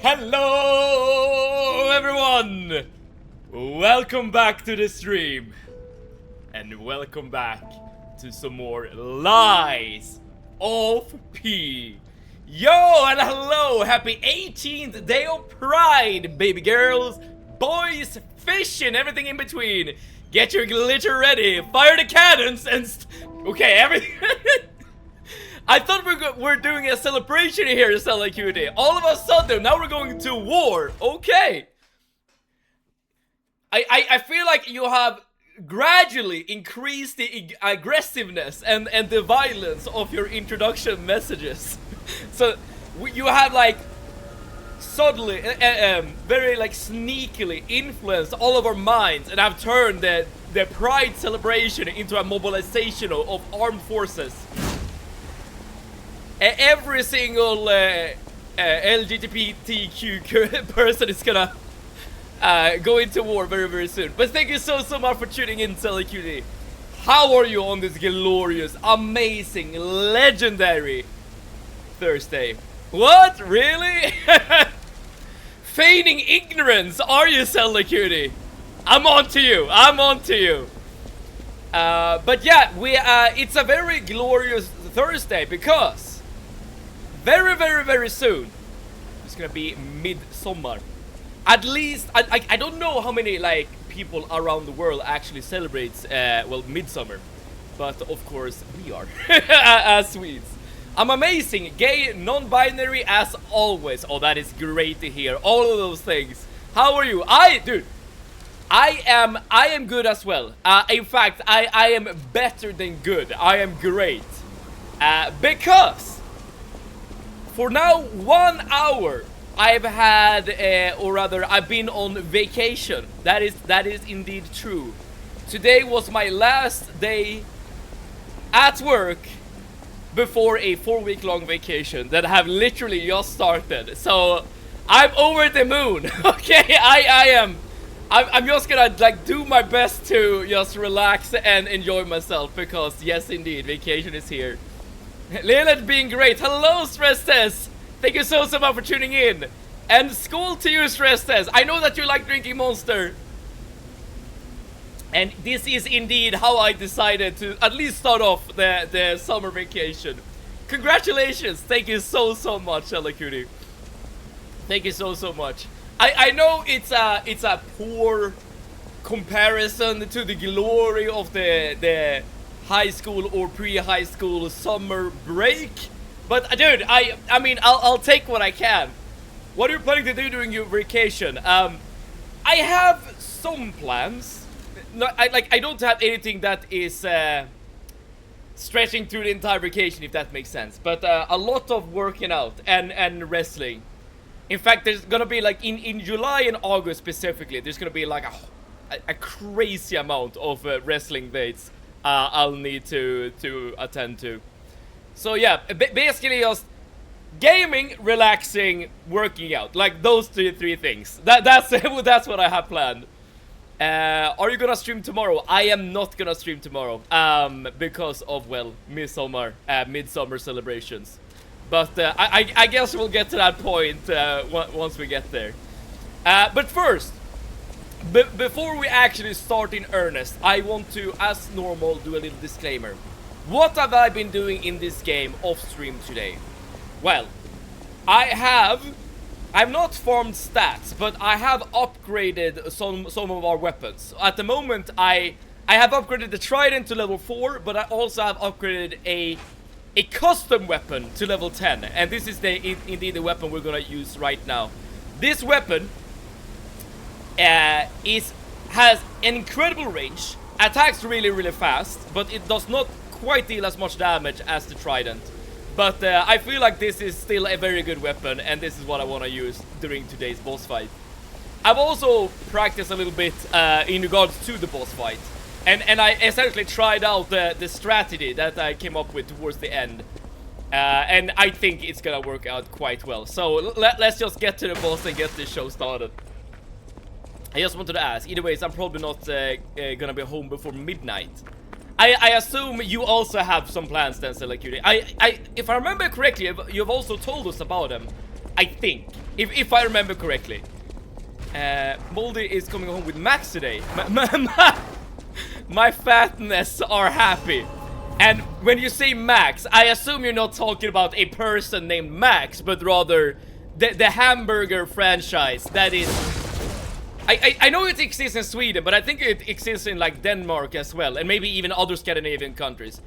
Hello everyone! Welcome back to the stream. And welcome back to some more Lies of P. Yo, and hello! Happy 18th day of Pride, baby girls, boys, fish, and everything in between. Get your glitter ready, fire the cannons, and okay, everything. I thought we're doing a celebration here, Stella Cutie. All of a sudden, now we're going to war. Okay. I feel like you have gradually increased the aggressiveness and the violence of your introduction messages. So you have like subtly, very like sneakily influenced all of our minds and have turned the Pride celebration into a mobilization of armed forces. Every single LGBTQ person is gonna go into war very, very soon. But thank you so much for tuning in, Sally Cutie. How are you on this glorious, amazing, legendary Thursday? What? Really? Feigning ignorance, are you, Sally Cutie? I'm on to you. I'm on to you. But yeah, it's a very glorious Thursday because very, very, very soon it's gonna be midsummer. At least, I don't know how many like people around the world actually celebrates well, midsummer, but of course we are as Swedes. I'm amazing, gay, non-binary as always. Oh, that is great to hear. All of those things. How are you? Dude, I am good as well. In fact, I am better than good. I am great. Because for now 1 hour I've had, or rather I've been on vacation. That is indeed true. Today was my last day at work before a 4-week-long vacation that have literally just started. So I'm over the moon. Okay, I'm just gonna like do my best to just relax and enjoy myself because yes, indeed, vacation is here. Leonard being great. Hello, Stress Test. Thank you so much for tuning in. And skål to you, Stress Test. I know that you like drinking Monster. And this is indeed how I decided to at least start off the summer vacation. Congratulations. Thank you so much, Ella Cutie. Thank you so much. I know it's a poor comparison to the glory of the high school or pre-high school summer break, but dude, I mean I'll take what I can. What are you planning to do during your vacation? I have some plans. No, I don't have anything that is stretching through the entire vacation, if that makes sense. But a lot of working out and wrestling. In fact, there's gonna be like in July and August specifically, there's gonna be like a crazy amount of wrestling dates I'll need to attend to. So yeah, basically just gaming, relaxing, working out, like those three things. That's what I have planned. Are you gonna stream tomorrow? I am not gonna stream tomorrow because of, well, midsummer celebrations. But I guess we'll get to that point once we get there. But first, before we actually start in earnest, I want to, as normal, do a little disclaimer. What have I been doing in this game off stream today? Well, I've not farmed stats, but I have upgraded some of our weapons. At the moment, I have upgraded the trident to level 4, but I also have upgraded a custom weapon to level 10, and this is indeed the weapon we're gonna use right now. This weapon has an incredible range, attacks really fast, but it does not quite deal as much damage as the trident. But I feel like this is still a very good weapon, and this is what I want to use during today's boss fight. I've also practiced a little bit in regards to the boss fight, and I essentially tried out the strategy that I came up with towards the end, and I think it's gonna work out quite well. So let's just get to the boss and get this show started. I just wanted to ask, either ways, I'm probably not gonna be home before midnight. I assume you also have some plans then, Select. If I remember correctly, you've also told us about them. I think, if I remember correctly. Moldy is coming home with Max today. My fatness are happy. And when you say Max, I assume you're not talking about a person named Max, but rather the hamburger franchise that is... I know it exists in Sweden, but I think it exists in like Denmark as well, and maybe even other Scandinavian countries.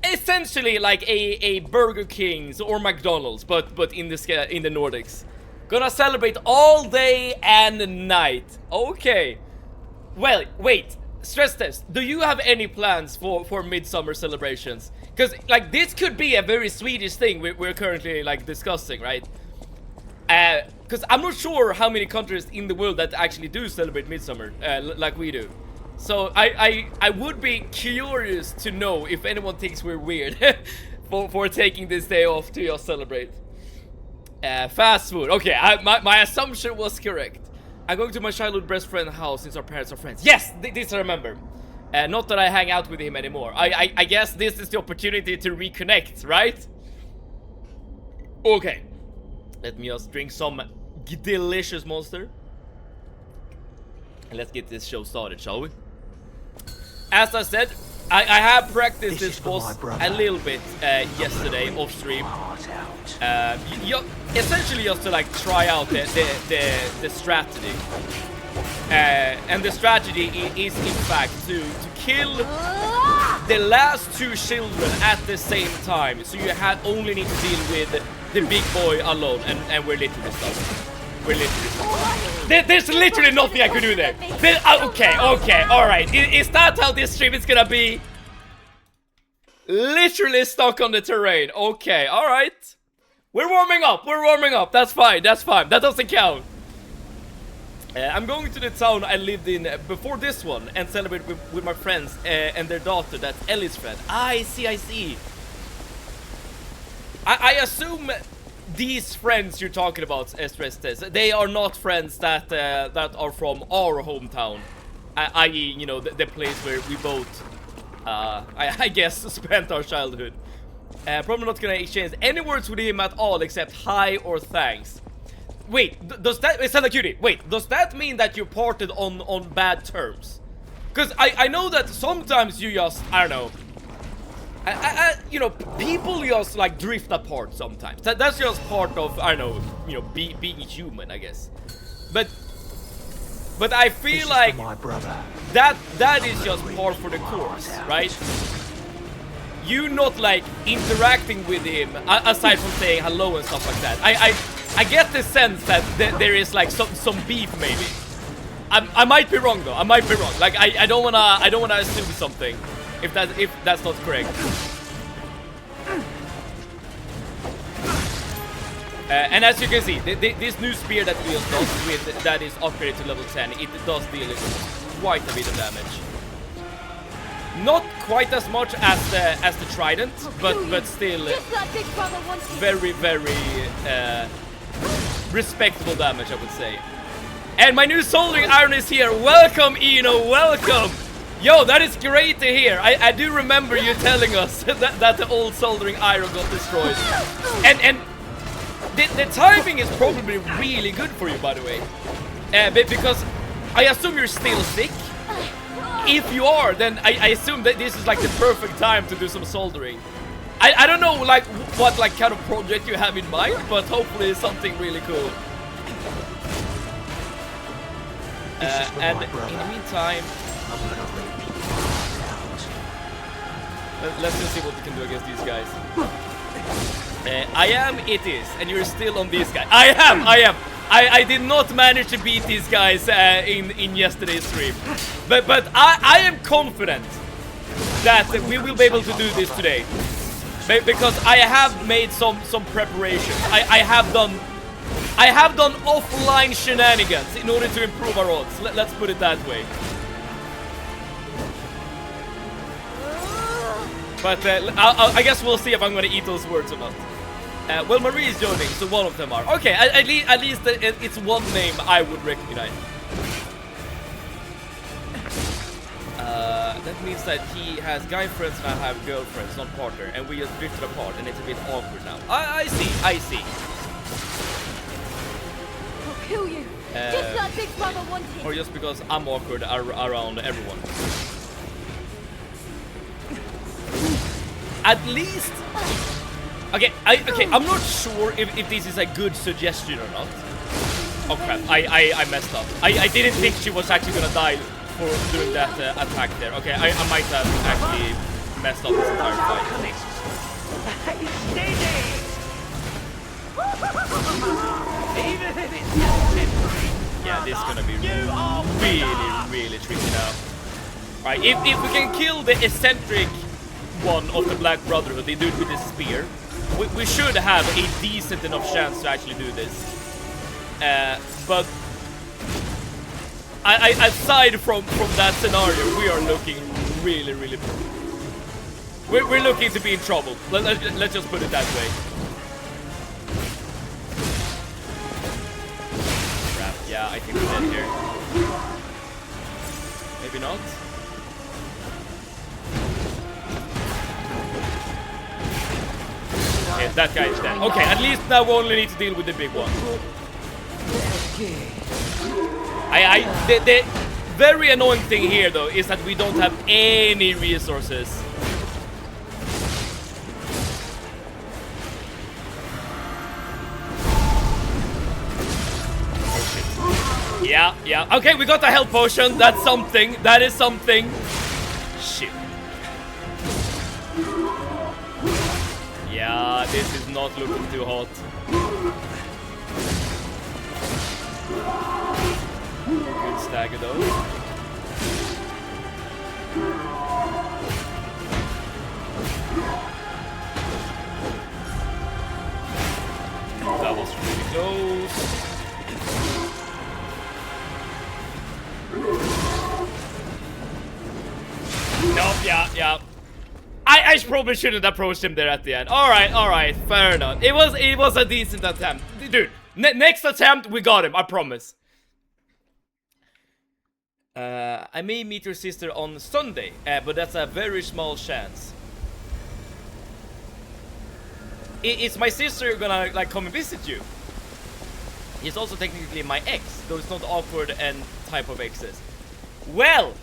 Essentially like a Burger King's or McDonald's, but in the Nordics. Gonna celebrate all day and night. Okay. Well, wait. Stress test. Do you have any plans for midsummer celebrations? Because like this could be a very Swedish thing we're currently like discussing, right? Because I'm not sure how many countries in the world that actually do celebrate midsummer like we do. So I would be curious to know if anyone thinks we're weird for taking this day off to just celebrate. Fast food. Okay, my assumption was correct. I'm going to my childhood best friend's house since our parents are friends. Yes, this I remember. Not that I hang out with him anymore. I guess this is the opportunity to reconnect, right? Okay. Let me just drink some delicious Monster. And let's get this show started, shall we? As I said, I have practiced this boss a little bit yesterday off stream. Essentially just to like try out the strategy. And the strategy is in fact to kill the last two children at the same time. So you only need to deal with the big boy alone, and we're literally stuck. We're literally stuck. There's literally nothing I could do there. Okay, alright. Is that how this stream is gonna be? Literally stuck on the terrain. Okay, alright. We're warming up, that's fine, that doesn't count. I'm going to the town I lived in before this one and celebrate with my friends and their daughter, that's Ellie's friend. I see. I assume these friends you're talking about, Stress Test, they are not friends that are from our hometown, i.e., you know, the place where we both, I guess, spent our childhood. Probably not gonna exchange any words with him at all except hi or thanks. Wait, does that... It's not a cutie. Wait, does that mean that you parted on bad terms? Because I know that sometimes you just... I don't know. You know, people just like drift apart sometimes. That's just part of, I don't know, you know, being human, I guess. But I feel like my brother. that is just par for the course, right? You not like interacting with him aside from saying hello and stuff like that. I get the sense that there is like some beef maybe. I might be wrong though. I might be wrong. Like I don't wanna assume something if that's not correct. And as you can see, this new spear that we just got with that is upgraded to level 10, it does deal quite a bit of damage. Not quite as much as the trident, but still very respectable damage, I would say. And my new soldering iron is here. Welcome, Eno, welcome. Yo, that is great to hear. I do remember you telling us that the old soldering iron got destroyed. And the timing is probably really good for you, by the way. Because I assume you're still sick. If you are, then I assume that this is like the perfect time to do some soldering. I don't know like what like kind of project you have in mind, but hopefully it's something really cool. And in the meantime, let's just see what we can do against these guys. It is, and you're still on these guys. I am. I did not manage to beat these guys in yesterday's stream, but I am confident that we will be able to do this today, because I have made some preparations. I have done offline shenanigans in order to improve our odds. Let's put it that way. But I guess we'll see if I'm gonna eat those words or not. Well, Marie is joining, so one of them are. Okay, at least it's one name I would recognize. That means that he has guy friends and I have girlfriends, not partner, and we just drifted apart, and it's a bit awkward now. I see. I'll kill you. Just like Big Brother wanted. Or just because I'm awkward around everyone. at least... Okay, I'm not sure if this is a good suggestion or not. Oh crap, I messed up. I didn't think she was actually gonna die for doing that attack there. Okay, I might have actually messed up this entire fight. Yeah, this is gonna be really tricky now. Alright, if we can kill the eccentric one of the Black Brotherhood, the dude with the spear, we should have a decent enough chance to actually do this. But aside from that scenario, we are looking really poor. We're looking to be in trouble. Let's just put it that way. Crap, yeah, I think we're dead here. Maybe not. Okay, that guy is dead. Okay, at least now we only need to deal with the big one. The very annoying thing here though is that we don't have any resources. Oh shit. Yeah. Okay, we got a health potion. That's something. That is something. Shit. Yeah, this is not looking too hot. Good stagger though. That was really close. Nope, yeah. I probably shouldn't approach him there at the end. Alright, fair enough. It was a decent attempt. Dude, next attempt, we got him, I promise. I may meet your sister on Sunday, but that's a very small chance. Is my sister gonna like come and visit you? He's also technically my ex, though it's not awkward and type of exes. Well,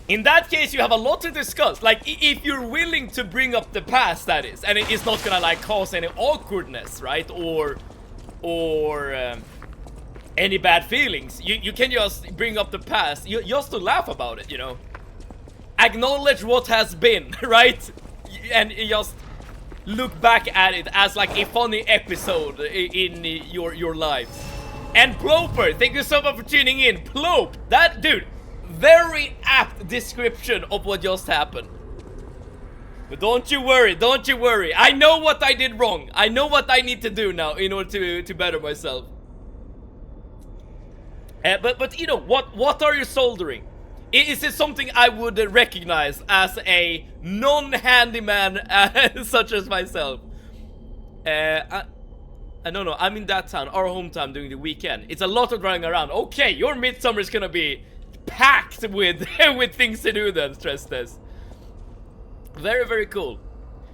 in that case, you have a lot to discuss. Like, if you're willing to bring up the past, that is, and it's not gonna like cause any awkwardness, right? Or any bad feelings. You can just bring up the past, just to laugh about it, you know. Acknowledge what has been, right? And just look back at it as like a funny episode in your lives. And Ploper, thank you so much for tuning in. Plope, that dude, very apt description of what just happened. But don't you worry. I know what I did wrong. I know what I need to do now in order to better myself. But you know, what are you soldering? Is it something I would recognize as a non-handyman such as myself? I don't know, I'm in that town, our hometown, during the weekend. It's a lot of driving around. Okay, your midsummer is gonna be packed with with things to do then, stress test. Very, very cool.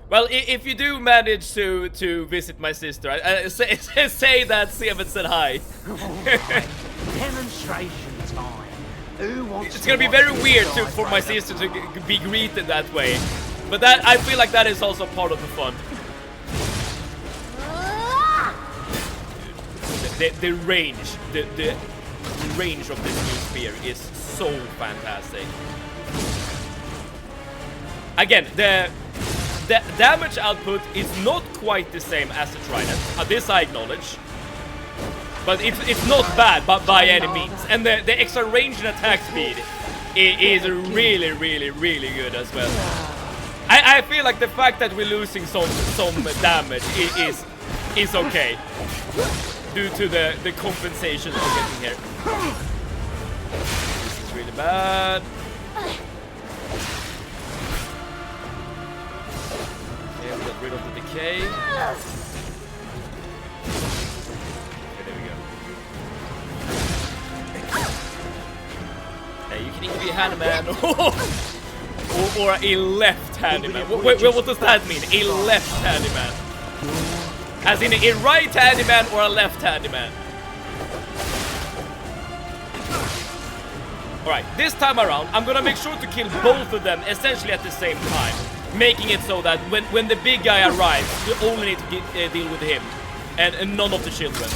Well, if you do manage to visit my sister, say that Seven said hi. Demonstration time. Who wants It's gonna be very weird for my sister to be greeted that way, but that I feel like that is also part of the fun. The range, the range of this new spear is so fantastic. Again, the damage output is not quite the same as the trident. This I acknowledge. But it's not bad by any means. And the extra range and attack speed is really, really, really good as well. I feel like the fact that we're losing some damage is okay. Due to the compensations we're getting here. This is really bad. Okay, we got rid of the decay. You can either be a handyman or a left handyman. Wait, what does that mean? A left handyman? As in a right handyman or a left handyman? Alright, this time around, I'm gonna make sure to kill both of them essentially at the same time. making it so that when the big guy arrives, you only need to deal with him and none of the children.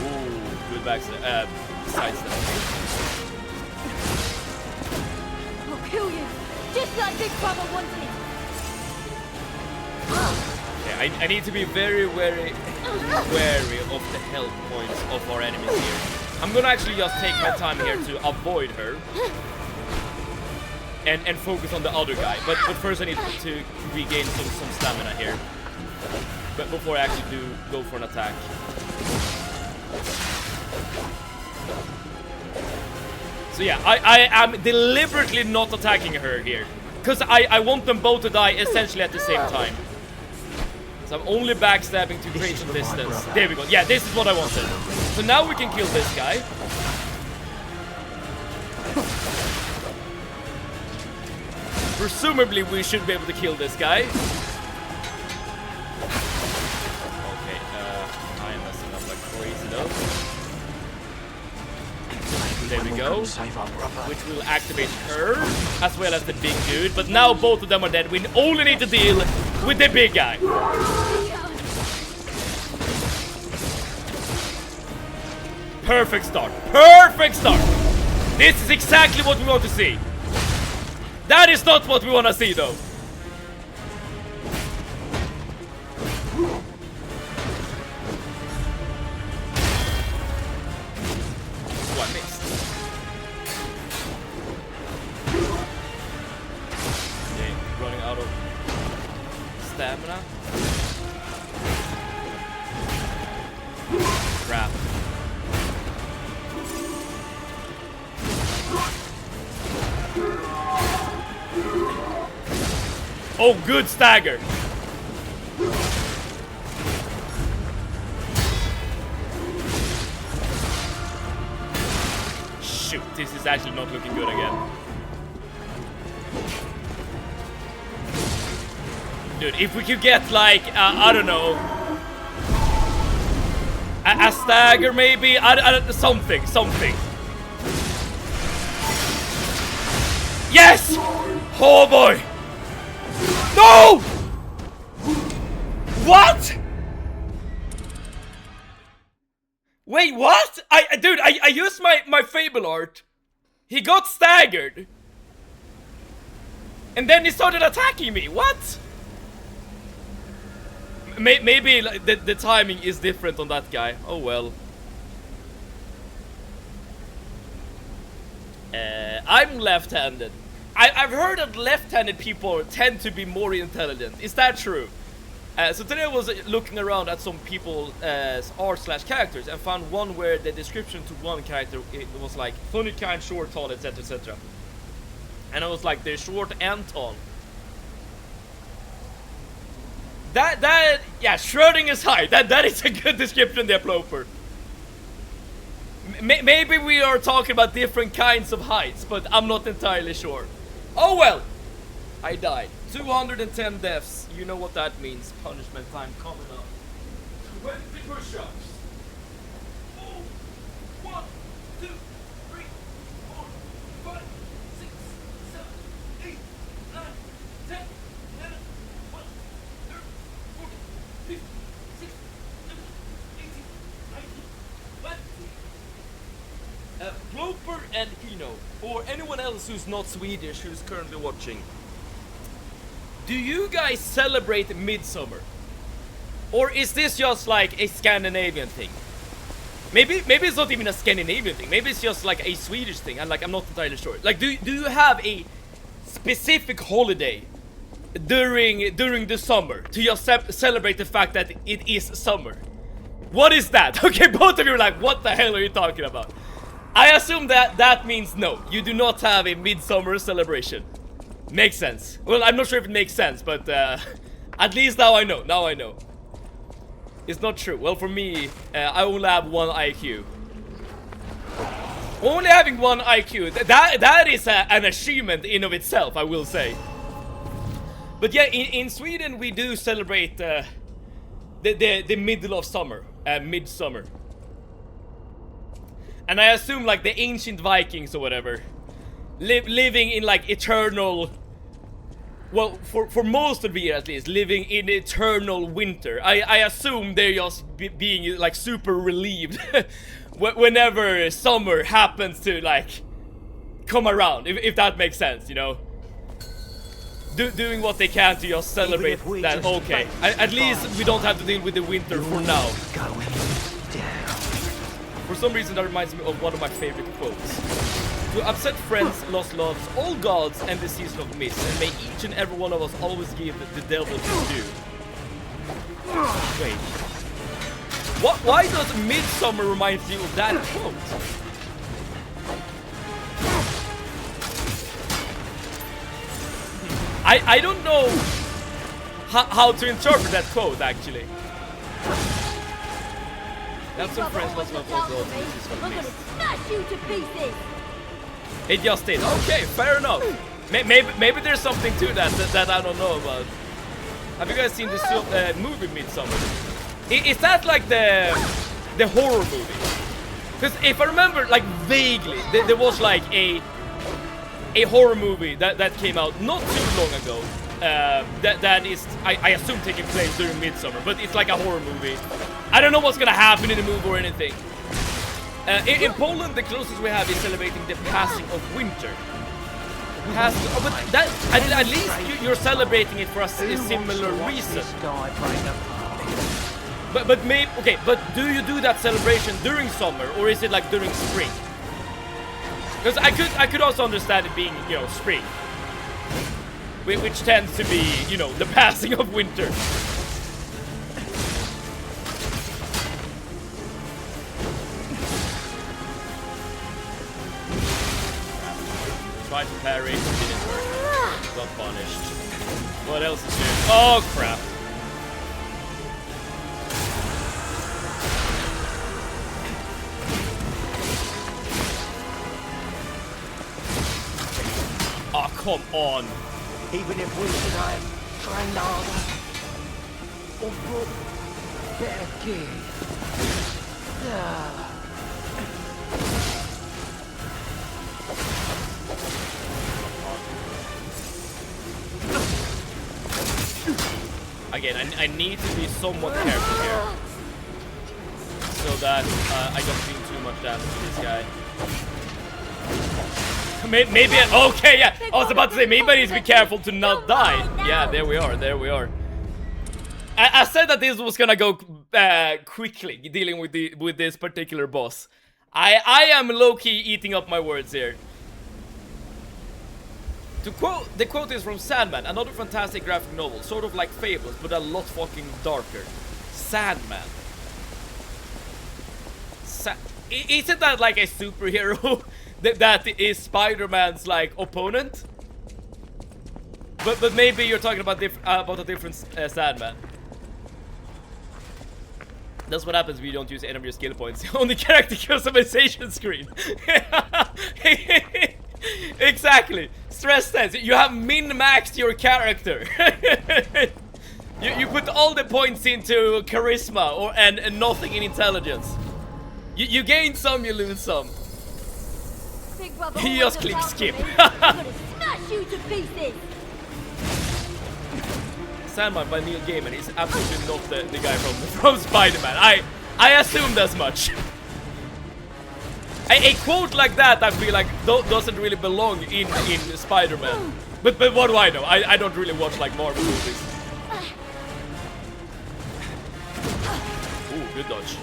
Ooh, good sidestep. I'll kill you, just like Big Brother wanted. Okay, I need to be very wary of the health points of our enemies here. I'm gonna actually just take my time here to avoid her and focus on the other guy. But first I need to regain some stamina here. But before I actually do go for an attack. So yeah, I am deliberately not attacking her here. Because I want them both to die essentially at the same time. So I'm only backstabbing to create some distance. There we go. Yeah, this is what I wanted. So now we can kill this guy. Presumably we should be able to kill this guy. Okay, I am messing up like crazy though. There we go. Which will activate her as well as the big dude. But now both of them are dead. We only need to deal with the big guy. Perfect start. Perfect start. This is exactly what we want to see. That is not what we want to see though. Oh, I missed. Okay, running out of stamina. Crap. Oh, good stagger. Shoot, this is actually not looking good again. Dude, if we could get like, I don't know, a stagger maybe, something. Yes! Oh boy! No! What? Wait, what? Dude, I used my Fable art. He got staggered. And then he started attacking me. What? Maybe like, the timing is different on that guy. Oh well. I'm left-handed. I've heard that left-handed people tend to be more intelligent. Is that true? So today I was looking around at some people's art/characters and found one where the description to one character it was like funny, kind, short, tall, etc, etc. And I was like, they're short and tall. Yeah, Schrodinger's height. That is a good description there, Ploper. Maybe we are talking about different kinds of heights, but I'm not entirely sure. Oh well, I died. 210 deaths. You know what that means. Punishment time coming up. 20 push-ups. 1, 2, 3, 4, 5, 6, 7, 8, 9, 10, 11, 12, 13, 14, 15, 16, 17, 18, 19, 20. Ploper and Hino, or anyone else who's not Swedish who's currently watching. Do you guys celebrate Midsummer? Or is this just like a Scandinavian thing? Maybe it's not even a Scandinavian thing. Maybe it's just like a Swedish thing. I'm not entirely sure. Like, do you have a specific holiday during the summer to just celebrate the fact that it is summer? What is that? Okay, both of you are like, what the hell are you talking about? I assume that means no. You do not have a midsummer celebration. Makes sense. Well, I'm not sure if it makes sense, but at least now I know. Now I know. It's not true. Well, for me, I only have 1 IQ. Only having 1 IQ. That is an achievement in of itself, I will say. But yeah, in Sweden we do celebrate the middle of summer, midsummer. And I assume like the ancient Vikings or whatever, living in like eternal, well, for most of the year at least, living in eternal winter. I assume they're just being like super relieved whenever summer happens to like come around, if that makes sense, you know. Doing what they can to just celebrate that. Okay, at least we don't have to deal with the winter for now. For some reason that reminds me of one of my favorite quotes. To upset friends, lost loves, all gods, and the season of mist, and may each and every one of us always give the devil his due. Wait. Why does Midsummer remind you of that quote? I don't know how to interpret that quote, actually. Have some friends, lost love, all gods, and the season of mist. Smash you to pieces! It just did. Okay, fair enough. Maybe there's something to that I don't know about. Have you guys seen this movie Midsummer? Is that like the horror movie? Because if I remember, like vaguely, there was like a horror movie that came out not too long ago. That is, I assume, taking place during Midsummer, but it's like a horror movie. I don't know what's gonna happen in the movie or anything. In Poland, the closest we have is celebrating the passing of winter. But that, at least you're celebrating it for a similar reason. But maybe, okay, but do you do that celebration during summer, or is it like during spring? Because I could also understand it being, you know, spring, which tends to be, you know, the passing of winter. Tried to parry, didn't work. Got punished. What else is new? Oh crap. Oh, come on. Even if we should have trained harder or brought better gear. Again, I need to be somewhat careful here, so that I don't do too much damage to this guy. Maybe okay, yeah. I was about to say maybe I need to be careful to not die. Yeah, there we are. There we are. I said that this was gonna go quickly dealing with this particular boss. I am low-key eating up my words here. To quote, the quote is from Sandman, another fantastic graphic novel, sort of like Fables, but a lot fucking darker. Sandman. Isn't that like a superhero that is Spider-Man's like opponent? But maybe you're talking about a different Sandman. That's what happens when you don't use any of your skill points on the character customization screen. Exactly. Stress test. You have min-maxed your character. you put all the points into charisma and nothing in intelligence. You gain some, you lose some. He just click skip. Smash you to pieces! Sandman by Neil Gaiman is absolutely not the guy from Spider-Man. I assumed as much. A quote like that, I feel like doesn't really belong in Spider-Man. But what do I know? I don't really watch like Marvel movies. Ooh, good dodge.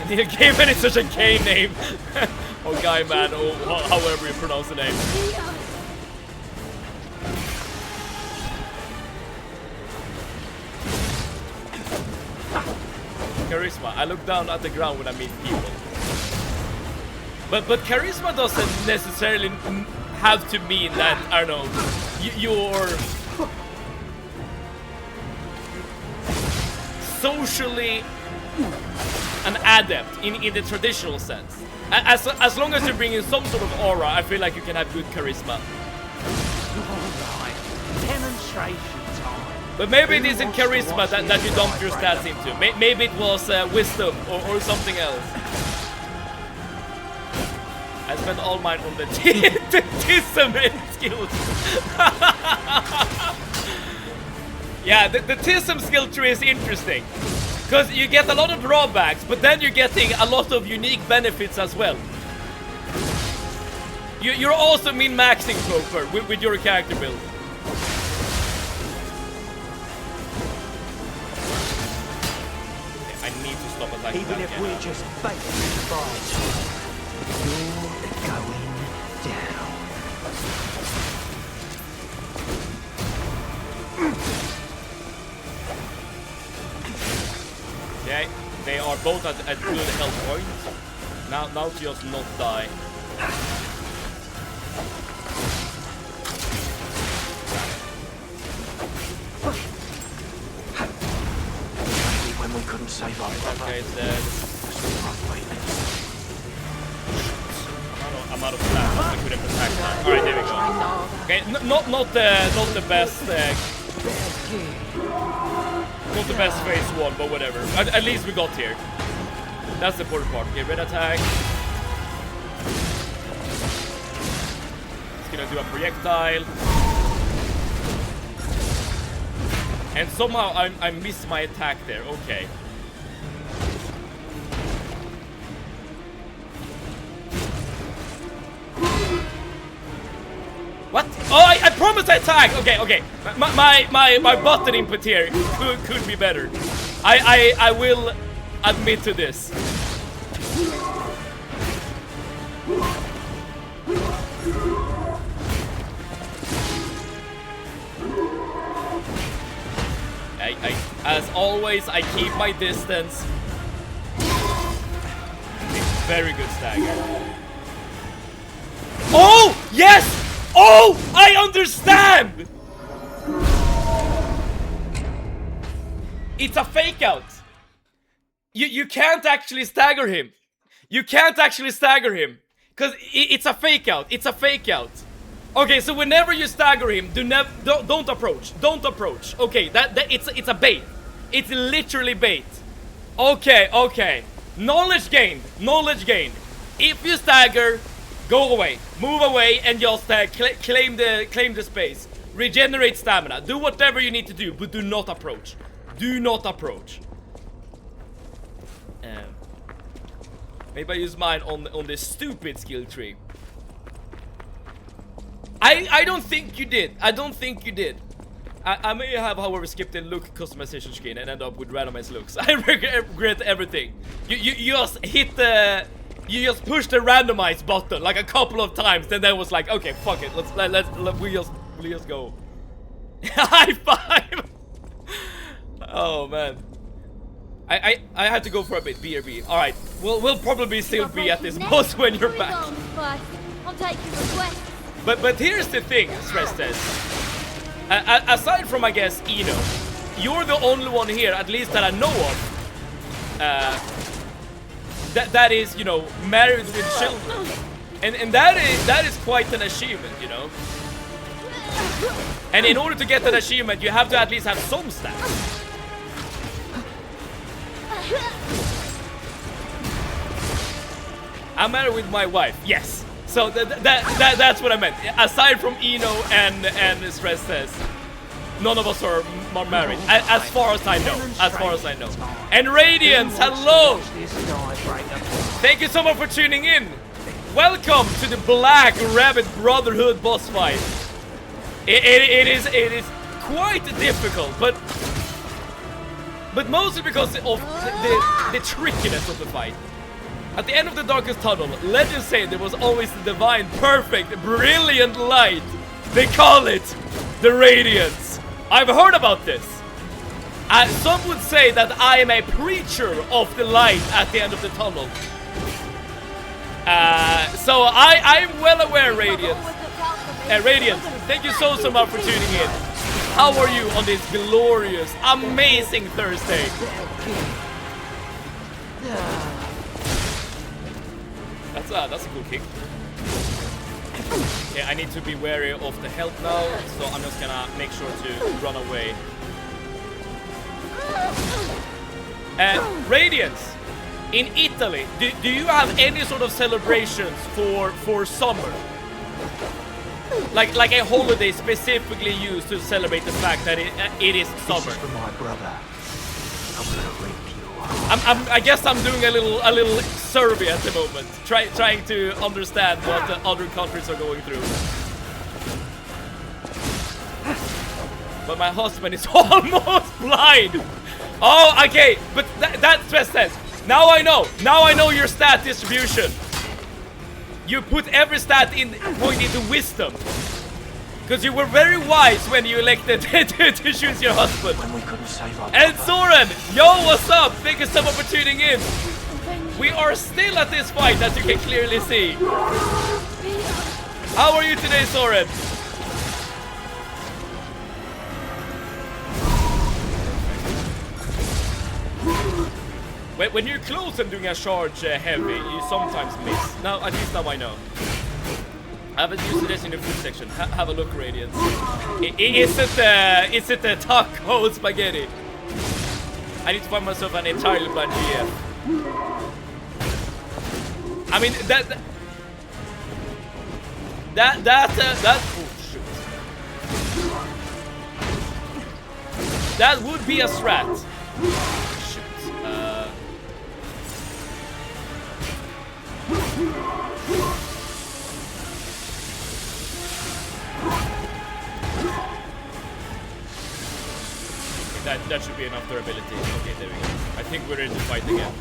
Neil Gaiman is such a gay name. Or guy man, or however you pronounce the name. Charisma. I look down at the ground when I meet people. But charisma doesn't necessarily have to mean that, I don't know, you're socially an adept in the traditional sense. As long as you're bringing some sort of aura, I feel like you can have good charisma. Alright, demonstration But maybe it isn't charisma that you dumped your stats into. Maybe it was wisdom or something else. I spent all mine on the tism skills. Yeah, the tism skill tree is interesting. Because you get a lot of drawbacks, but then you're getting a lot of unique benefits as well. You're also min-maxing Proper with your character build. I need to stop attacking. Even if we're just baiting the fight, you're going down. Okay, they are both at good health points. Now just not die. When we couldn't save our Okay, it's dead. I'm out of stamina. I couldn't attack that. Alright, there we go. Okay, not the best not the best phase 1, but whatever. At least we got here. That's the important part. Okay, red attack. It's gonna do a projectile. And somehow I missed my attack there. Okay. What? Oh, I promised I attack. Okay. My button input here could be better. I will admit to this. As always, I keep my distance. Very good stagger. Oh, yes! Oh, I understand! It's a fake out. You can't actually stagger him. You can't actually stagger him. Because it's a fake out. It's a fake out. Okay, so whenever you stagger him, don't approach. Don't approach. Okay, it's a bait. It's literally bait. Okay. Knowledge gained. Knowledge gained. If you stagger, go away. Move away and just claim the space. Regenerate stamina. Do whatever you need to do, but do not approach. Do not approach. Maybe I use mine on this stupid skill tree. I don't think you did. I don't think you did. I may have, however, skipped the look customization screen and end up with randomized looks. I regret everything. You just hit the... You just pushed the randomize button like a couple of times, then that was like, okay, fuck it. We just go. High five. Oh man. I had to go for a bit. BRB. All right. We'll probably still be at this boss when you're back. I'm taking requests. But here's the thing, Stress Test. Aside from, I guess, Eno, you're the only one here, at least that I know of, that is, you know, married with children. And that is quite an achievement, you know. And in order to get that achievement, you have to at least have some stats. I'm married with my wife, yes. So that's what I meant. Aside from Eno and Stress Test, none of us are married, as far as I know. As far as I know. And Radiance, hello! Thank you so much for tuning in. Welcome to the Black Rabbit Brotherhood boss fight. It is quite difficult, but mostly because of the trickiness of the fight. At the end of the darkest tunnel, legends say there was always the divine, perfect, brilliant light. They call it the Radiance. I've heard about this. Some would say that I am a preacher of the light at the end of the tunnel. So I'm well aware, Radiance. Radiance, thank you so much for tuning in. How are you on this glorious, amazing Thursday? That's a cool kick. Yeah, I need to be wary of the health now, so I'm just gonna make sure to run away. Radiance, in Italy, do you have any sort of celebrations for summer? Like a holiday specifically used to celebrate the fact that it is summer. This is for my brother. I'm gonna rape you. I guess I'm doing a little survey at the moment, trying to understand what the other countries are going through. But my husband is almost blind. Oh, okay, but that stress test. Now I know your stat distribution. You put every stat point into wisdom. Because you were very wise when you elected to choose your husband. When we couldn't save our And brother. Soren, yo, what's up? Thank you so much for tuning in. We are still at this fight, as you can clearly see. How are you today, Soren? When you're close and doing a charge heavy, you sometimes miss. Now, at least now I know. I haven't used this in the food section. Have a look, Radiance. Is it the taco spaghetti? I need to find myself an entirely blind GF. I mean, oh shoot. That would be a strat. Shoot. That should be enough durability. Okay, there we go. I think we're ready to fight again.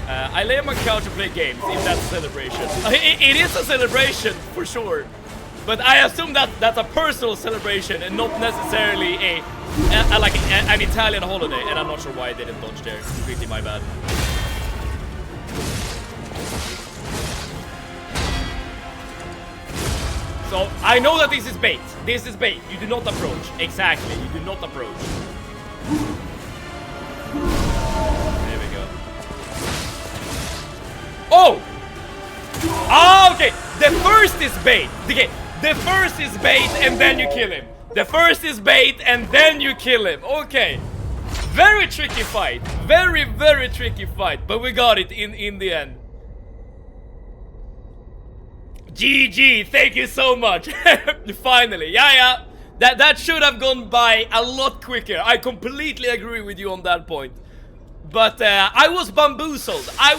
I lay on my couch and play games, if that's a celebration. It is a celebration, for sure. But I assume that's a personal celebration and not necessarily an Italian holiday. And I'm not sure why I didn't dodge there. Completely my bad. So, I know that this is bait. This is bait. You do not approach. Exactly. You do not approach. There we go. Oh! Ah, okay. The first is bait. Okay. The first is bait and then you kill him. The first is bait and then you kill him. Okay. Very tricky fight. Very, very tricky fight. But we got it in the end. GG, thank you so much. Finally, yeah. That should have gone by a lot quicker. I completely agree with you on that point. But I was bamboozled. I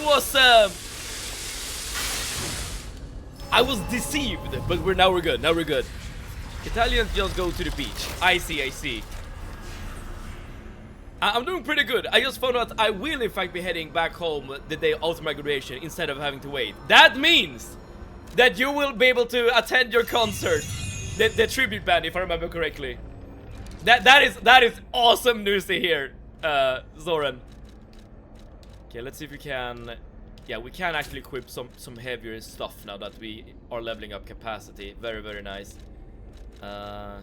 was deceived. But now we're good. Now we're good. Italians just go to the beach. I see. I'm doing pretty good. I just found out I will in fact be heading back home the day after my graduation instead of having to wait. That means that you will be able to attend your concert, the tribute band, if I remember correctly. That is awesome news to hear, Zoran. Okay, let's see if we can. Yeah, we can actually equip some heavier stuff now that we are leveling up capacity. Very, very nice. Yeah,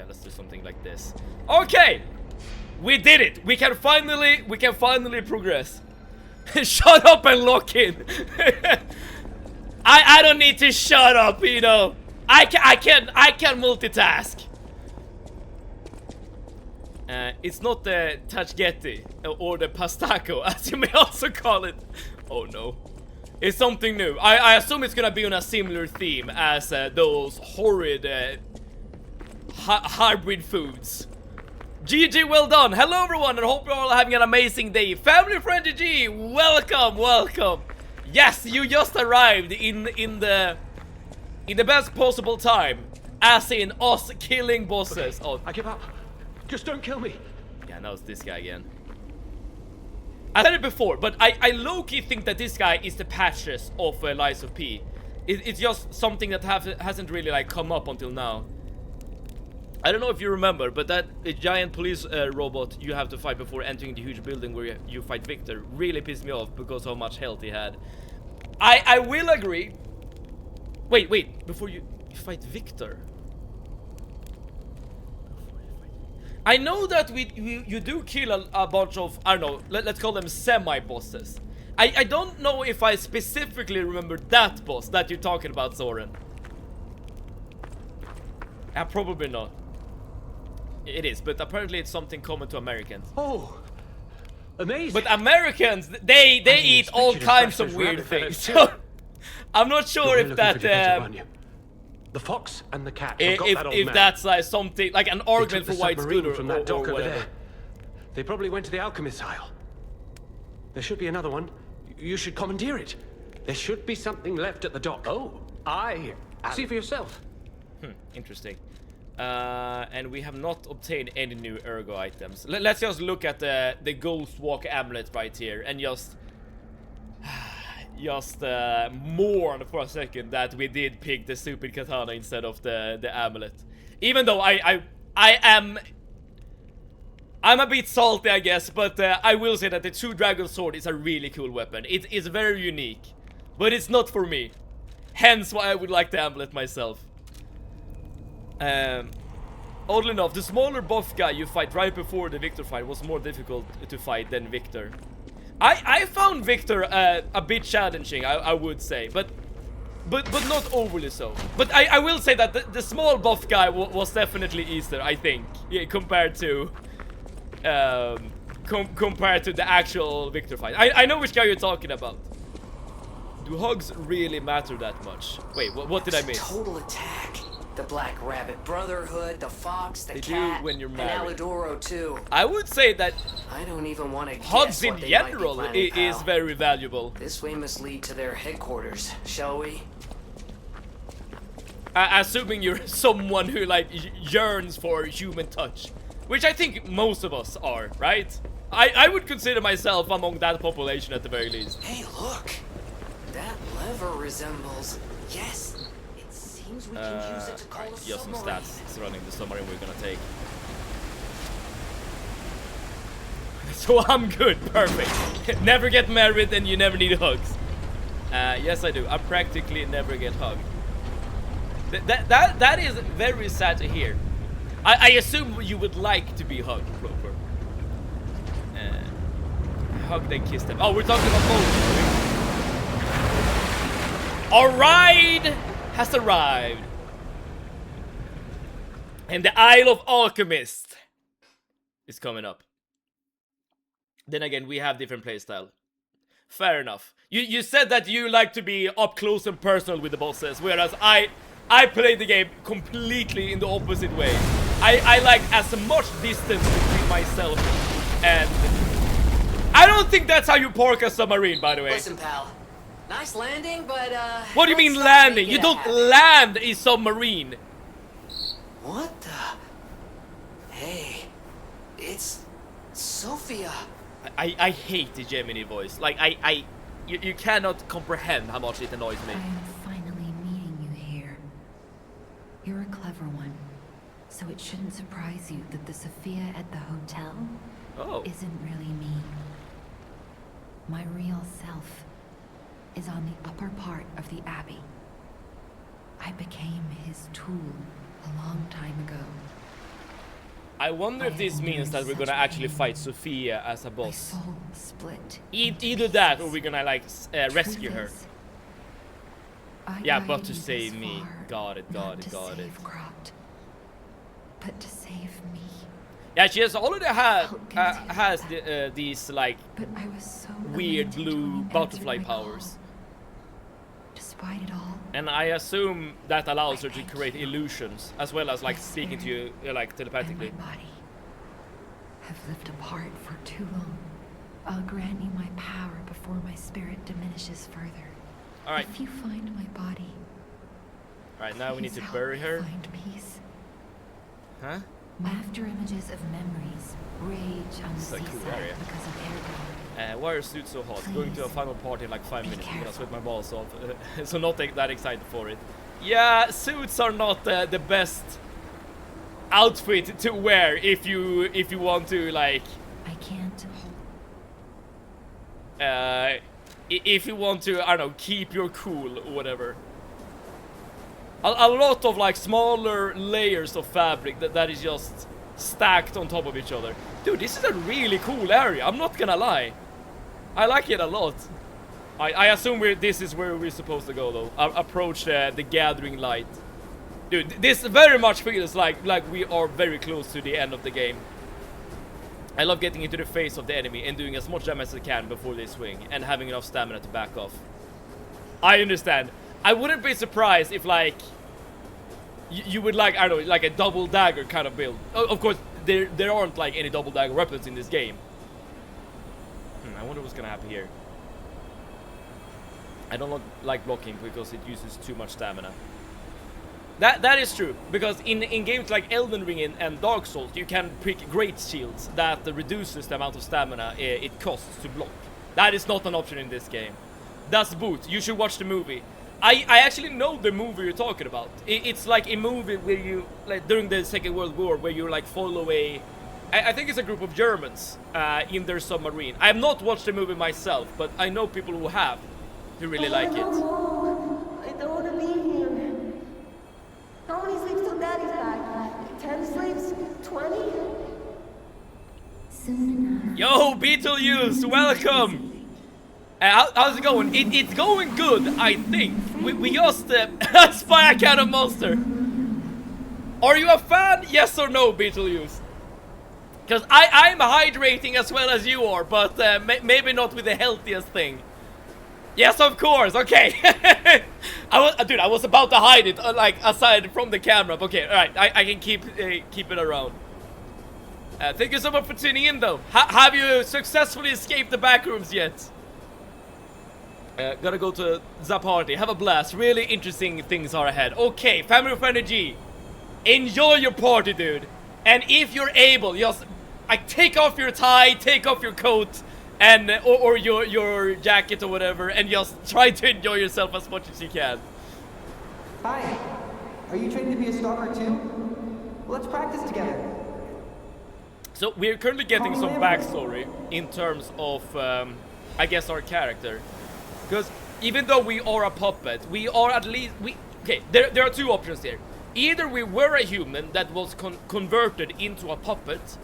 let's do something like this. Okay, we did it. We can finally progress. Shut up and lock in. I don't need to shut up, you know. I can multitask. It's not the tachgetti or the pastaco, as you may also call it. Oh no, it's something new. I assume it's gonna be on a similar theme as those horrid hybrid foods. GG, well done. Hello everyone, and hope you're all having an amazing day. Family friend GG, welcome. Yes, you just arrived in the best possible time, as in us killing bosses. Okay, I give up. Just don't kill me. Yeah, now it's this guy again. I said it before, but I low-key think that this guy is the Patches of Lies of P. It's just something that hasn't really like come up until now. I don't know if you remember, but that giant police robot you have to fight before entering the huge building where you fight Victor really pissed me off because of how much health he had. I will agree. Wait, before you fight Victor. I know that you do kill a bunch of, I don't know, let's call them semi-bosses. I don't know if I specifically remember that boss that you're talking about, Soren. Probably not. It is, but apparently it's something common to Americans. Oh, amazing. But Americans, they eat all kinds of weird things. So I'm not sure if that the fox and the cat have got that old if man. that's like something like an argument for why it's good from that dock over whatever. there. They probably went to the alchemist's aisle. There should be another one. You should commandeer it. There should be something left at the dock. Oh, See for yourself. Interesting. And we have not obtained any new ergo items. Let's just look at the Ghost Walk amulet right here and just mourn for a second that we did pick the stupid katana instead of the amulet. Even though I'm a bit salty, I guess, but I will say that the True Dragon Sword is a really cool weapon. It is very unique, but it's not for me. Hence why I would like the amulet myself. Oddly enough, the smaller buff guy you fight right before the Victor fight was more difficult to fight than Victor. I found Victor a bit challenging, I would say, but not overly so. But I will say that the small buff guy was definitely easier, I think, compared to the actual Victor fight. I know which guy you're talking about. Do hugs really matter that much? Wait, what did I miss? Total attack. The Black Rabbit Brotherhood, the Fox, the They do Cat, when you're and married. Alidoro too. I would say that I don't even want to hugs guess in what they might be general planning, is pal. very valuable. This way must lead to their headquarters, shall we? Assuming you're someone who like yearns for human touch, which I think most of us are, right? I would consider myself among that population at the very least. Hey, look! That lever resembles... Yes! It seems we can use it to call a Just some submarine. stats surrounding the submarine we're gonna take. So I'm good, perfect. Never get married and you never need hugs. Yes I do, I practically never get hugged. That is very sad to hear. I assume you would like to be hugged, Roper. Hug then kiss them. Oh, we're talking about both. Our ride has arrived. And the Isle of Alchemist is coming up. Then again, we have different playstyle. Fair enough. You said that you like to be up close and personal with the bosses, whereas I play the game completely in the opposite way. I like as much distance between myself and... I don't think that's how you park a submarine, by the way. Listen, pal. Nice landing, but What do you mean let's not landing? make You it a don't habit. land a submarine. What the? Hey, it's Sophia. I hate the Gemini voice. Like you cannot comprehend how much it annoys me. I am finally meeting you here. You're a clever one, so it shouldn't surprise you that the Sophia at the hotel Oh. isn't really me. My real self is on the upper part of the Abbey. I became his tool a long time ago. I wonder if this means that we're gonna actually fight Sophia as a My boss. soul split. Either that or we're gonna like rescue her. I Yeah, but guided to you save this me. far, Got it, not got it, to got it. save Croft, but to save me. Yeah, she has already had Felt guilty has about the, these like But I was so weird romantic blue when you answered butterfly my powers. call. Despite it all, And I assume that allows her to create illusions as well as like speaking to you like and telepathically. my body have lived apart for too long. I'll grant you my power before my spirit diminishes further. All right, If you find my body, all right. Now we need please to help bury me her. Find peace. Huh? After images of memories rage on the This is a cool seaside area. because of airborne. Why are suits so hot? Going to a final party in like 5 Be minutes. I'm gonna careful. sweat my balls off. So not that excited for it. Yeah, suits are not the best outfit to wear if you want to like I can't hold. if you want to, I don't know, keep your cool or whatever. A lot of like smaller layers of fabric that is just stacked on top of each other. Dude, this is a really cool area, I'm not gonna lie. I like it a lot. I assume this is where we're supposed to go though. Approach the gathering light. Dude, this very much feels like we are very close to the end of the game. I love getting into the face of the enemy and doing as much damage as I can before they swing, and having enough stamina to back off. I understand. I wouldn't be surprised if, like, you would, like, I don't know, like a double dagger kind of build. Of course, there aren't, like, any double dagger weapons in this game. I wonder what's gonna happen here. I don't like blocking because it uses too much stamina. That is true, because in games like Elden Ring and Dark Souls, you can pick great shields that reduces the amount of stamina it costs to block. That is not an option in this game. That's boot. You should watch the movie. I actually know the movie you're talking about. It's like a movie where you, like, during the Second World War, where you like follow I think it's a group of Germans in their submarine. I have not watched the movie myself, but I know people who have, who really like it. I don't want to be here. How many sleeps till Daddy's back? 10 sleeps? 20? Soon enough. Yo, Beetlejuice, welcome! How's it going? It's going good, I think. We just spy a kind of monster. Are you a fan? Yes or no, Beetlejuice? Because I'm hydrating as well as you are, but maybe not with the healthiest thing. Yes, of course. Okay. I was about to hide it, like, aside from the camera. But okay, all right. I can keep it around. Thank you so much for tuning in, though. Have you successfully escaped the back rooms yet? Gotta go to the party. Have a blast. Really interesting things are ahead. Okay, family friendly G. Enjoy your party, dude. And if you're able, just take off your tie, take off your coat, and or your jacket or whatever, and just try to enjoy yourself as much as you can. Hi. Are you trained to be a stalker too? Let's practice together. So we're currently getting some backstory in terms of, I guess, our character. Because even though we are a puppet, we are at least... Okay, there are two options here. Either we were a human that was converted into a puppet,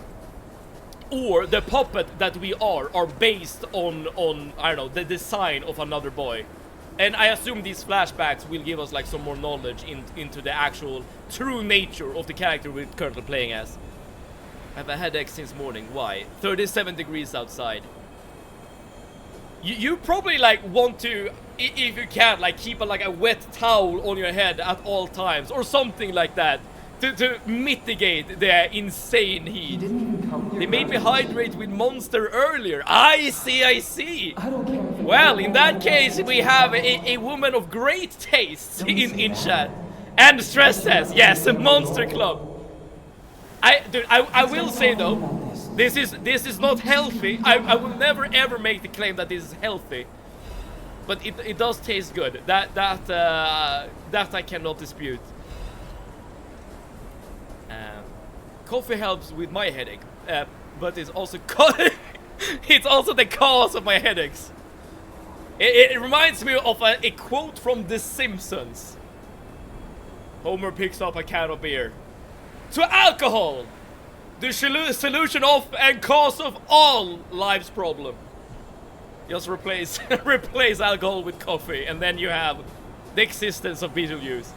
or the puppet that we are based on I don't know, the design of another boy. And I assume these flashbacks will give us, like, some more knowledge into the actual true nature of the character we're currently playing as. I have a headache since morning. Why? 37 degrees outside. You probably, like, want to, if you can, like, keep a wet towel on your head at all times, or something like that, to mitigate the insane heat. They made me hydrate with Monster earlier. I see. I don't care. Well, in that case, we have a woman of great taste in chat. And stress test. Yes, a Monster Club. I will say, though, this is not healthy. I will never ever make the claim that this is healthy. But it does taste good. That I cannot dispute. Coffee helps with my headache, but it's also it's also the cause of my headaches. It reminds me of a quote from The Simpsons. Homer picks up a can of beer. To alcohol, the solution of and cause of all life's problem. Just replace alcohol with coffee, and then you have the existence of Beetlejuice.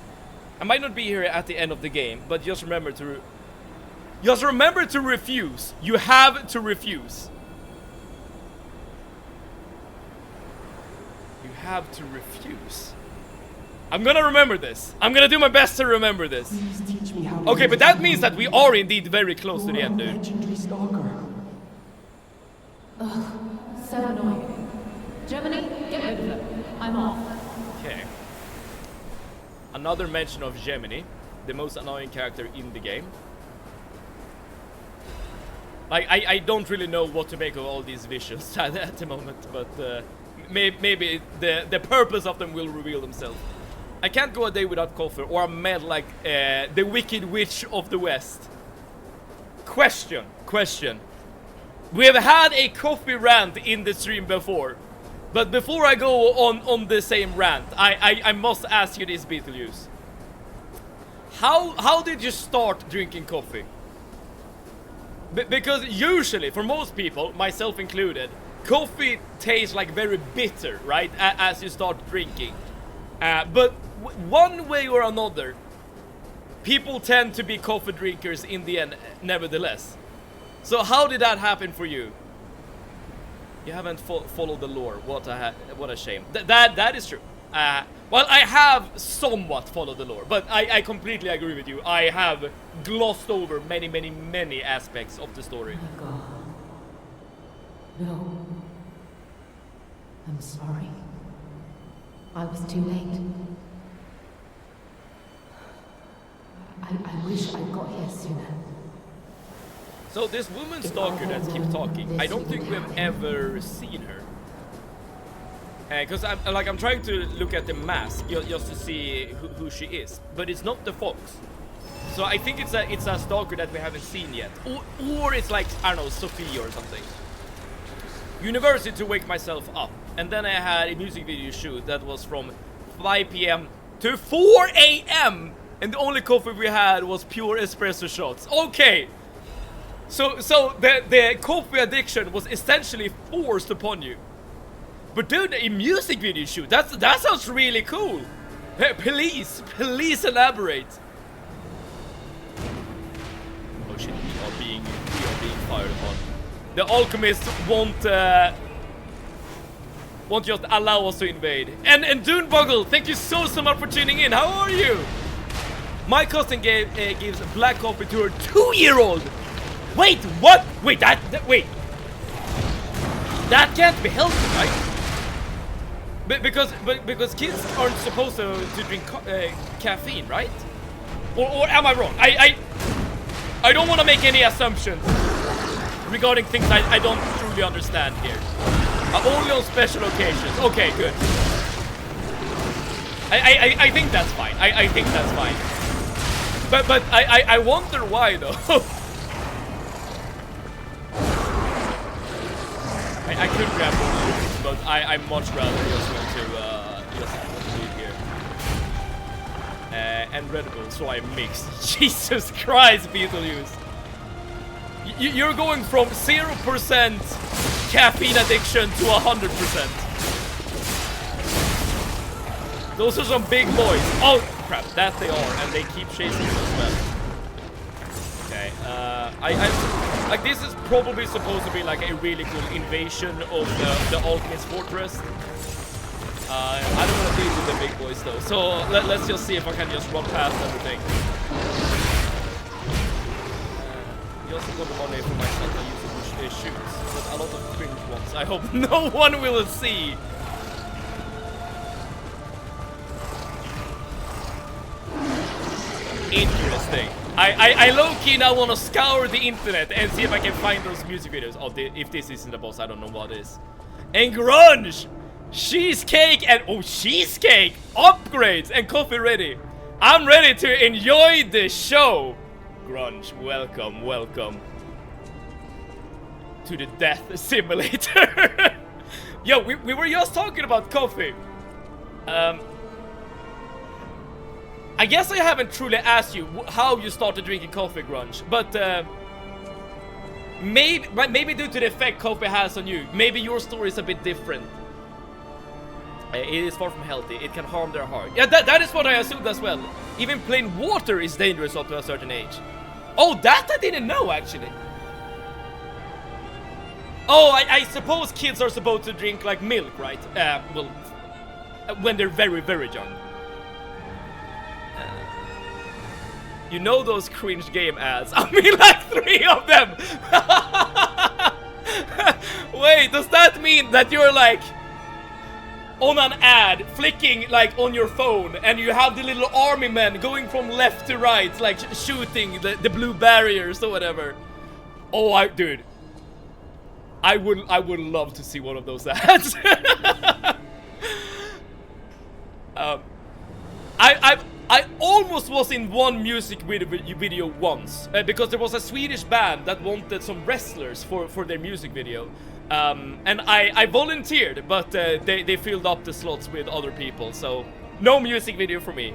I might not be here at the end of the game, but just remember to refuse. You have to refuse. You have to refuse. I'm gonna remember this. I'm gonna do my best to remember this. Please teach me how to Okay, but that means that we are indeed very close to the end, dude. legendary stalker. So annoying. Germany, get rid of it. I'm off. Okay. Another mention of Gemini, the most annoying character in the game. Like, I don't really know what to make of all these visions at the moment, but maybe the purpose of them will reveal themselves. I can't go a day without coffee, or I'm mad like the Wicked Witch of the West. Question. We have had a coffee rant in the stream before, but before I go on the same rant, I must ask you this, Beetlejuice. How did you start drinking coffee? Because usually, for most people, myself included, coffee tastes like very bitter, right? As you start drinking. But one way or another, people tend to be coffee drinkers in the end, nevertheless. So how did that happen for you? You haven't followed the lore. What a shame. That is true. Well, I have somewhat followed the lore, but I completely agree with you. I have glossed over many aspects of the story. Oh my God. No. I'm sorry. I was too late. I wish I got here sooner. So this woman stalker that keeps talking, I don't think we've ever seen her. Because I'm trying to look at the mask just to see who she is, but it's not the fox. So I think it's a stalker that we haven't seen yet, or it's like, I don't know, Sophie or something. University to wake myself up, and then I had a music video shoot that was from 5 p.m. to 4 a.m. and the only coffee we had was pure espresso shots. Okay, so the coffee addiction was essentially forced upon you. But dude, a music video shoot, that sounds really cool. Hey, please elaborate. Oh shit, we are being fired upon. The alchemists won't just allow us to invade. And Dunebuggle, thank you so much for tuning in. How are you? My cousin gives black coffee to her 2-year-old. Wait, what? Wait, wait. That can't be healthy, right? Because kids aren't supposed to drink caffeine, right? Or am I wrong? I don't want to make any assumptions regarding things I don't truly understand here. Only on special occasions. Okay, good. I think that's fine. I think that's fine. But I wonder why though. I could grab one, but I much rather just want to leave here. And Red Bull, so I mixed. Jesus Christ, Beetlejuice. You're going from 0% caffeine addiction to 100%. Those are some big boys. Oh crap, that they are, and they keep chasing you as well. Okay, like this is probably supposed to be like a really cool invasion of the Alchemist Fortress. I don't want to deal with the big boys though, so let's just see if I can just run past everything. Just got the money for myself. I use it to shoot, but a lot of cringe ones. I hope no one will see. Interesting. I low-key now want to scour the internet and see if I can find those music videos. Oh, if this isn't the boss, I don't know what is. And grunge! Cheesecake and... oh, cheesecake! Upgrades and coffee ready. I'm ready to enjoy the show. Grunge, welcome, welcome. To the death simulator. Yo, we were just talking about coffee. I guess I haven't truly asked you how you started drinking coffee, Grunge, but maybe due to the effect coffee has on you, maybe your story is a bit different. It is far from healthy. It can harm their heart. Yeah, that is what I assumed as well. Even plain water is dangerous up to a certain age. Oh, that I didn't know, actually. Oh, I suppose kids are supposed to drink like milk, right? Well, when they're very, very young. You know those cringe game ads? I mean, like 3 of them! Wait, does that mean that you're like on an ad, flicking like on your phone, and you have the little army men going from left to right, like shooting the blue barriers or whatever? Oh, dude, I would love to see one of those ads. I almost was in one music video once because there was a Swedish band that wanted some wrestlers for their music video, and I volunteered, but they filled up the slots with other people, so no music video for me.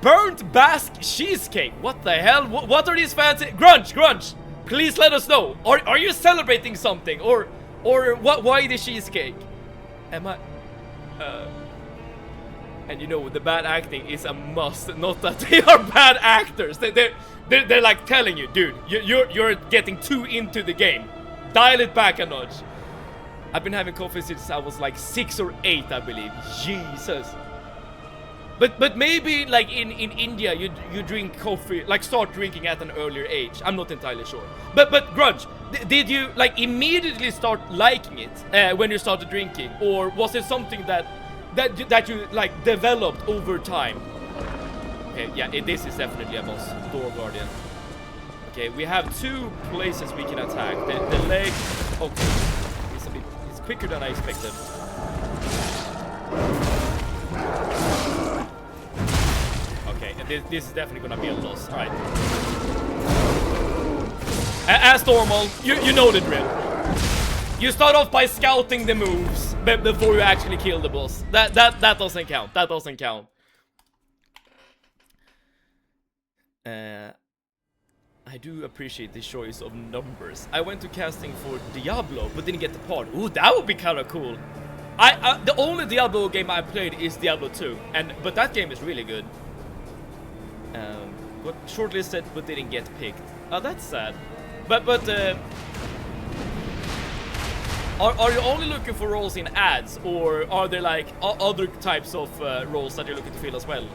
Burnt Basque cheesecake. What the hell? What are these fancy grunge? Please let us know. Are you celebrating something, or what? Why the cheesecake? Am I? And you know, the bad acting is a must. Not that they are bad actors. They're like telling you, dude, you're getting too into the game. Dial it back a notch. I've been having coffee since I was like 6 or 8, I believe. Jesus. But maybe like in India you drink coffee, like start drinking at an earlier age. I'm not entirely sure. But Grudge, did you like immediately start liking it when you started drinking, or was it something that you like developed over time? Okay, yeah, this is definitely a boss, Door Guardian. Okay, we have 2 places we can attack. The leg. Okay, it's quicker than I expected. Okay, and this is definitely gonna be a loss. All right. As normal, you know the drill. You start off by scouting the moves before you actually kill the boss. That doesn't count. That doesn't count. I do appreciate the choice of numbers. I went to casting for Diablo, but didn't get the part. Ooh, that would be kind of cool. The only Diablo game I played is Diablo 2, but that game is really good. Got shortlisted, but didn't get picked. Oh, that's sad. But are you only looking for roles in ads, or are there like other types of roles that you're looking to fill as well?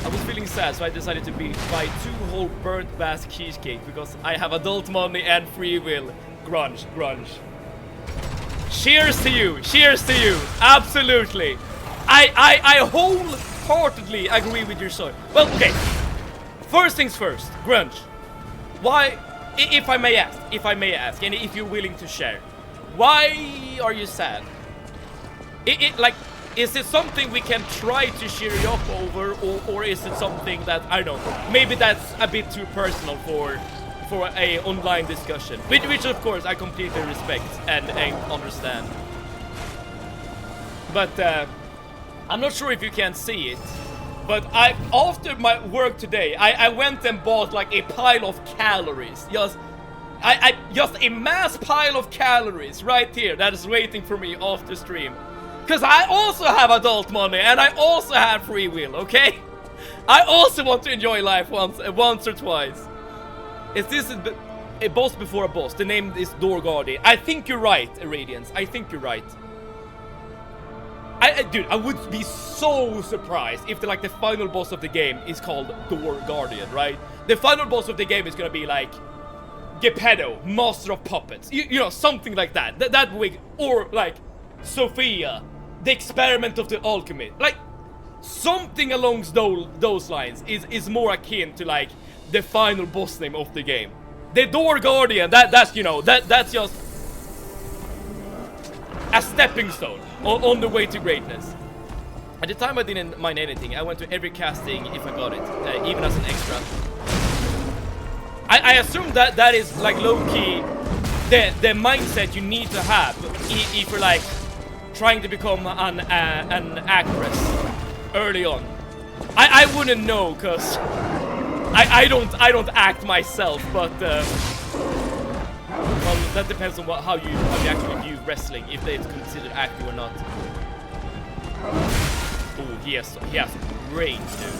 I was feeling sad, so I decided to buy 2 whole burnt bass cheesecake because I have adult money and free will. Grunge. Cheers to you! Cheers to you! Absolutely! I wholeheartedly agree with your story. Well, okay. First things first, Grunge. Why, if I may ask, and if you're willing to share, why are you sad? Is it something we can try to cheer you up over, or is it something that, I don't know, maybe that's a bit too personal for a online discussion, which of course I completely respect and understand. But I'm not sure if you can see it, but after my work today, I went and bought like a pile of calories. Just a mass pile of calories right here that is waiting for me after stream. Because I also have adult money and I also have free will, okay? I also want to enjoy life once or twice. Is this a boss before a boss? The name is Door Guardian. I think you're right, Radiance. I think you're right. Dude, I would be so surprised if the final boss of the game is called Door Guardian, right? The final boss of the game is gonna be like Geppetto, Master of Puppets. You know, something like that. That way, or like Sophia, the Experiment of the Alchemy. Like something along those lines is more akin to like the final boss name of the game. The Door Guardian, that's you know, that's just a stepping stone on the way to greatness. At the time I didn't mind anything. I went to every casting if I got it, even as an extra. I assume that is like low-key the mindset you need to have if you're like trying to become an actress early on. I wouldn't know, cause I don't act myself, but well, that depends on how you actually view wrestling, if it's considered acting or not. Oh, he has range, dude.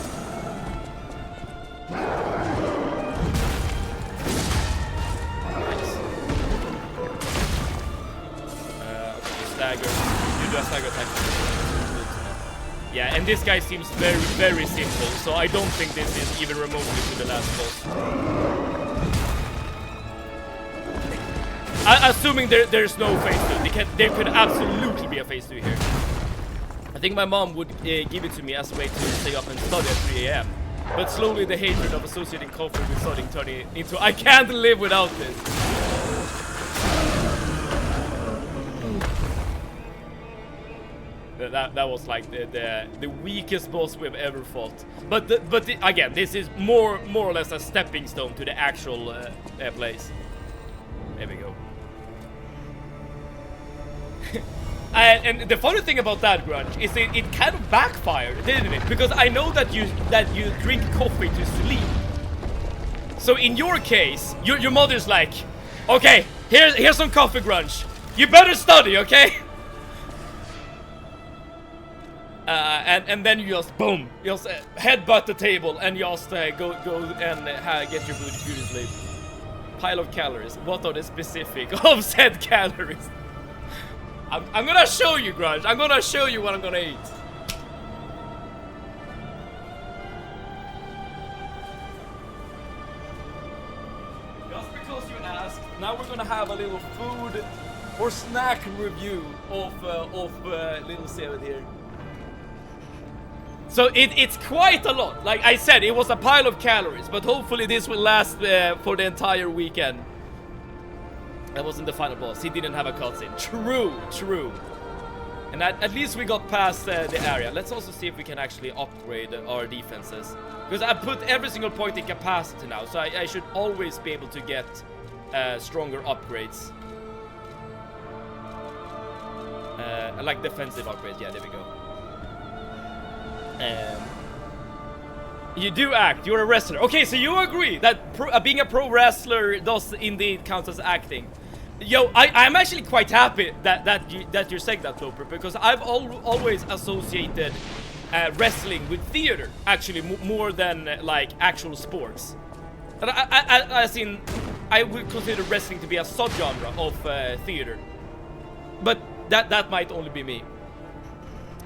Nice. Okay, stagger. You do a stagger attack. Yeah, and this guy seems very, very simple, so I don't think this is even remotely to the last boss. Assuming there's no phase 2, there could absolutely be a phase 2 here. I think my mom would give it to me as a way to stay up and study at 3 AM. But slowly the hatred of associating coffee with studying turning into I can't live without this. That was like the weakest boss we've ever fought. But again, this is more or less a stepping stone to the actual place. There we go. And the funny thing about that, Grunge, is it kind of backfired, didn't it? Because I know that you drink coffee to sleep. So in your case, your mother's like, okay, here's some coffee, Grunge. You better study, okay? And then you just boom, you just headbutt the table and just go and get your beauty sleep. Pile of calories. What are the specific of said calories? I'm gonna show you, Grudge. I'm gonna show you what I'm gonna eat. Just because you asked, now we're gonna have a little food or snack review of little Seven here. So it's quite a lot. Like I said, it was a pile of calories, but hopefully this will last for the entire weekend. That wasn't the final boss. He didn't have a cutscene. True. And at least we got past the area. Let's also see if we can actually upgrade our defenses. Because I put every single point in capacity now, so I should always be able to get stronger upgrades. Like defensive upgrades. Yeah, there we go. You do act. You're a wrestler. Okay, so you agree that being a pro wrestler does indeed count as acting. Yo, I'm actually quite happy that you're saying that, Cloper, because I've always associated wrestling with theater, actually, more than like actual sports. And I would consider wrestling to be a subgenre of theater, but that might only be me.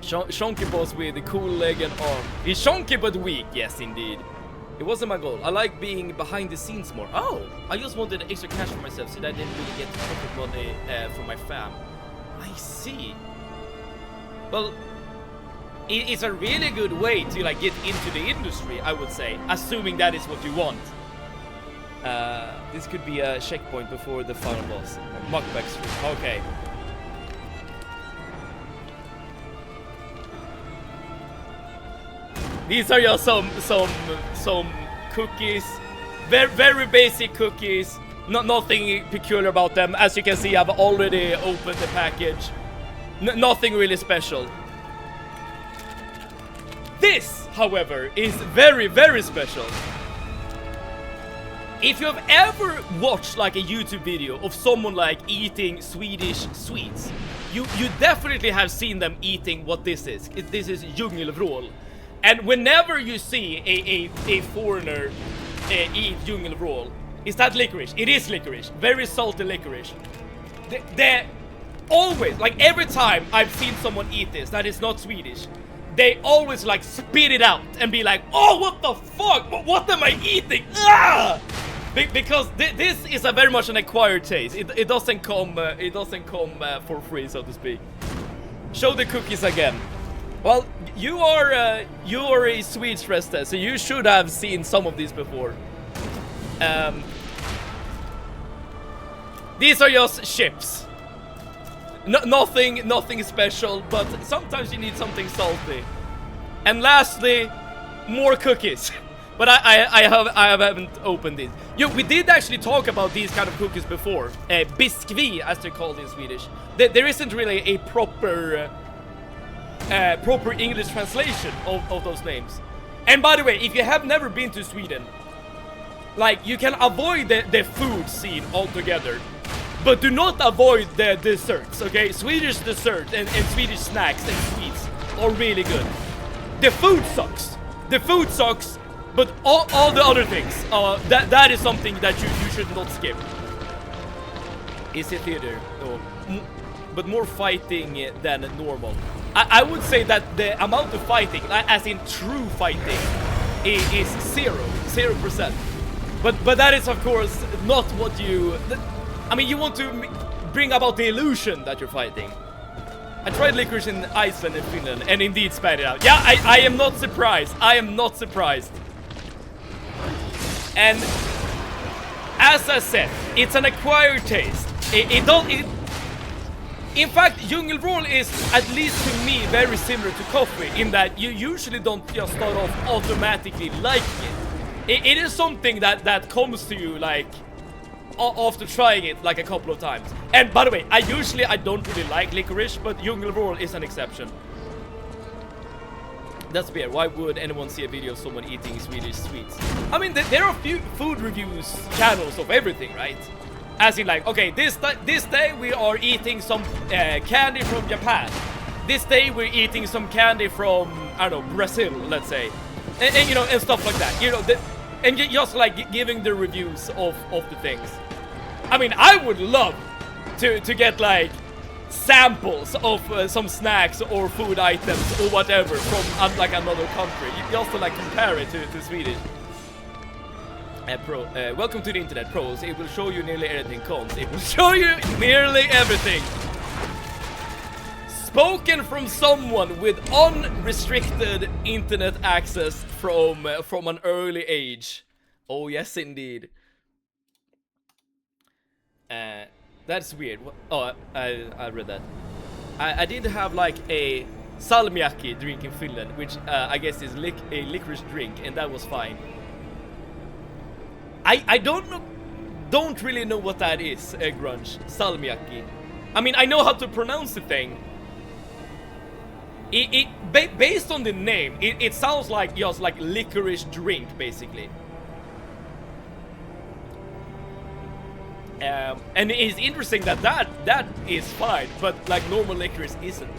Shonky boss with the cool leg and arm. He's shonky but weak, yes indeed. It wasn't my goal. I like being behind the scenes more. Oh, I just wanted extra cash for myself so that I didn't really get pocket money from my fam. I see. Well, it's a really good way to like get into the industry, I would say, assuming that is what you want. This could be a checkpoint before the final boss. Mukbang. Okay. These are just some cookies, very basic cookies. Nothing peculiar about them. As you can see, I've already opened the package. Nothing really special. This, however, is very special. If you have ever watched like a YouTube video of someone like eating Swedish sweets, you definitely have seen them eating what this is. This is djungelvrål. And whenever you see a foreigner eat djungelvrål, is that licorice? It is licorice. Very salty licorice. They always, like every time I've seen someone eat this that is not Swedish, they always like spit it out and be like, oh, what the fuck? What am I eating? Ah! Because this is a very much an acquired taste. It doesn't come for free, so to speak. Show the cookies again. Well, you are a Swede stress test, so you should have seen some of these before. These are just chips. Nothing special, but sometimes you need something salty. And lastly, more cookies. But I haven't opened these. Yo, we did actually talk about these kind of cookies before. Biskvi, as they're called in Swedish. There isn't really a proper English translation of those names. And by the way, if you have never been to Sweden, like, you can avoid the food scene altogether, but do not avoid the desserts, okay? Swedish desserts and Swedish snacks and sweets are really good. The food sucks, but all the other things, that is something that you should not skip. Is it theater, though? But more fighting than normal. I would say that the amount of fighting, as in true fighting, is 0%. But that is of course not what you... I mean, you want to bring about the illusion that you're fighting. I tried licorice in Iceland and Finland and indeed spat it out. Yeah, I am not surprised. I am not surprised. And as I said, it's an acquired taste. In fact, djungelvrål is, at least to me, very similar to coffee in that you usually don't just start off automatically liking it. It is something that comes to you like after trying it like a couple of times. And by the way, I don't really like licorice, but djungelvrål is an exception. That's weird. Why would anyone see a video of someone eating Swedish sweets? I mean, there are a few food reviews channels of everything, right? As in like, okay, this day we are eating some candy from Japan. this day we're eating some candy from, I don't know, Brazil, let's say, and you know, and stuff like that, you know, and just like giving the reviews of the things. I mean, I would love to get like samples of some snacks or food items or whatever from like another country. You just to like compare it to Swedish. Welcome to the internet, pros. It will show you nearly everything. Cons. It will show you nearly everything. Spoken from someone with unrestricted internet access from an early age. Oh yes, indeed. That's weird. Oh, I read that. I did have like a salmiakki drink in Finland, which I guess is a licorice drink, and that was fine. I don't really know what that is, Grunge. Salmiakki. I mean, I know how to pronounce the thing. Based on the name, it sounds like just like licorice drink, basically. And it's interesting that is fine, but like normal licorice isn't.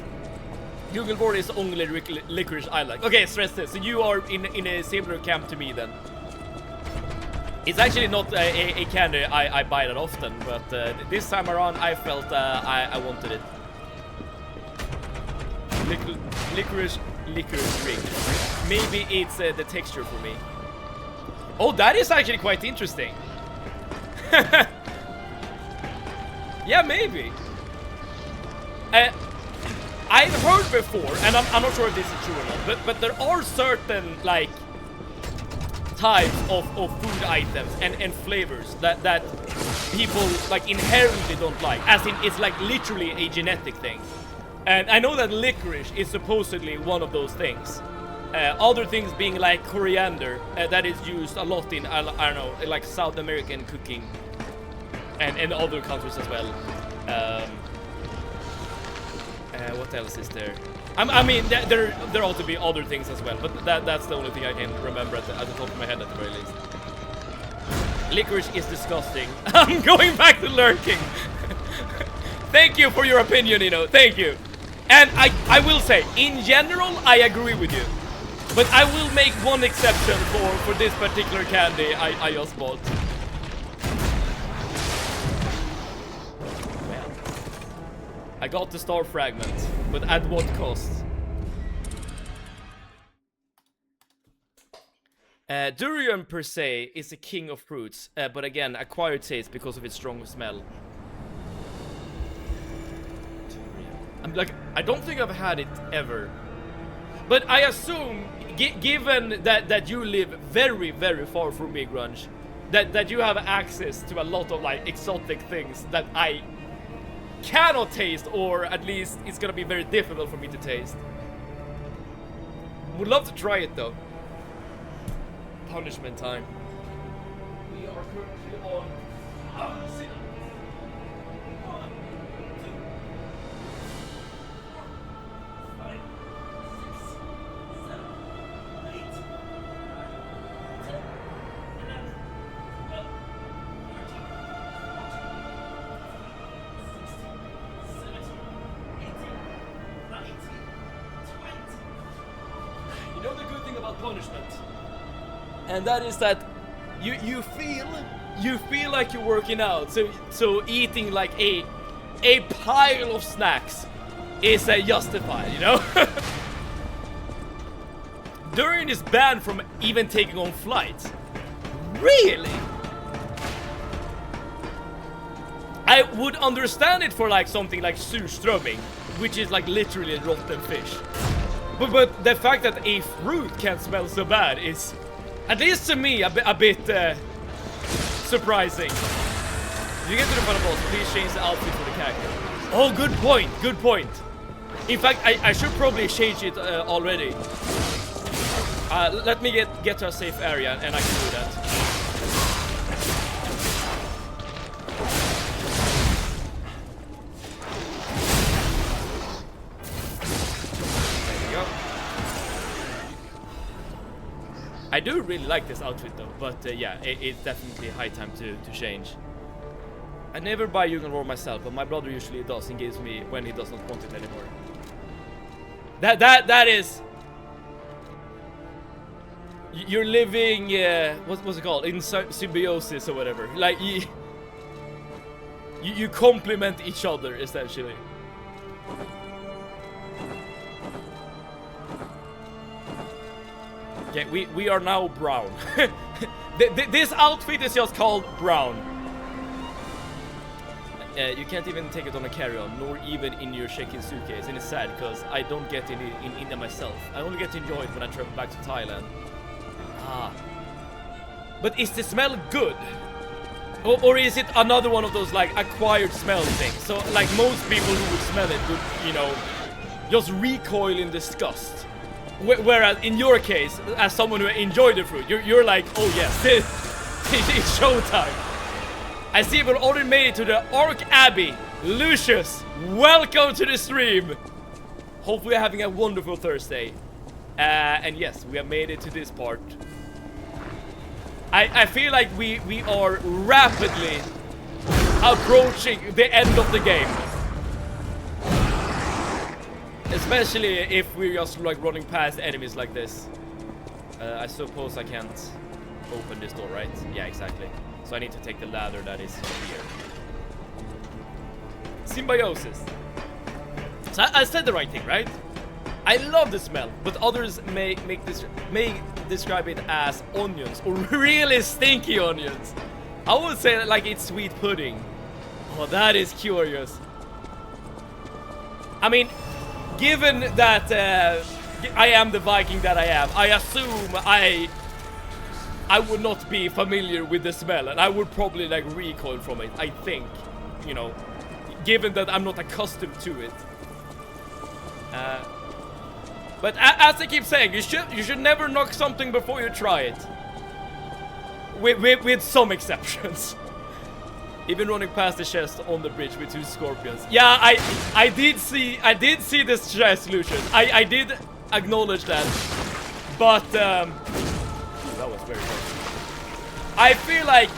Yugelvord is only licorice I like. Okay, stress this. So you are in a similar camp to me then. It's actually not a candy I buy that often, but this time around I felt I wanted it. Licorice drink. Maybe it's the texture for me. Oh, that is actually quite interesting. Yeah, maybe. I've heard before, and I'm not sure if this is true or not, but there are certain like types of food items and flavors that people like inherently don't like, as in it's like literally a genetic thing. And I know that licorice is supposedly one of those things. Other things being like coriander, that is used a lot in I don't know, like South American cooking and other countries as well. What else is there? I mean, there ought to be other things as well, but that's the only thing I can remember at the top of my head at the very least. Licorice is disgusting. I'm going back to lurking. Thank you for your opinion, you know. Thank you. And I will say, in general, I agree with you. But I will make one exception for this particular candy I just bought. Well, I got the star fragment, but at what cost? Durian per se is a king of fruits, but again, acquired taste because of its strong smell. I'm like, I don't think I've had it ever. But I assume, given that you live very, very far from me, Grunge, that you have access to a lot of like exotic things that I cannot taste, or at least it's gonna be very difficult for me to taste. Would love to try it though. Punishment time. We are currently on. Punishment, and that is that you feel like you're working out, so eating like a pile of snacks is justified, you know. Durian is banned from even taking on flights. Really? I would understand it for like something like surströmming, which is like literally rotten fish. But the fact that a fruit can smell so bad is, at least to me, a bit surprising. If you get to the front of us, please change the outfit for the character. Oh, good point, good point. In fact, I should probably change it already. Let me get to a safe area and I can do that. I do really like this outfit though, but yeah, it's definitely high time to change. I never buy Yugenvor myself, but my brother usually does and gives me when he does not want it anymore. That is. You're living. What's it called? In symbiosis or whatever. Like you complement each other essentially. Okay, we are now brown. This outfit is just called brown. You can't even take it on a carry-on, nor even in your check-in suitcase. And it's sad because I don't get in India myself. I only get to enjoy it when I travel back to Thailand. Ah. But is the smell good? Or is it another one of those like acquired smell things? So like most people who would smell it would, you know, just recoil in disgust. Whereas in your case, as someone who enjoyed the fruit, you're like, oh yes, it's showtime. I see we've already made it to the Ark Abbey. Lucius, welcome to the stream. Hopefully you're having a wonderful Thursday. And yes, we have made it to this part. I feel like we are rapidly approaching the end of the game. Especially if we're just like running past enemies like this. I suppose I can't open this door, right? Yeah, exactly. So I need to take the ladder that is here. Symbiosis. So I said the right thing, right? I love the smell, but others may describe it as onions, or really stinky onions. I would say that like it's sweet pudding. Oh, that is curious. I mean, given that I am the Viking that I am, I assume I would not be familiar with the smell, and I would probably like recoil from it. I think, you know, given that I'm not accustomed to it. But as I keep saying, you should never knock something before you try it. With some exceptions. Even running past the chest on the bridge with 2 scorpions. Yeah, I did see this chest, Lucius. I did acknowledge that. But that was very close. I feel like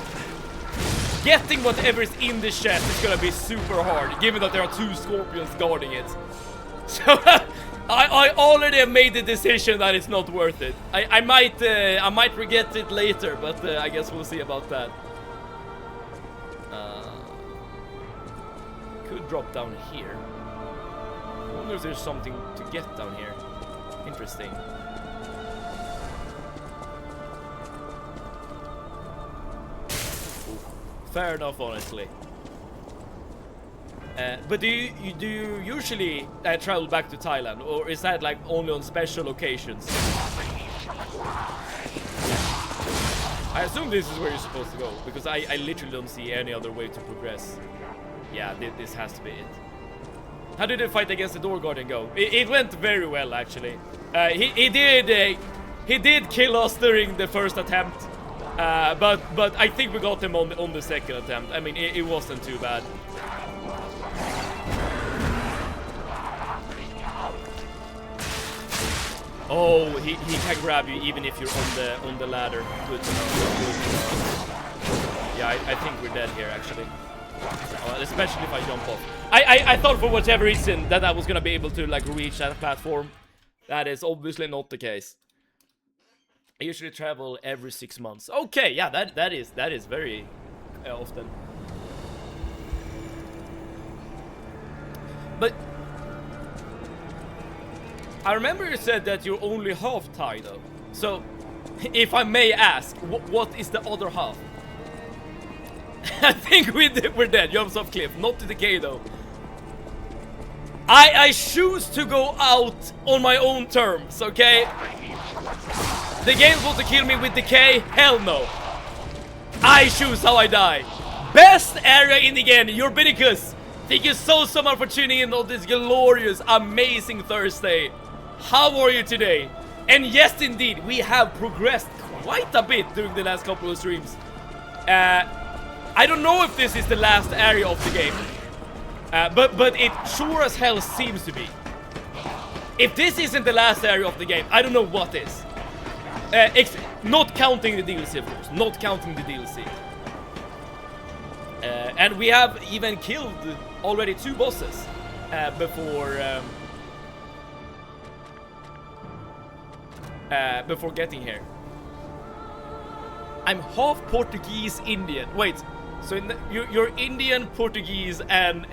getting whatever is in the chest is gonna be super hard, given that there are 2 scorpions guarding it. So I already have made the decision that it's not worth it. I might regret it later, but I guess we'll see about that. Could drop down here. I wonder if there's something to get down here. Interesting. Fair enough, honestly. But do you usually travel back to Thailand, or is that like only on special occasions? I assume this is where you're supposed to go, because I literally don't see any other way to progress. Yeah, this has to be it. How did the fight against the door guardian go? It went very well, actually. He did kill us during the first attempt, but I think we got him on the second attempt. I mean, it wasn't too bad. Oh, he can grab you even if you're on the ladder. Good to know. Yeah, I think we're dead here actually. Especially if I jump off. I thought for whatever reason that I was gonna be able to like reach that platform. That is obviously not the case. I usually travel every 6 months. Okay, yeah, that is very often. But I remember you said that you're only half Thai though. So, if I may ask, what is the other half? I think we're dead. Jumps off cliff. Not to decay though. I choose to go out on my own terms, okay? The game's supposed to kill me with decay? Hell no. I choose how I die. Best area in the game, your Bidicus. Thank you so much for tuning in on this glorious, amazing Thursday. How are you today? And yes, indeed, we have progressed quite a bit during the last couple of streams. I don't know if this is the last area of the game, but it sure as hell seems to be. If this isn't the last area of the game, I don't know what is. Not counting the DLC, of course. Not counting the DLC. And we have even killed already 2 bosses before before getting here. I'm half Portuguese Indian. Wait, so you're Indian, Portuguese, and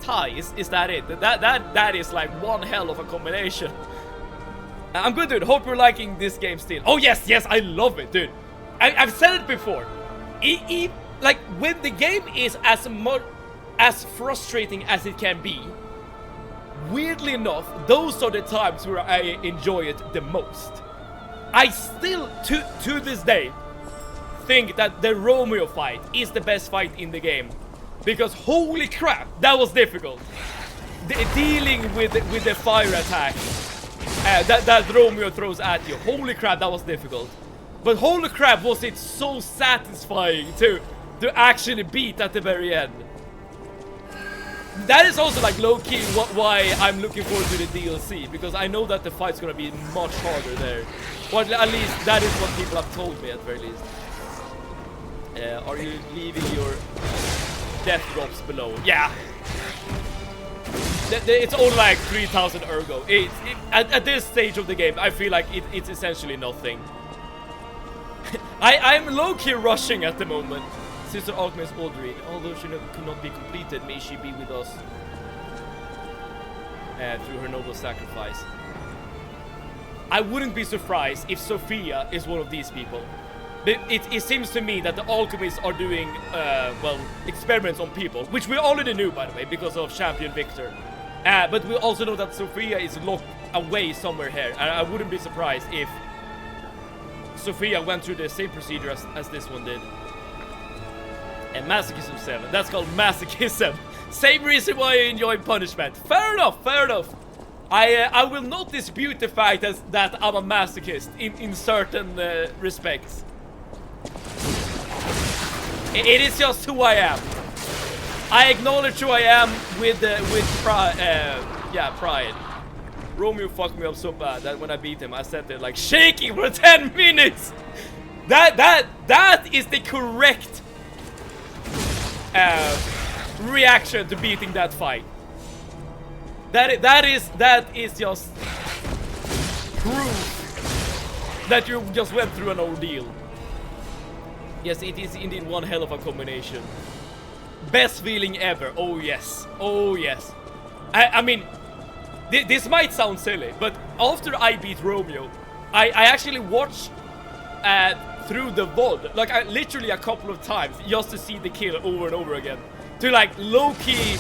Thai. Is that it? That is like one hell of a combination. I'm good, dude. Hope you're liking this game still. Oh yes, I love it, dude. I've said it before. Like when the game is as frustrating as it can be, weirdly enough, those are the times where I enjoy it the most. I still, to this day, think that the Romeo fight is the best fight in the game, because holy crap, that was difficult. Dealing with the fire attack that Romeo throws at you. Holy crap, that was difficult. But holy crap, was it so satisfying to actually beat at the very end. That is also like low-key why I'm looking forward to the DLC, because I know that the fight's gonna be much harder there. Or at least that is what people have told me at very least. Are you leaving your death drops below? Yeah. It's only like 3,000 ergo. At this stage of the game, I feel like it's essentially nothing. I'm low-key rushing at the moment. Sister Alchemist Aldrin, although she could not be completed, may she be with us through her noble sacrifice. I wouldn't be surprised if Sophia is one of these people. It seems to me that the alchemists are doing, well, experiments on people, which we already knew, by the way, because of Champion Victor. But we also know that Sophia is locked away somewhere here, and I wouldn't be surprised if Sophia went through the same procedure as this one did. And Masochism 7, that's called Masochism. Same reason why I enjoy punishment. Fair enough, fair enough. I will not dispute the fact that I'm a masochist in certain respects. It is just who I am. I acknowledge who I am with pride. Romeo fucked me up so bad that when I beat him, I sat there like shaking for 10 minutes. That is the correct reaction to beating that fight. That is just proof that you just went through an ordeal. Yes, it is indeed one hell of a combination. Best feeling ever. Oh yes. Oh yes. I mean, this might sound silly, but after I beat Romeo, I actually watched through the VOD, like literally a couple of times, just to see the kill over and over again. To like low-key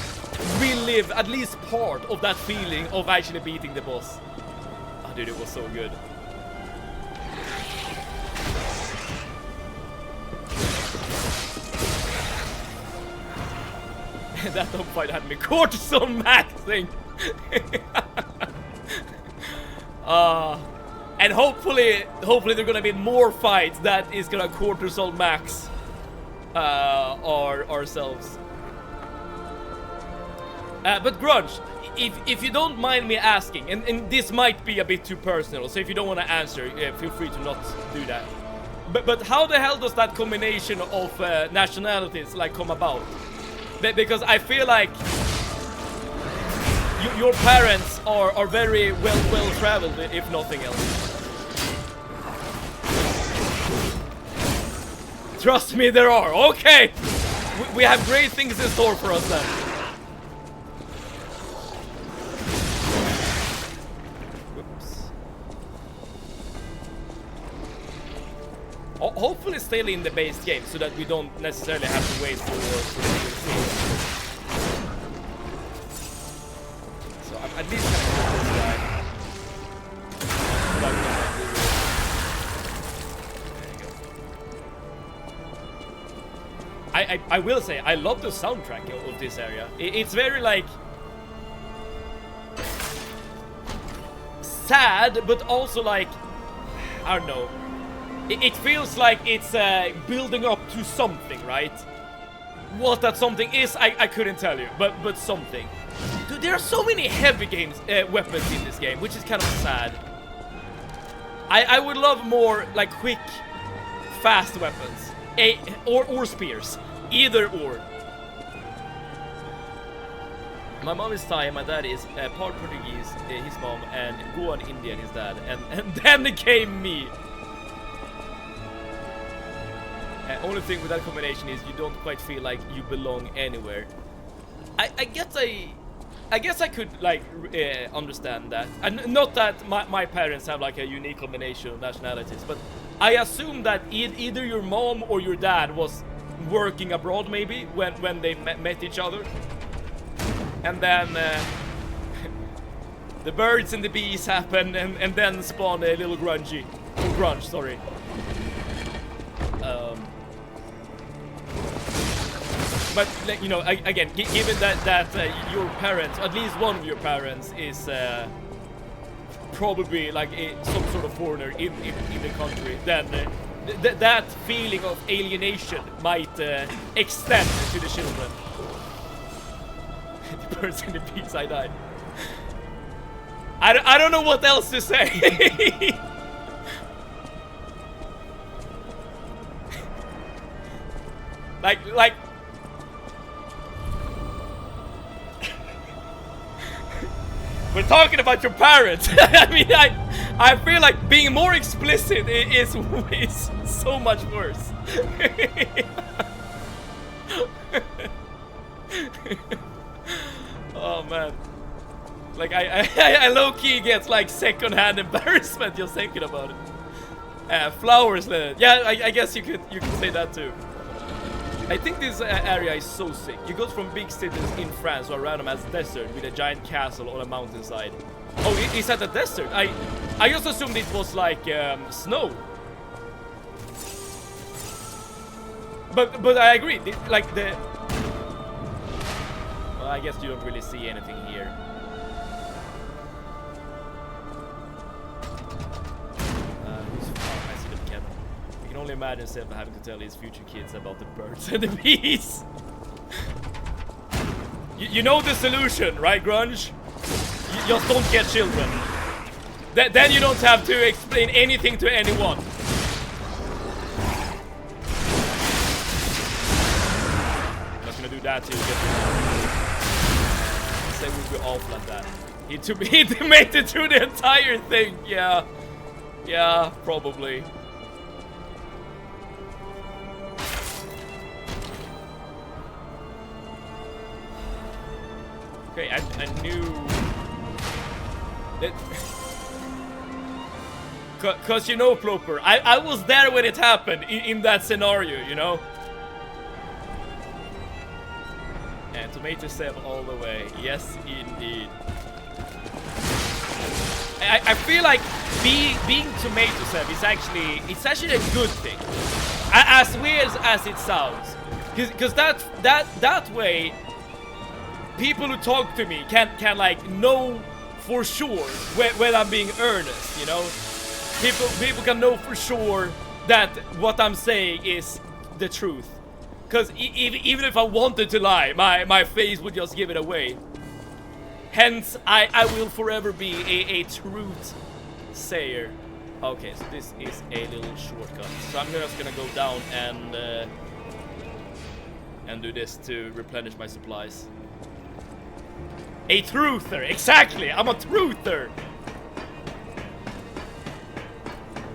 relive at least part of that feeling of actually beating the boss. Oh dude, it was so good. That dog fight had me cortisol maxing. And hopefully there're gonna be more fights that is gonna cortisol max ourselves. But Grudge, if you don't mind me asking, and this might be a bit too personal, so if you don't want to answer, feel free to not do that. But how the hell does that combination of nationalities like come about? Because I feel like your parents are very well traveled, if nothing else. Trust me, there are. Okay, we have great things in store for us then. Hopefully still in the base game, so that we don't necessarily have to wait for the DLC. So I'm at least gonna kill this guy. There you go. I will say, I love the soundtrack of this area. It's very like sad, but also like, I don't know. It feels like it's building up to something, right? What that something is, I couldn't tell you, but something. Dude, there are so many heavy weapons in this game, which is kind of sad. I would love more like quick, fast weapons, or spears, either or. My mom is Thai and my dad is part Portuguese, his mom, and Goan Indian, his dad. And then came me. Only thing with that combination is you don't quite feel like you belong anywhere. I guess I could like understand that, and not that my parents have like a unique combination of nationalities, but I assume that either your mom or your dad was working abroad maybe when they met each other, and then the birds and the bees happened, and then spawned a little grunge, sorry. But you know, again, given that your parents, at least one of your parents, is probably like some sort of foreigner in the country, then that feeling of alienation might extend to the children. The birds and the bees, I died. I don't know what else to say. like. We're talking about your parents. I mean, I feel like being more explicit is so much worse. Oh man, like I low key gets like secondhand embarrassment just thinking about it. Flowers, yeah, I guess you could say that too. I think this area is so sick. You go from big cities in France to a random ass desert with a giant castle on a mountainside. Oh, is that a desert? I just assumed it was like snow. But I agree. Like the. Well, I guess you don't really see anything here. I see the cat. I can only imagine Seb having to tell his future kids about the birds and the bees. You know the solution, right, Grunge? You just don't get children. Then you don't have to explain anything to anyone. I'm just gonna do that till you get to. Say we'll be awful at that. He made it through the entire thing. Yeah, probably. Okay, I knew that. Cause you know, Ploper, I was there when it happened in that scenario, you know. And tomato Seb all the way, yes indeed. I feel like being tomato Seb is actually a good thing, as weird as it sounds, because that way people who talk to me can like know for sure when I'm being earnest, you know. People can know for sure that what I'm saying is the truth. Because even if I wanted to lie, my face would just give it away. Hence, I will forever be a truth sayer. Okay, so this is a little shortcut. So I'm just gonna go down and do this to replenish my supplies. A truther, exactly! I'm a truther!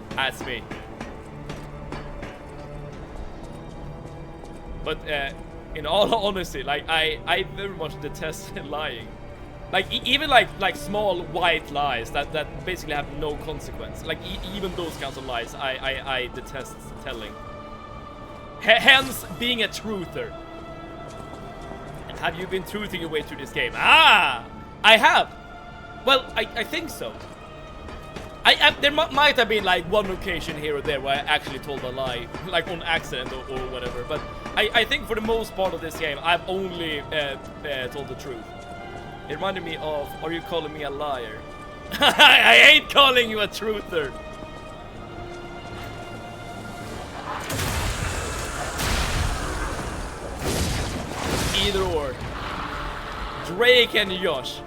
That's me. But in all honesty, like I very much detest lying. Like even like small white lies that basically have no consequence. Like even those kinds of lies I detest telling. Hence being a truther. And have you been truthing your way through this game? Ah! I have! Well, I think so. There might have been like one occasion here or there where I actually told a lie, like on accident or whatever, but I think for the most part of this game, I've only told the truth. It reminded me of, are you calling me a liar? I ain't calling you a truther. Either or. Drake and Josh.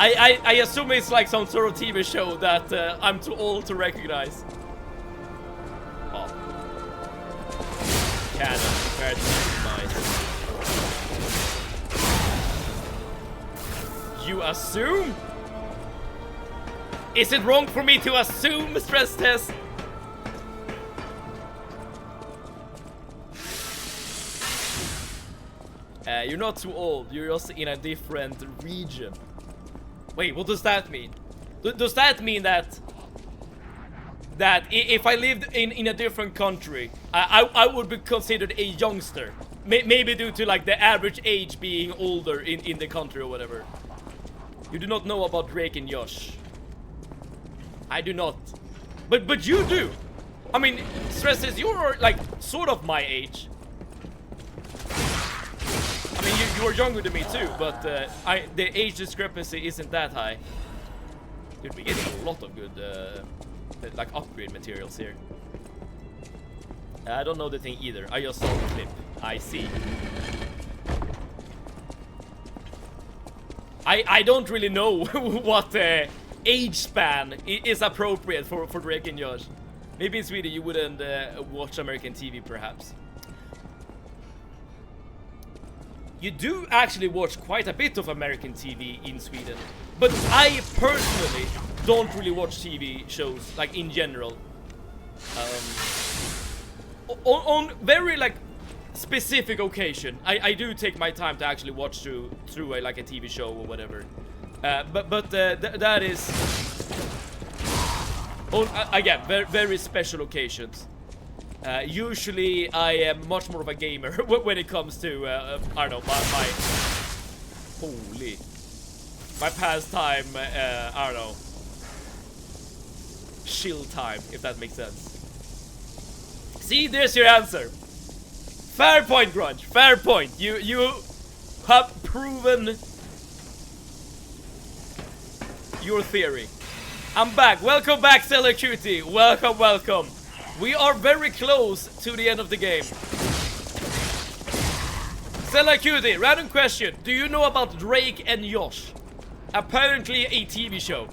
I assume it's like some sort of TV show that I'm too old to recognize. Oh. Cannon compared to nice. You assume? Is it wrong for me to assume, stress test? You're not too old, you're just in a different region. Wait, what does that mean? Does that mean that if I lived in a different country, I would be considered a youngster? Maybe due to like the average age being older in the country or whatever. You do not know about Drake and Josh. I do not. But you do. I mean, stress says you're like sort of my age. I mean, you are younger than me too, but the age discrepancy isn't that high. Dude, we're getting a lot of good like upgrade materials here. I don't know the thing either. I just saw the clip. I see. I don't really know what age span is appropriate for Drake and Josh. Maybe in Sweden you wouldn't watch American TV, perhaps. You do actually watch quite a bit of American TV in Sweden, but I personally don't really watch TV shows like in general. On very like specific occasion, I do take my time to actually watch through like a TV show or whatever. But that is on again very special occasions. Usually I am much more of a gamer when it comes to I don't know my pastime. I don't know, chill time, if that makes sense. See, there's your answer. Fair point, Grunge. Fair point. You have proven your theory. I'm back. Welcome back, Stellar Cutie. Welcome, welcome. We are very close to the end of the game. Stellar Cutie, random question. Do you know about Drake and Josh? Apparently a TV show.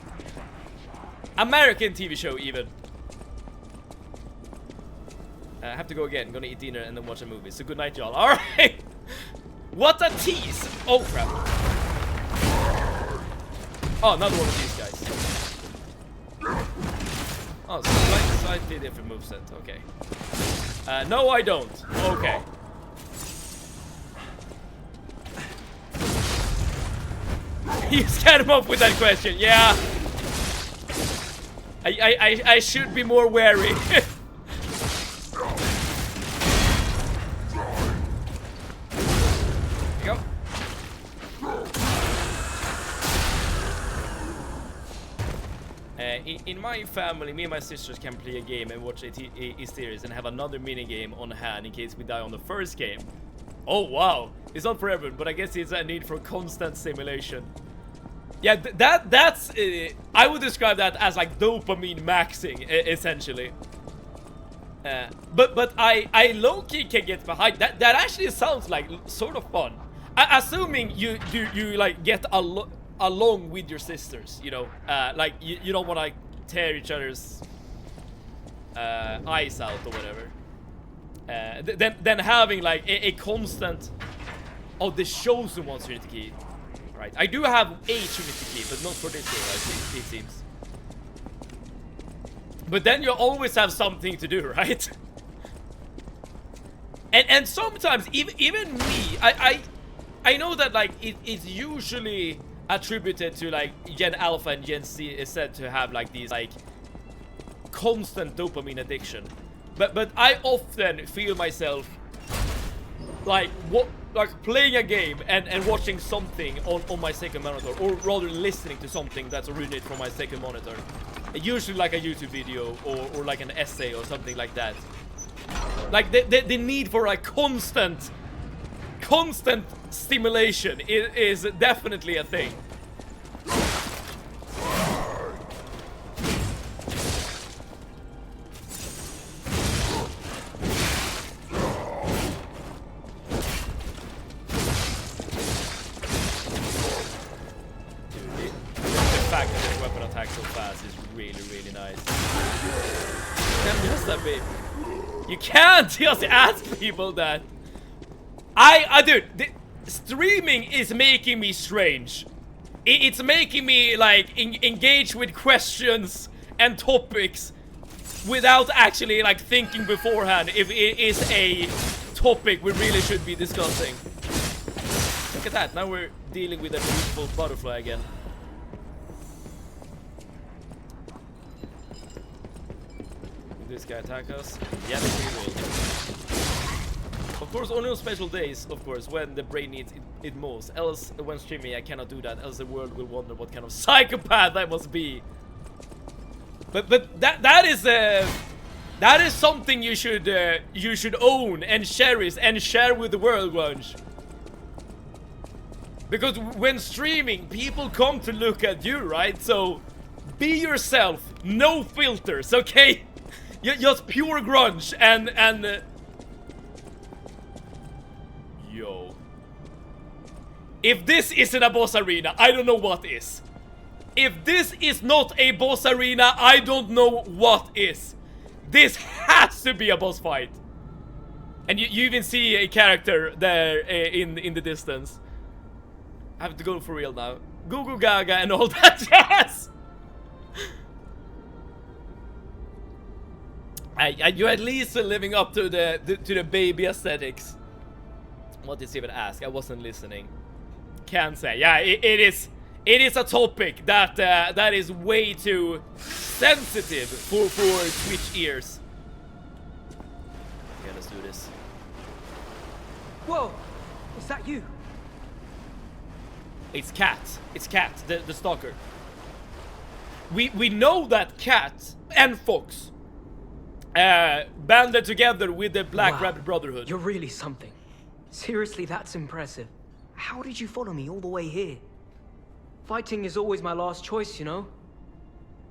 American TV show, even. I have to go again. I'm gonna eat dinner and then watch a movie. So good night, y'all. Alright. What a tease. Oh, crap. Oh, another one of these guys. Oh, slightly different moveset. Okay. No, I don't. Okay. You scared him off with that question. Yeah. I should be more wary. Go. In my family, me and my sisters can play a game and watch a series and have another mini game on hand in case we die on the first game. Oh wow, it's not for everyone, but I guess it's a need for constant simulation. Yeah, that's I would describe that as like dopamine maxing, essentially. But I low-key can get behind that. That actually sounds like sort of fun. Assuming you like get along with your sisters, you know, like you don't want to tear each other's eyes out or whatever. Then having like a constant. Oh, the chosen one's Unity key. Right, I do have a Unity key, but not for this game, it seems. But then you always have something to do, right? and sometimes even me, I know that like it's usually attributed to like Gen Alpha and Gen Z is said to have like these like constant dopamine addiction. But I often feel myself like playing a game and watching something on my second monitor, or rather listening to something that's originated from my second monitor. Usually like a YouTube video or like an essay or something like that. Like the need for a constant stimulation is definitely a thing. You can't just ask people that. Dude, streaming is making me strange. It's making me like engage with questions and topics without actually like thinking beforehand if it is a topic we really should be discussing. Look at that, now we're dealing with a beautiful butterfly again. Will this guy attack us? Yeah, he will. Of course, only on special days, of course, when the brain needs it most. Else, when streaming, I cannot do that. Else, the world will wonder what kind of psychopath I must be. But that is something you should own and cherish and share with the world, Grunge. Because when streaming, people come to look at you, right? So be yourself, no filters, okay? Just pure grunge and yo. If this isn't a boss arena, I don't know what is. If this is not a boss arena, I don't know what is. This has to be a boss fight. And you even see a character there in the distance. I have to go for real now. Goo Goo Gaga and all that jazz. You're at least living up to the baby aesthetics. What did Steven ask? I wasn't listening. Can't say. Yeah, it is a topic that is way too sensitive for Twitch ears. Okay, let's do this. Whoa! Is that you? It's Cat. It's Cat, the stalker. We know that Cat and Fox banded together with the Black Rabbit Brotherhood. You're really something. Seriously, that's impressive. How did you follow me all the way here? Fighting is always my last choice, you know?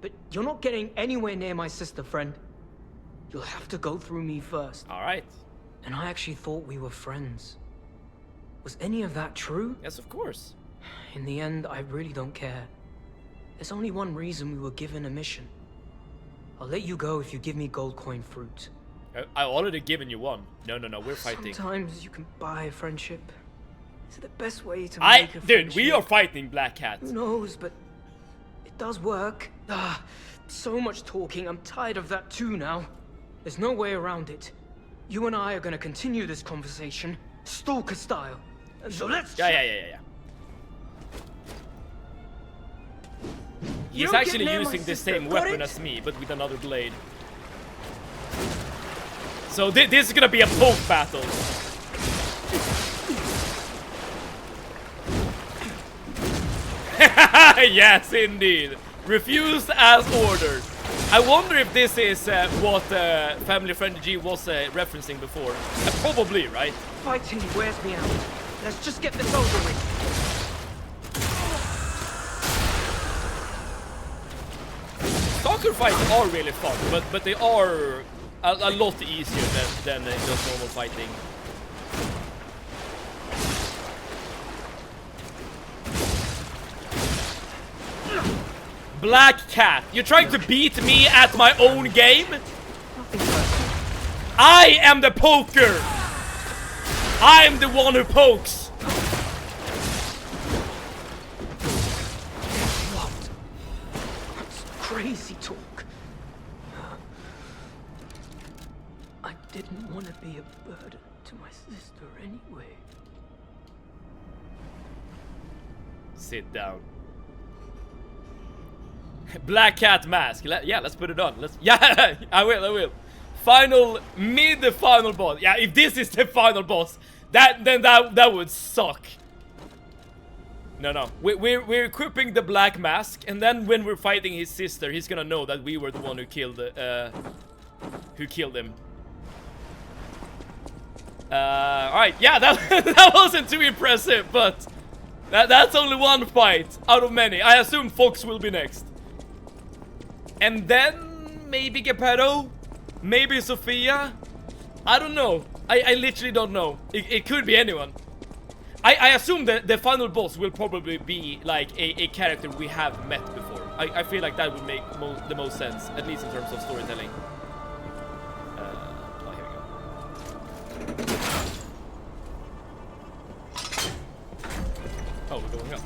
But you're not getting anywhere near my sister, friend. You'll have to go through me first. Alright. And I actually thought we were friends. Was any of that true? Yes, of course. In the end, I really don't care. There's only one reason we were given a mission. I'll let you go if you give me gold coin fruit. I already given you one. No, we're fighting. Sometimes you can buy a friendship. Is it the best way to make a friendship? Dude, we are fighting Black Cat. Who knows, but it does work. So much talking. I'm tired of that too now. There's no way around it. You and I are gonna continue this conversation, stalker style. So let's. Yeah. He's actually using the same weapon as me, but with another blade. So this is gonna be a poke battle. Yes, indeed. Refused as ordered. I wonder if this is what Family Friendly G was referencing before. Probably, right? Fighting wears me out. Let's just get this over with. Stalker fights are really fun, but they are a lot easier than just normal fighting. Black Cat, you're trying to beat me at my own game? I am the poker! I'm the one who pokes! What? That's crazy talk. I didn't want to be a burden to my sister anyway. Sit down. Black Cat mask. Yeah, let's put it on. Yeah, I will. Mid-final boss. Yeah, if this is the final boss, then that would suck. No. We're equipping the black mask, and then when we're fighting his sister, he's gonna know that we were the one who killed him. Alright, yeah, that wasn't too impressive, but that's only one fight out of many. I assume Fox will be next. And then maybe Geppetto, maybe Sophia. I don't know. I literally don't know. It could be anyone. I assume that the final boss will probably be like a character we have met before. I feel like that would make the most sense, at least in terms of storytelling. Here we go. Oh, we're going up.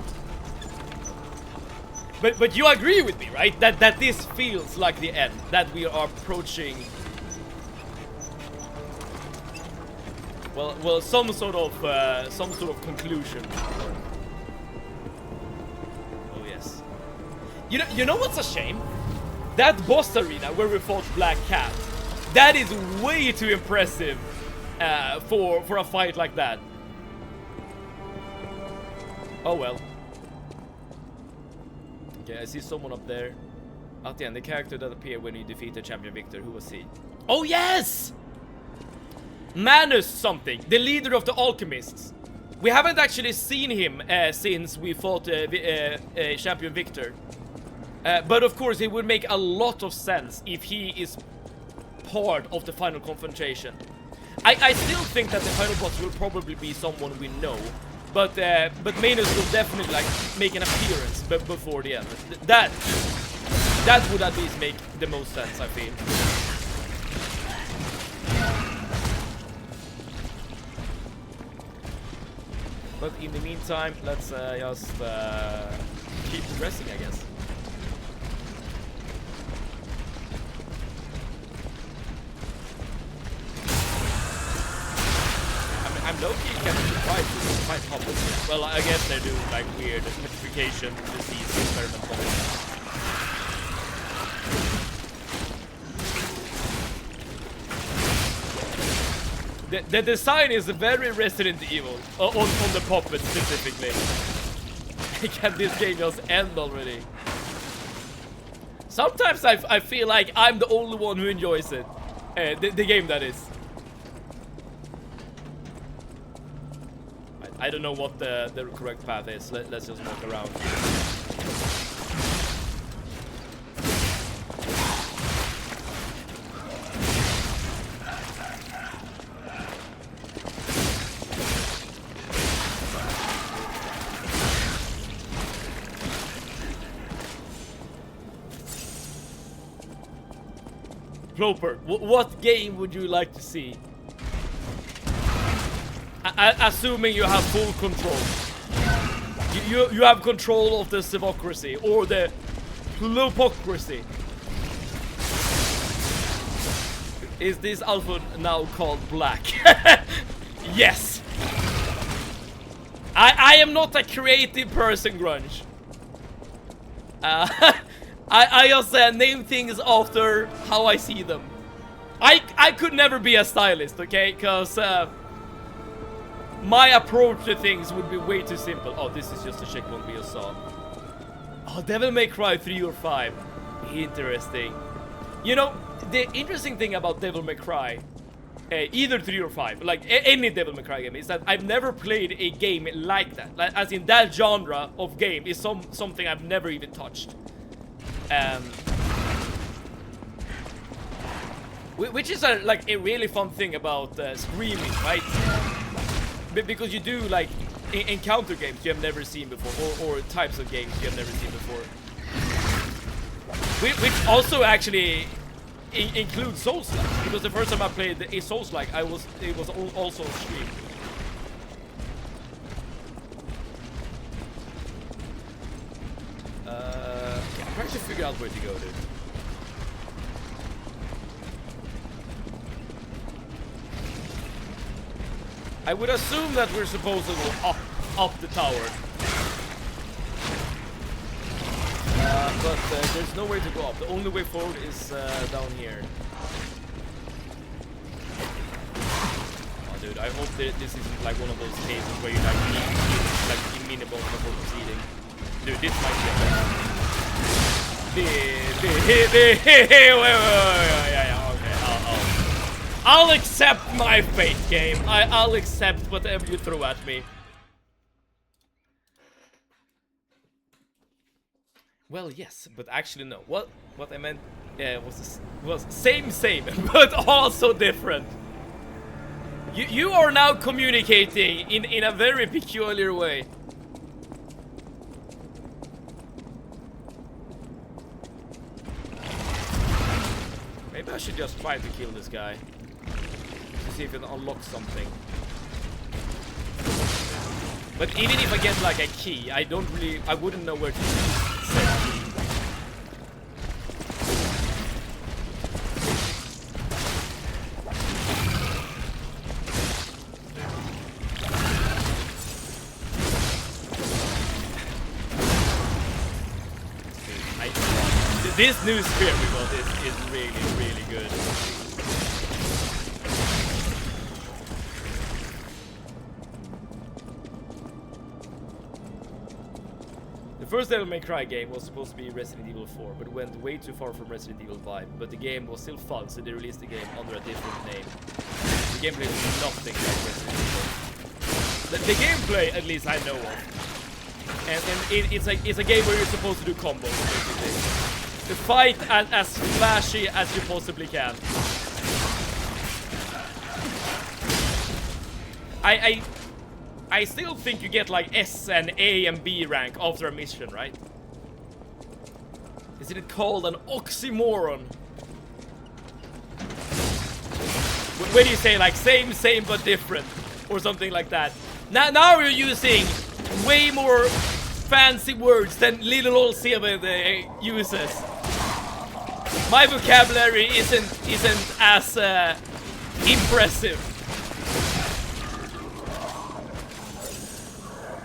But you agree with me, right? That this feels like the end. That we are approaching. Well, some sort of conclusion. Oh yes. You know what's a shame? That boss arena where we fought Black Cat. That is way too impressive for a fight like that. Oh well. Okay, I see someone up there. At the end, the character that appeared when you defeated Champion Victor. Who was he? Oh yes! Manus something, the leader of the alchemists. We haven't actually seen him since we fought Champion Victor. But of course, it would make a lot of sense if he is part of the final confrontation. I still think that the final boss will probably be someone we know, but Manus will definitely like make an appearance before the end. That would at least make the most sense, I feel. But in the meantime, let's just keep progressing, I guess. I'm low-key kind of surprised with this fight puppets. Well, I guess they're doing like weird petrification disease experiment on it. The design is very Resident Evil on the puppet specifically. Can this game just end already? Sometimes I feel like I'm the only one who enjoys it. The game, that is. I don't know what the correct path is. Let's just walk around. Roper, what game would you like to see? Assuming you have full control. You have control of the Civocracy or the Plutocracy. Is this alpha now called Black? Yes. I am not a creative person, Grunge. I just name things after how I see them. I could never be a stylist, okay? Because my approach to things would be way too simple. Oh, this is just a checkpoint we just saw. Oh, Devil May Cry 3 or 5. Interesting. You know, the interesting thing about Devil May Cry, either 3 or 5, like any Devil May Cry game, is that I've never played a game like that. Like, as in, that genre of game is something I've never even touched. Which is like a really fun thing about streaming, right? Because you do like encounter games you have never seen before, or types of games you have never seen before. Which also actually includes Souls-like, because the first time I played a Souls-like, it was also on stream. Okay, I'm trying to figure out where to go, dude. I would assume that we're supposed to go up the tower. But there's no way to go up. The only way forward is down here. Oh, dude, I hope that this isn't like one of those cases where you like need like minimal before proceeding. Dude, this might be a yeah, okay, I'll accept my fate, game. I'll accept whatever you throw at me. Well, yes, but actually no. What I meant was same, but also different. You are now communicating in a very peculiar way. Maybe I should just try to kill this guy to see if it unlocks something. But even if I get like a key, I wouldn't know where to set key. This new spear we got is really, really good. The first Devil May Cry game was supposed to be Resident Evil 4, but went way too far from Resident Evil 5. But the game was still fun, so they released the game under a different name. The gameplay was nothing like Resident Evil. The gameplay, at least I know of, and it's a game where you're supposed to do combos, basically. The fight as flashy as you possibly can. I still think you get like S and A and B rank after a mission, right? Isn't it called an oxymoron? When you say like same but different or something like that. Now you're using way more fancy words than little old Seven uses. My vocabulary isn't as impressive.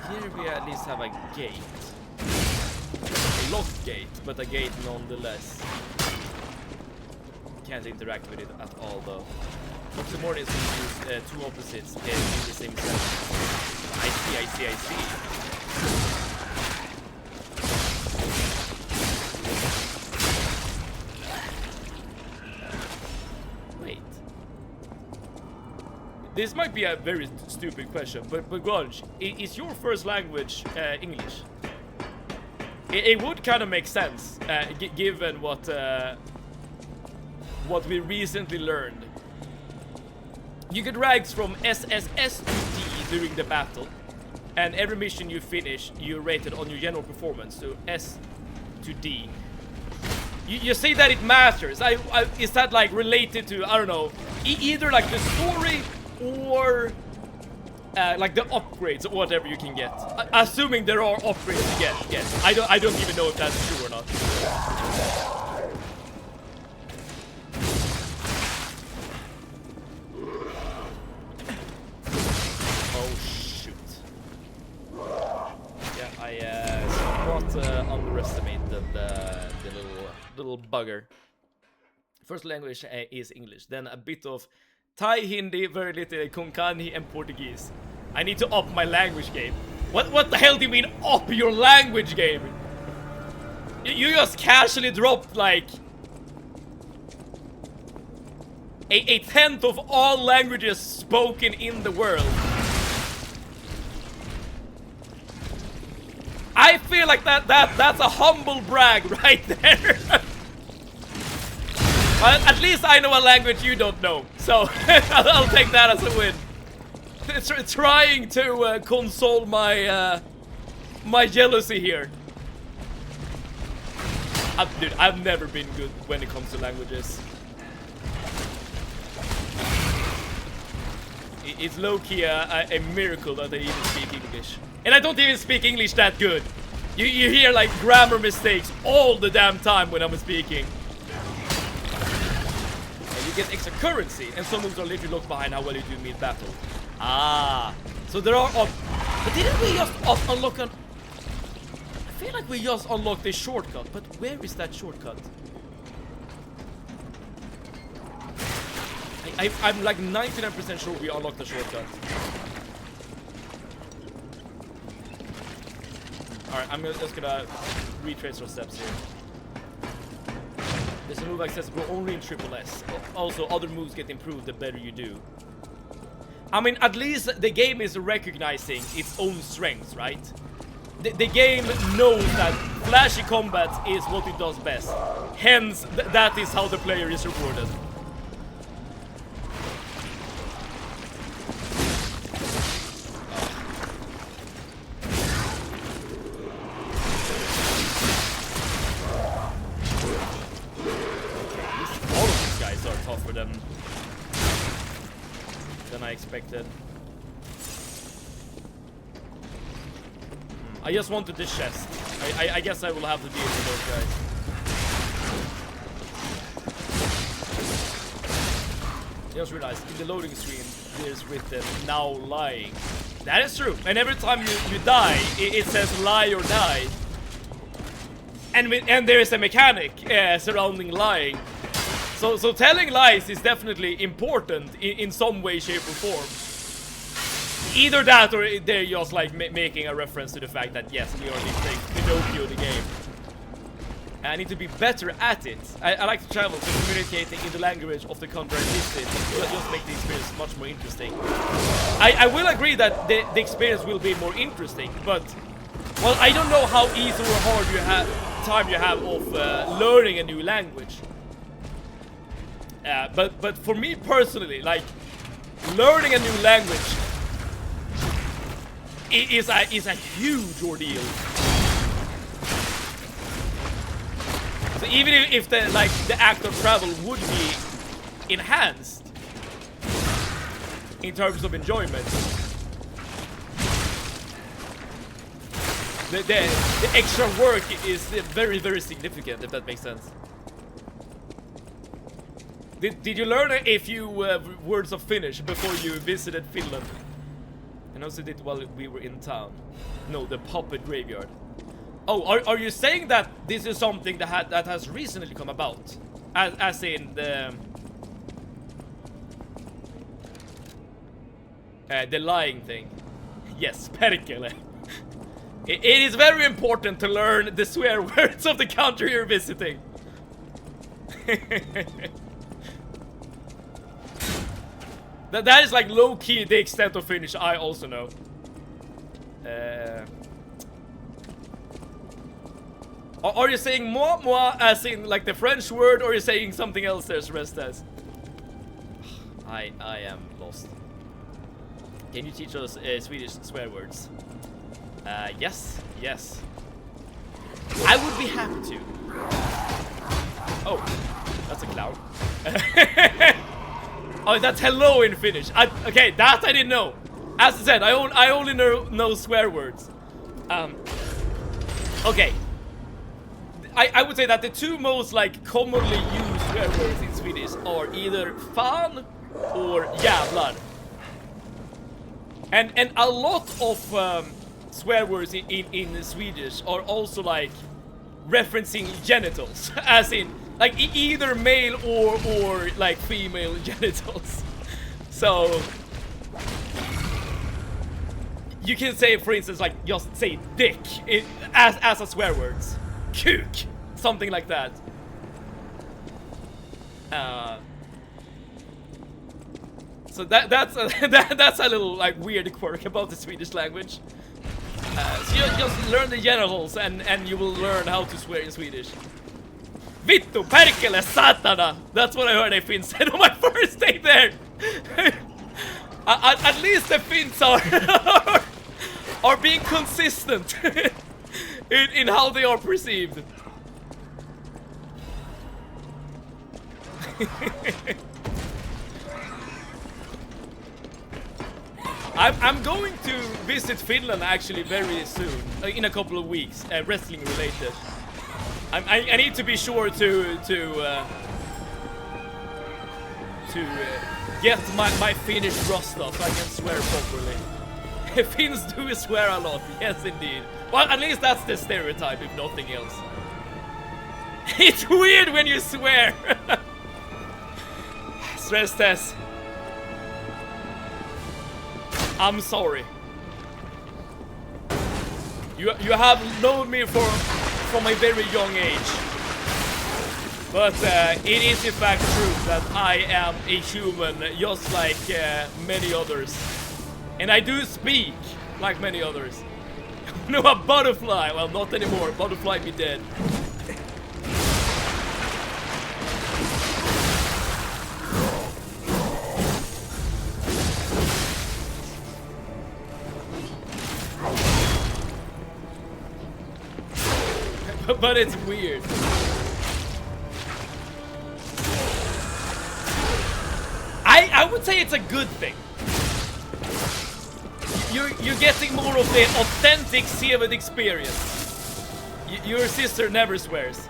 Here we at least have a gate. A locked gate, but a gate nonetheless. Can't interact with it at all though. Oxymoron is when you use two opposites in the same sentence. I see. Wait. This might be a very stupid question, but Grunge, is your first language English? It would kind of make sense, given what we recently learned. You get ranks from SSS to D during the battle, and every mission you finish, you're rated on your general performance, so S to D. You say that it matters. Is that like related to, I don't know, either like the story or like the upgrades or whatever you can get? Assuming there are upgrades to get. I don't even know if that's true or not. Oh shoot. Yeah, I somewhat underestimated the little bugger. First language is English, then a bit of Thai, Hindi, very little Konkani, and Portuguese. I need to up my language game. What the hell do you mean up your language game? You just casually dropped like a tenth of all languages spoken in the world. I feel like that's a humble brag right there. At least I know a language you don't know, so I'll take that as a win. Trying to console my my jealousy here. Dude, I've never been good when it comes to languages. It's low-key a miracle that I even speak English. And I don't even speak English that good. You hear like grammar mistakes all the damn time when I'm speaking. And you get extra currency, and some moves are literally locked behind how well you do mid-battle. Ah, so there are but didn't we just unlock an... I feel like we just unlocked a shortcut, but where is that shortcut? I'm like 99% sure we unlocked the shortcut. Alright, I'm just gonna retrace our steps here. There's a move accessible only in Triple S. Also, other moves get improved the better you do. I mean, at least the game is recognizing its own strengths, right? The game knows that flashy combat is what it does best. Hence, that is how the player is rewarded. All of these guys are tougher than I expected. I just wanted this chest. I guess I will have to deal with those guys. I just realized in the loading screen there's written now lying. That is true. And every time you die, it says lie or die. and there is a mechanic surrounding lying. So telling lies is definitely important in some way, shape, or form. Either that, or they're just like making a reference to the fact that yes, we are playing Pinocchio the game. I need to be better at it. I like to travel, so communicating in the language of the country I visit will just make the experience much more interesting. I will agree that the experience will be more interesting, but well, I don't know how easy or hard time you have of learning a new language. But for me personally, like learning a new language is a huge ordeal. So even if the act of travel would be enhanced in terms of enjoyment, the extra work is very, very significant, if that makes sense. Did you learn a few words of Finnish before you visited Finland? And also did while we were in town. No, the puppet graveyard. Oh, are you saying that this is something that has recently come about? As in the lying thing? Yes, perkele. It is very important to learn the swear words of the country you're visiting. That is like low-key the extent of Finnish I also know. Are you saying moi as in like the French word, or are you saying something else there's rest as? I am lost. Can you teach us Swedish swear words? Yes. I would be happy to. Oh, that's a cloud. Oh, that's hello in Finnish. Okay, that I didn't know. As I said, I only know swear words. Okay. I would say that the two most like commonly used swear words in Swedish are either fan or jävlar. And a lot of swear words in Swedish are also like referencing genitals, as in like either male or like female genitals. So you can say, for instance, like just say dick as a swear words. Kuk, something like that. So that's a little like weird quirk about the Swedish language. So you just learn the genitals and you will learn how to swear in Swedish. Vittu, perkele, satana. That's what I heard a Finn said on my first day there. At least the Finns are being consistent in how they are perceived. I'm going to visit Finland actually very soon, in a couple of weeks, wrestling related. I need to be sure to get my Finnish rust off so I can swear properly. Finns do swear a lot, yes indeed. Well, at least that's the stereotype, if nothing else. It's weird when you swear. Stress test. I'm sorry. You have known me from a very young age. But it is in fact true that I am a human just like many others. And I do speak like many others. No, a butterfly. Well, not anymore. Butterfly be dead. But it's weird. I would say it's a good thing. You're getting more of the authentic Sevad experience. Your sister never swears.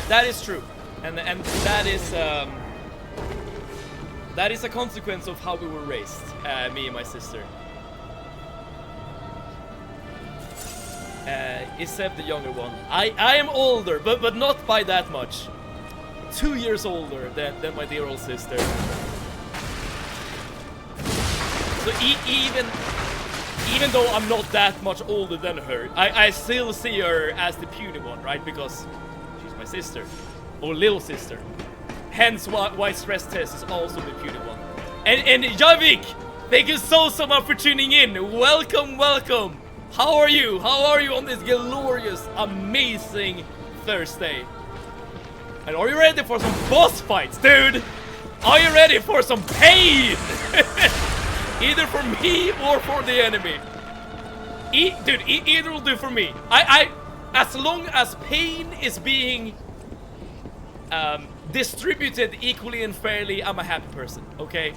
That is true, and that is a consequence of how we were raised, me and my sister. Is Seb the younger one? I am older, but not by that much. 2 years older than my dear old sister. So even though I'm not that much older than her, I still see her as the puny one, right? Because she's my sister, or little sister. Hence why stress test is also the puny one. And Javik, thank you so much for tuning in. Welcome. How are you? How are you on this glorious, amazing Thursday? And are you ready for some boss fights, dude? Are you ready for some pain? Either for me or for the enemy. Dude, either will do for me. As long as pain is being distributed equally and fairly, I'm a happy person, okay?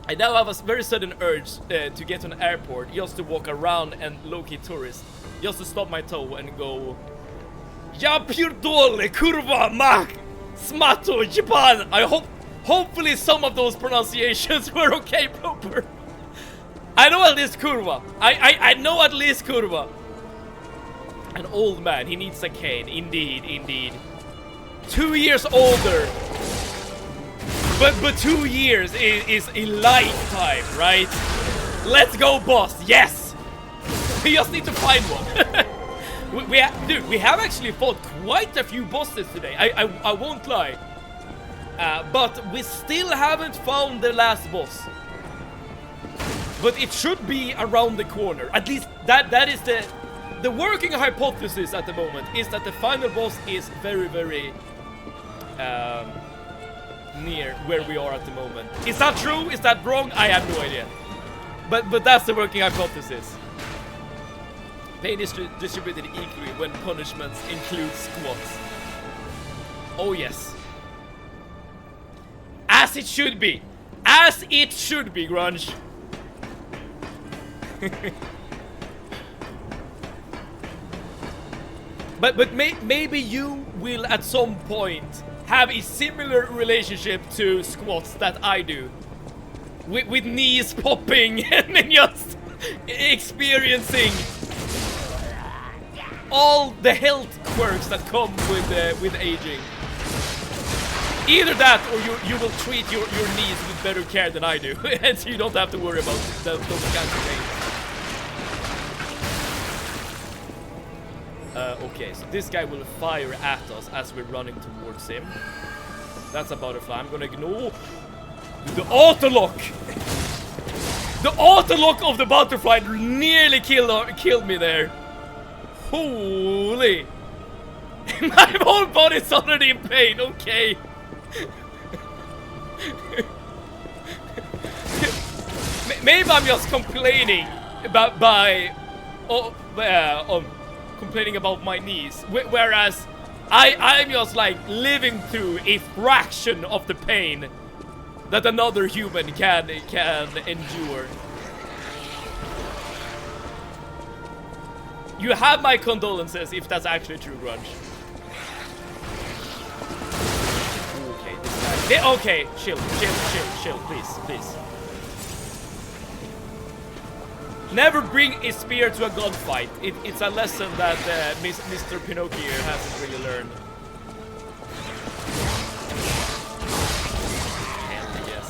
I now have a very sudden urge to get to an airport just to walk around and low-key tourist. Just to stop my toe and go... Ja pierdolę, kurwa, mak, smato, Japan. Hopefully some of those pronunciations were okay, proper. I know at least kurva. I know at least kurva. An old man, he needs a cane. Indeed. 2 years older. But 2 years is a lifetime, right? Let's go, boss. Yes. We just need to find one. Dude, we have actually fought quite a few bosses today. I won't lie. But we still haven't found the last boss. But it should be around the corner. At least that is the working hypothesis at the moment, is that the final boss is very near where we are at the moment. Is that true? Is that wrong? I have no idea. But that's the working hypothesis. Pain is distributed equally when punishments include squats. Oh yes. As it should be. As it should be, Grunge. but maybe you will at some point have a similar relationship to squats that I do. With knees popping and just experiencing all the health quirks that come with aging. Either that, or you will treat your knees with better care than I do, and so you don't have to worry about those kinds of things. Okay, so this guy will fire at us as we're running towards him. That's a butterfly. I'm gonna ignore the auto-lock. The auto-lock of the butterfly nearly killed me there. Holy! My whole body's already in pain. Okay. Maybe I'm just complaining complaining about my knees, whereas I'm just like living through a fraction of the pain that another human can endure. You have my condolences if that's actually true, Grunge. Okay, this guy. Okay, chill, please. Never bring a spear to a gunfight. It's a lesson that Mr. Pinocchio hasn't really learned. Hell yes,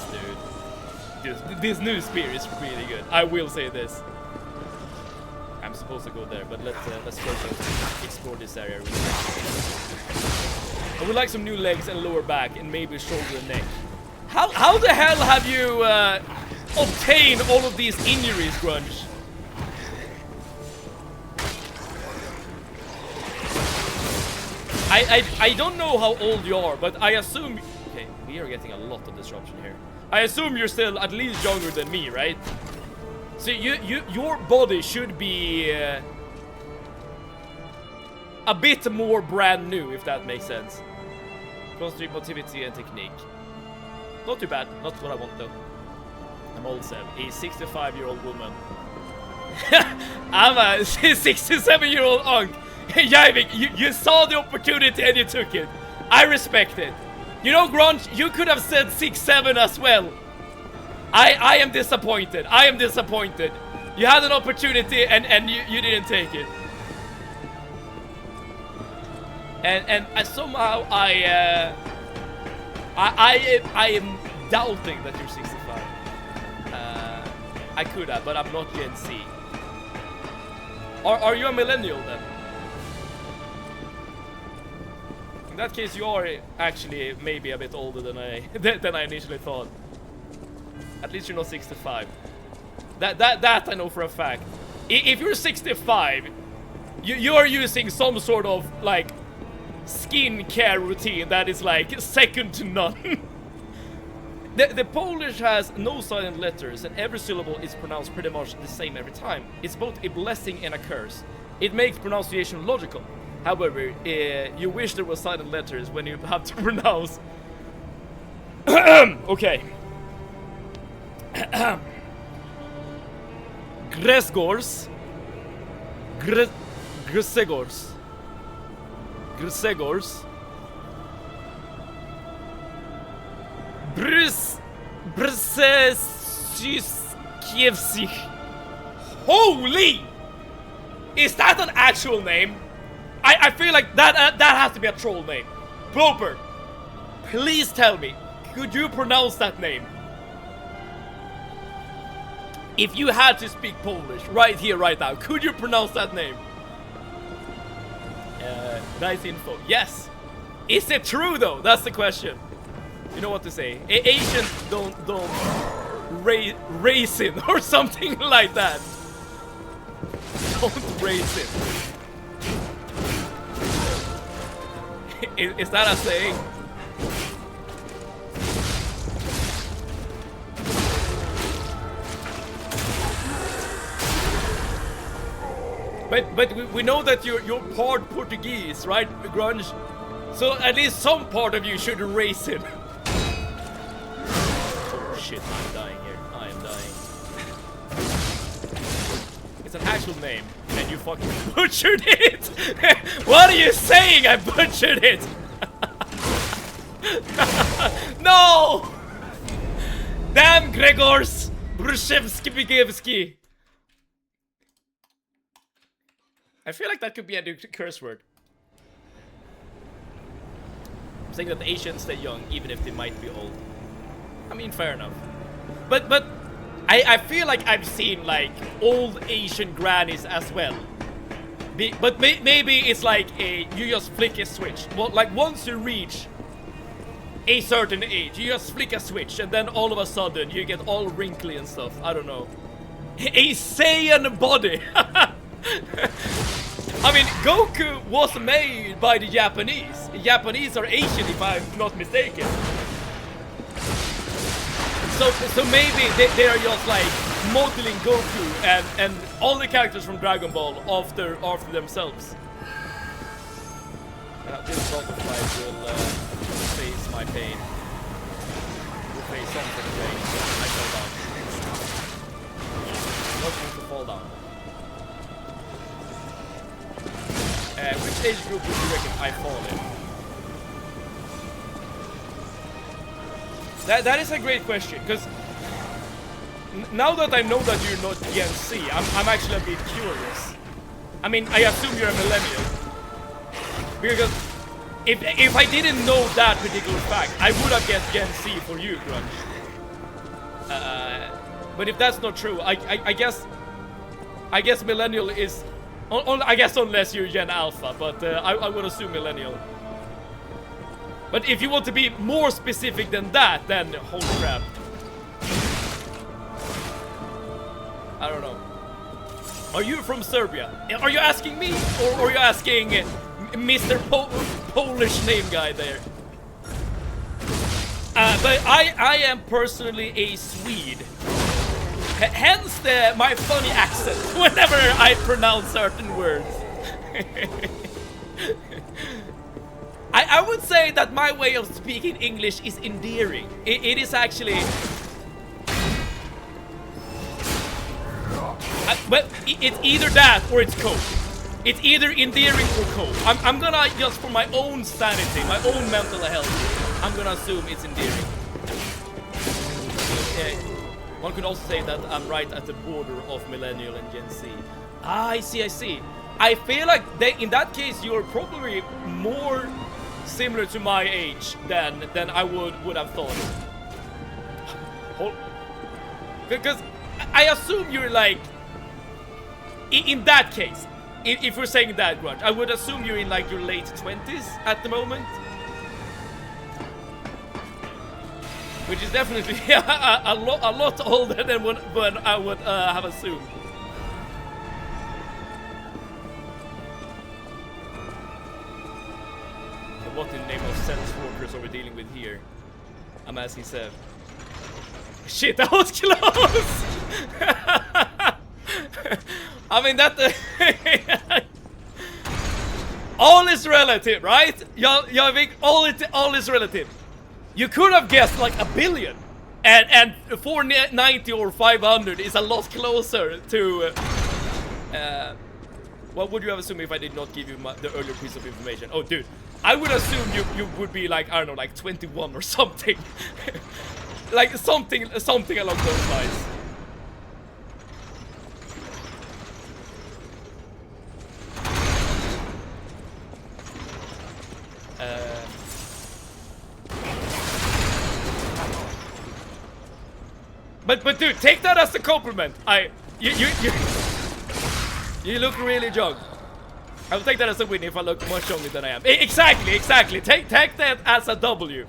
dude. This new spear is really good. I will say this. I'm supposed to go there, but let's first explore this area. I would like some new legs and lower back, and maybe shoulder and neck. How the hell have you obtained all of these injuries, Grunge? I don't know how old you are, but I assume... Okay, we are getting a lot of disruption here. I assume you're still at least younger than me, right? So your body should be a bit more brand new, if that makes sense. Concentrate motivity and technique. Not too bad. Not what I want though. I'm old Seb, a 65-year-old woman. I'm a 67-year-old unk. Javik, you saw the opportunity and you took it. I respect it. You know, Grunge, you could have said 6'7" as well. I am disappointed. I am disappointed. You had an opportunity and you didn't take it. And somehow I am doubting that you're 65. I could have, but I'm not Gen Z. Are you a millennial then? In that case, you are actually maybe a bit older than I initially thought. At least you're not 65. That I know for a fact. If you're 65, you are using some sort of like skincare routine that is like second to none. The Polish has no silent letters, and every syllable is pronounced pretty much the same every time. It's both a blessing and a curse. It makes pronunciation logical. However, you wish there were silent letters when you have to pronounce. Okay. Gresgors. Gresegors. Gresegors. Brzeskiewski. Holy! Is that an actual name? I feel like that has to be a troll name. Bloper, please tell me, could you pronounce that name? If you had to speak Polish right here, right now, could you pronounce that name? Nice info. Yes. Is it true though? That's the question. You know what to say. Asians don't raisin or something like that. Don't raisin. Is that a saying? But we know that you're part Portuguese, right, Grunge? So at least some part of you should race it. Oh shit, I'm dying here. I am dying. It's an actual name, and you fucking butchered it! What are you saying? I butchered it! No! Damn, Gregors! Bruszewski. I feel like that could be a new curse word. I'm saying that the Asians stay young, even if they might be old. I mean, fair enough. But I feel like I've seen like old Asian grannies as well. But maybe it's like you just flick a switch. Well, like once you reach a certain age, you just flick a switch, and then all of a sudden you get all wrinkly and stuff. I don't know. A Saiyan body. I mean, Goku was made by the Japanese. The Japanese are Asian, if I'm not mistaken. So maybe they are just like modeling Goku and all the characters from Dragon Ball after themselves. This butterfly will face my pain. Will face something pain. I fell down. Not going to fall down. Which age group would you reckon I fall in? That is a great question, because now that I know that you're not Gen Z, I'm actually a bit curious. I mean, I assume you're a millennial. Because if I didn't know that particular fact, I would have guessed Gen Z for you, Grunge. But if that's not true, I guess millennial is... I guess unless you're Gen Alpha, but I would assume millennial. But if you want to be more specific than that, then holy crap. I don't know. Are you from Serbia? Are you asking me? Or are you asking Mr. Polish name guy there? But I am personally a Swede. Hence my funny accent whenever I pronounce certain words. I would say that my way of speaking English is endearing. It is actually... but it's either that or it's cold. It's either endearing or cold. I'm gonna, just for my own sanity, my own mental health, I'm gonna assume it's endearing. One could also say that I'm right at the border of millennial and Gen Z. Ah, I see. I feel like in that case you're probably more similar to my age than I would have thought. Because I assume you're like, in that case, if we're saying that, Grudge, I would assume you're in like your late 20s at the moment. Which is definitely a lot older than what I would have assumed. So what in the name of sense workers are we dealing with here? I'm asking Sev. Shit, that was close! I mean, that... all is relative, right? Jag think all is relative. You could have guessed like 1 billion. And 490 or 500 is a lot closer to... what would you have assumed if I did not give you the earlier piece of information? Oh, dude. I would assume you would be like, I don't know, like 21 or something. Like something along those lines. But dude, take that as a compliment. You look really young. I'll take that as a win if I look much younger than I am. Exactly. Take that as a W.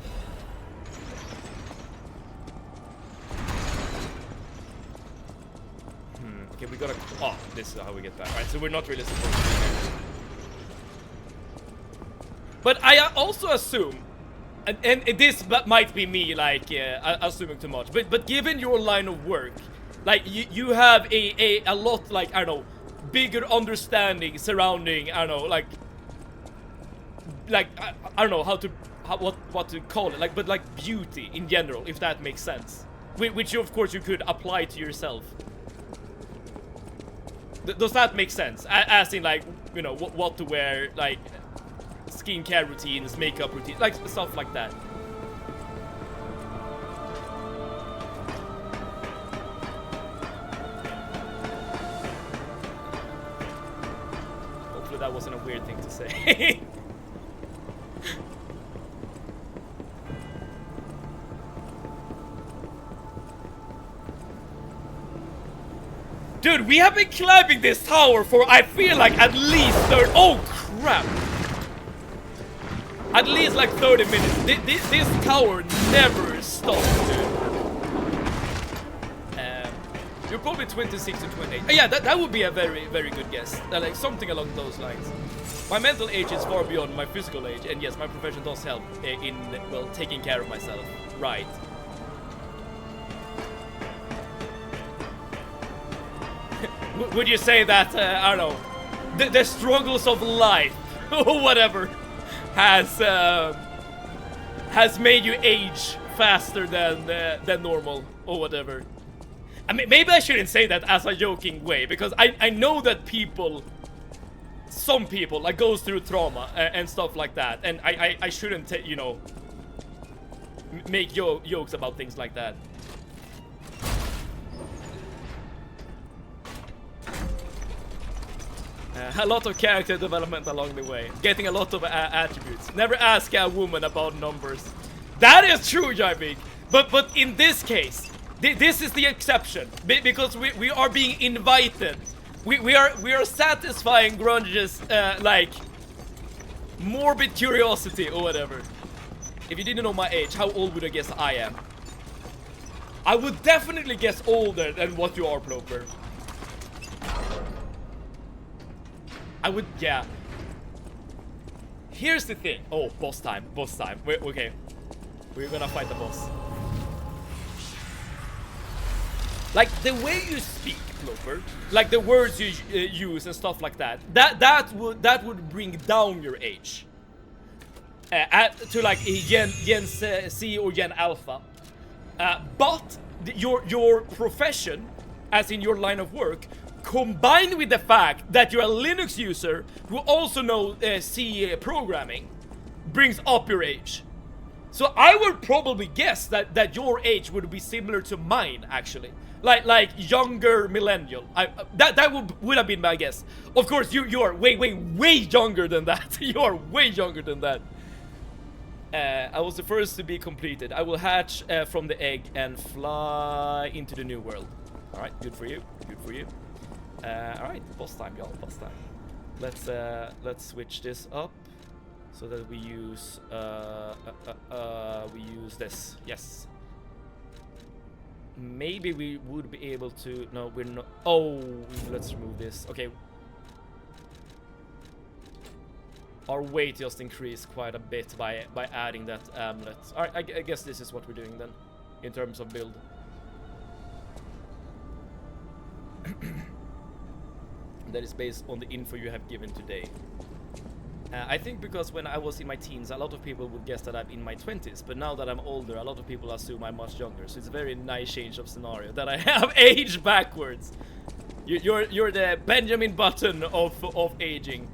Okay, we gotta... Oh, this is how we get back. Right, so we're not really supposed to be here. But I also assume, and this might be me, like, assuming too much, but given your line of work, like, you have a lot, like, I don't know, bigger understanding surrounding, I don't know, like I don't know what to call it, like, but like beauty in general, if that makes sense. Which of course you could apply to yourself. Does that make sense? As in, like, you know, what to wear, like skincare routines, makeup routines, like stuff like that. Hopefully that wasn't a weird thing to say. Dude, we have been climbing this tower for, I feel like, at least 30... Oh, crap! At least, like, 30 minutes. This tower never stops, dude. You're probably 26 to 28. Yeah, that would be a very, very good guess. Like, something along those lines. My mental age is far beyond my physical age. And yes, my profession does help in, well, taking care of myself. Right. Would you say that, I don't know, the struggles of life, or whatever, has made you age faster than normal, or whatever? I mean, maybe I shouldn't say that as a joking way, because I know that some people, like, goes through trauma and stuff like that, and I shouldn't, you know, make jokes about things like that. A lot of character development along the way. Getting a lot of attributes. Never ask a woman about numbers. That is true, Jaivik. But in this case, this is the exception. Because we are being invited. We are satisfying Grunge's, like, morbid curiosity or whatever. If you didn't know my age, how old would I guess I am? I would definitely guess older than what you are, Ploper. I would, yeah. Here's the thing. Oh, boss time. Okay. We're gonna fight the boss. Like, the way you speak, Clover, like the words you use and stuff like that, that would bring down your age. To like Gen C or Gen Alpha. But your profession, as in your line of work, combined with the fact that you're a Linux user who also knows C programming, brings up your age. So I would probably guess that your age would be similar to mine, actually. Like younger millennial. That would have been my guess. Of course, you're way younger than that. You're way younger than that. I was the first to be completed. I will hatch from the egg and fly into the new world. All right, good for you. Good for you. All right, boss time, y'all. Boss time. Let's switch this up so that we use this. Yes. Maybe we would be able to. No, we're not. Oh, let's remove this. Okay. Our weight just increased quite a bit by adding that amulet. Alright, I guess this is what we're doing then, in terms of build. That is based on the info you have given today. I think because when I was in my teens, a lot of people would guess that I'm in my 20s, but now that I'm older, a lot of people assume I'm much younger. So it's a very nice change of scenario that I have aged backwards. You're the Benjamin Button of aging.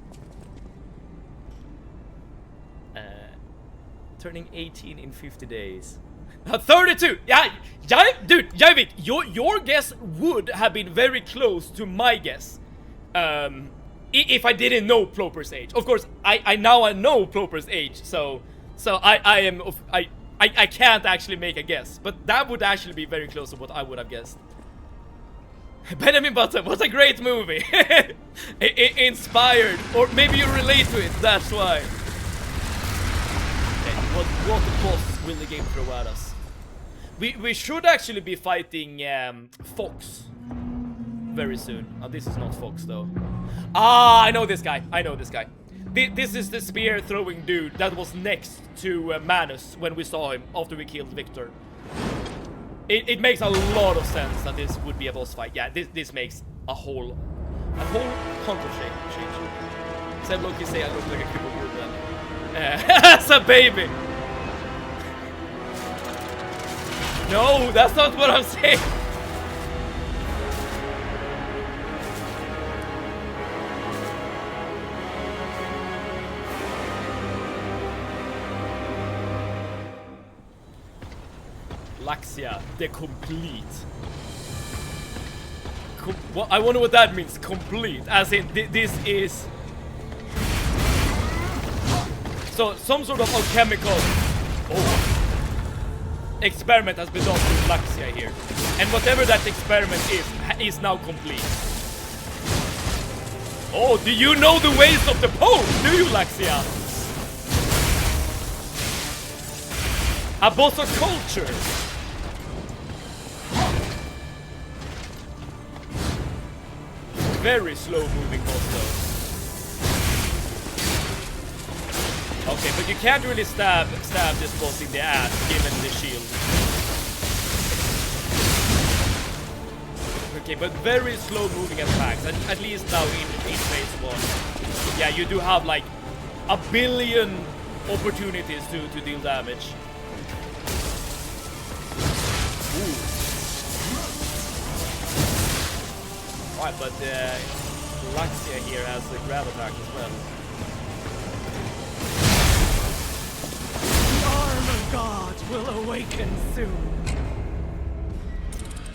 Turning 18 in 50 days. 32! Yeah, dude, Javik, your guess would have been very close to my guess. If I didn't know Ploper's age. Of course, I now know Ploper's age, so I can't actually make a guess. But that would actually be very close to what I would have guessed. Benjamin Button, what a great movie! Inspired, or maybe you relate to it, that's why. What boss will the game throw at us? We should actually be fighting Fox very soon. Oh, this is not Fox though. Ah, I know this guy. I know this guy. This is the spear throwing dude that was next to Manus when we saw him after we killed Victor. It makes a lot of sense that this would be a boss fight. Yeah, this makes a whole control change. Seb Loki say I look like a crippled woman. As a baby. No, that's not what I'm saying. Laxia, the complete. Well, I wonder what that means, complete. As in, this is... So, some sort of alchemical experiment has been done with Laxia here. And whatever that experiment is now complete. Oh, do you know the ways of the Pope? Do you, Laxia? A boss of culture. Very slow moving boss though. Okay, but you can't really stab this boss in the ass given the shield. Okay, but very slow moving attacks, at least now in phase 1. Yeah, you do have like a billion opportunities to deal damage. Ooh. Right, but Laxia here has a grab attack as well. The armor god will awaken soon.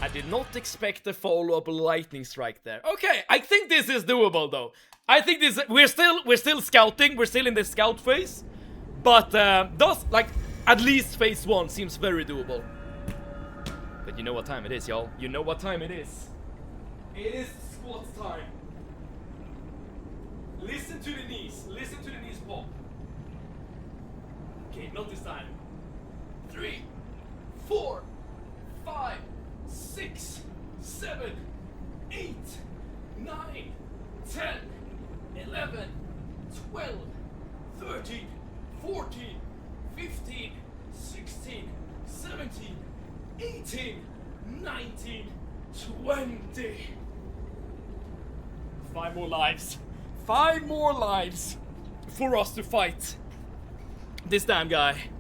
I did not expect a follow-up lightning strike there. Okay, I think this is doable though. I think this we're still scouting. We're still in the scout phase, but thus like at least phase 1 seems very doable. But you know what time it is, y'all. You know what time it is. It is squat time. Listen to the knees. Listen to the knees pop. Okay, not this time. 3, 4, 5, 6, 7, 8, 9, 10, 11, 12, 13, 14, 15, 16, 17, 18, 19, 20. 5 more lives. 5 more lives for us to fight this damn guy.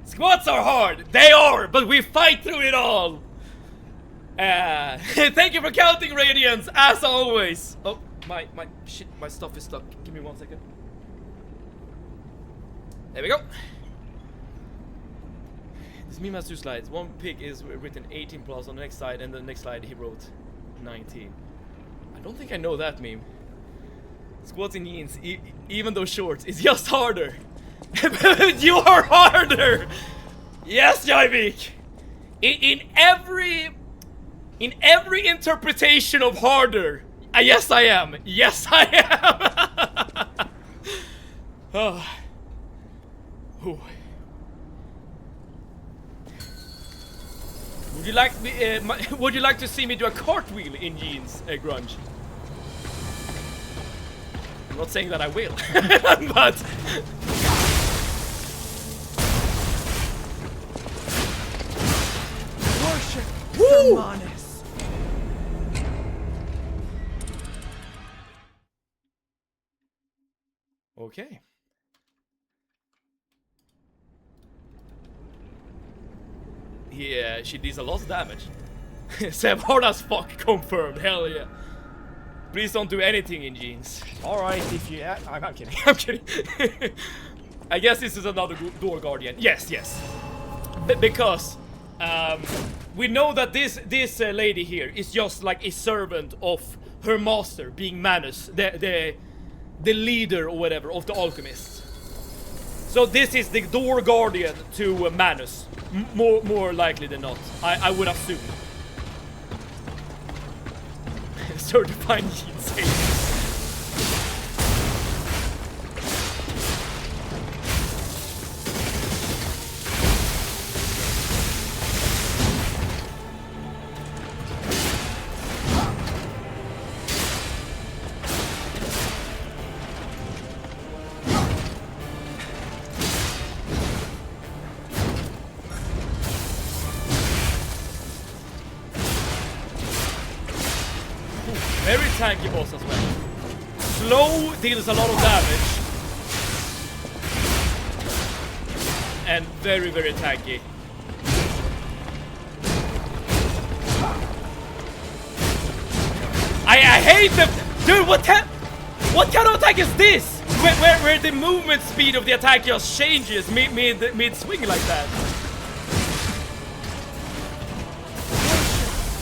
Squats are hard. They are, but we fight through it all. Thank you for counting, Radiance, as always. Oh, my stuff is stuck. Give me 1 second. There we go. This meme has 2 slides. One pic is written 18 plus on the next slide, and the next slide he wrote 19. I don't think I know that meme. Squats in jeans, even though shorts, it's just harder. You are harder! Yes, Jaivik! In every interpretation of harder, yes I am. Yes I am. Oh. Ooh. Would you like to see me do a cartwheel in jeans, Grunge? I'm not saying that I will, but Worship Woo! Sermanis. Okay. Yeah, she does a lot of damage. Seb, hard as fuck, confirmed. Hell yeah. Please don't do anything in jeans. Alright, if you... I'm kidding. I'm kidding. I guess this is another door guardian. Yes, yes. Because we know that this lady here is just like a servant of her master, being Manus, the leader or whatever of the alchemists. So this is the door guardian to Manus, more likely than not. I would assume. Certified insane. Very tanky boss as well. Slow deals a lot of damage. And very, very tanky. I hate them! Dude, what kind of attack is this? Where the movement speed of the attack just changes mid-swing like that.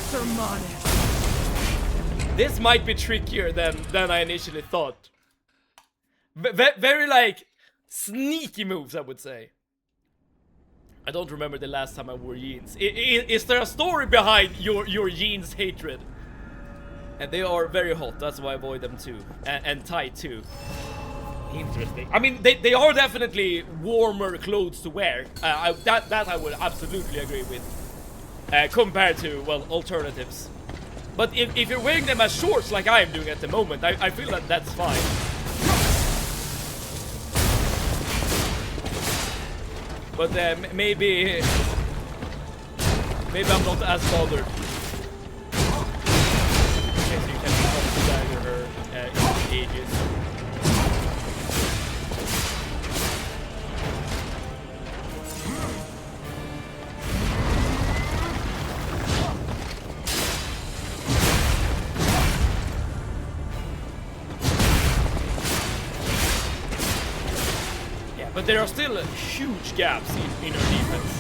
Sermanis. This might be trickier than I initially thought. Very like sneaky moves, I would say. I don't remember the last time I wore jeans. Is there a story behind your jeans hatred? And they are very hot, that's why I avoid them too. And tight too. Interesting. I mean, they are definitely warmer clothes to wear. That I would absolutely agree with. Compared to, well, alternatives. But if you're wearing them as shorts like I am doing at the moment, I feel that that's fine. But maybe I'm not as bothered. Okay, so you can dagger her in ages. But there are still huge gaps in her defense.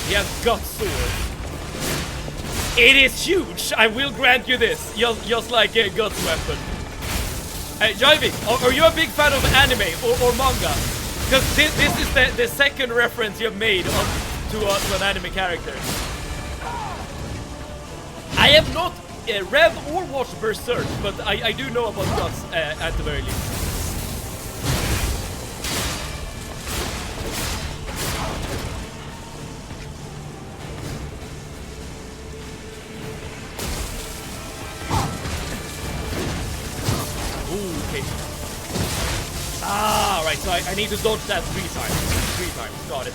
He has gut sword. It is huge, I will grant you this. Just like a guts weapon. Hey, Jaivik, are you a big fan of anime or manga? Because this is the second reference you've made to an anime character. I have not read or watched Berserk, but I do know about guts at the very least. Ah, right, so I need to dodge that 3 times. 3 times. Got it.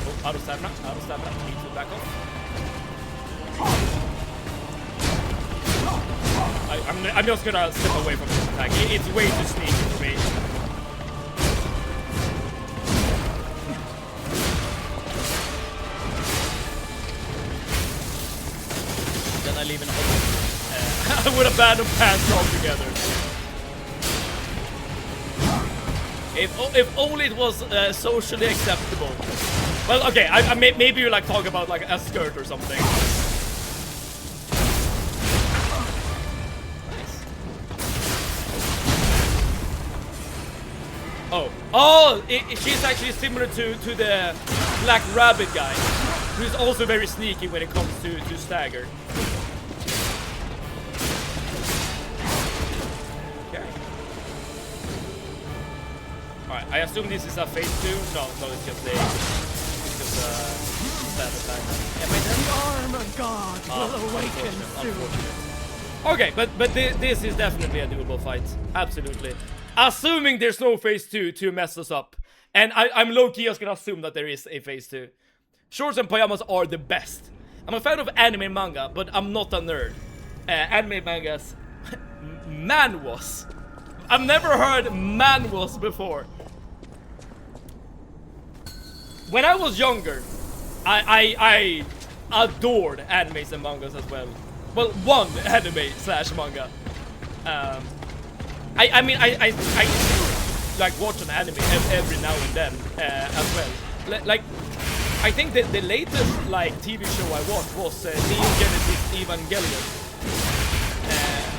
Oh, out of stamina. Need to back off. I'm just gonna step away from this attack. It's way too sneaky for me. would abandon pants altogether. If only it was socially acceptable. Well, okay, maybe you like talk about like a skirt or something. Nice. Oh, she's actually similar to the Black Rabbit guy, who's also very sneaky when it comes to stagger. Alright, I assume this is a phase 2. No, it's just a stab attack. Am I dead? The arm of God will awaken soon. Okay, but this is definitely a doable fight. Absolutely. Assuming there's no phase 2 to mess us up. And I'm low-key just gonna assume that there is a phase 2. Shorts and pajamas are the best. I'm a fan of anime and manga, but I'm not a nerd. Anime mangas. Manhwas. I've never heard manhwas before. When I was younger, I adored animes and mangas as well. Well, one anime slash manga. I mean, I like watch an anime every now and then as well. Like, I think that the latest like TV show I watched was Neon Genesis Evangelion,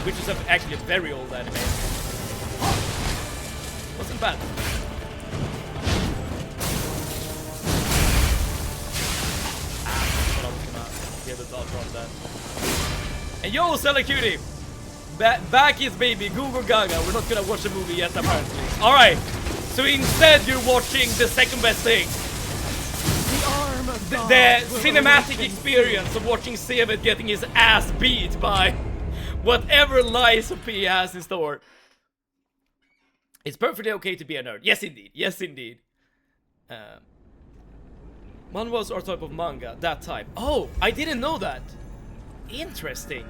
which is actually a very old anime. Wasn't bad. And yo, Sella Cutie! Back is baby, Google Gaga. We're not gonna watch the movie yet, apparently. Alright, so instead you're watching the second best thing. The cinematic experience of watching Sevet getting his ass beat by whatever lies P has in store. It's perfectly okay to be a nerd. Yes, indeed. Yes, indeed. Manhwas are type of manga, that type. Oh, I didn't know that. Interesting.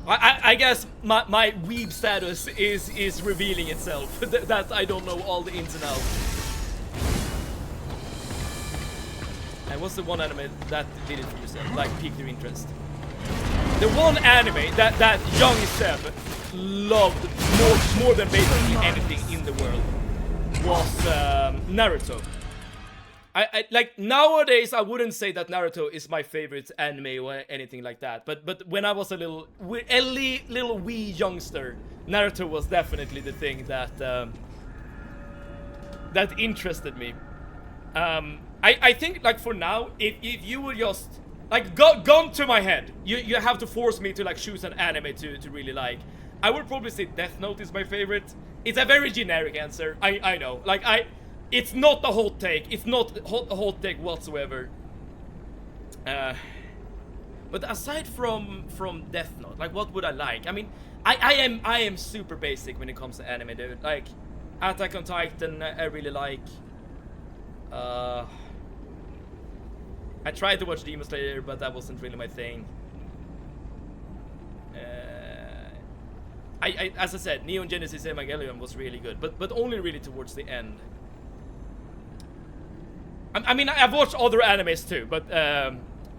I guess my weeb status is revealing itself. That I don't know all the ins and outs. And what's the one anime that did it for yourself? Like, piqued your interest? The one anime that young Seb loved more than basically anything in the world was Naruto. I like nowadays I wouldn't say that Naruto is my favorite anime or anything like that, but when I was a little wee youngster, Naruto was definitely the thing that that interested me. I think like for now, if you would just like gun to my head, you have to force me to like choose an anime to really like. I would probably say Death Note is my favorite. It's a very generic answer. I know. Like it's not a hot take. It's not a hot take whatsoever. But aside from Death Note, like what would I like? I mean, I am super basic when it comes to anime, dude. Like Attack on Titan, I really like. I tried to watch Demon Slayer, but that wasn't really my thing. As I said, Neon Genesis Evangelion was really good, but only really towards the end. I mean, I've watched other animes too, but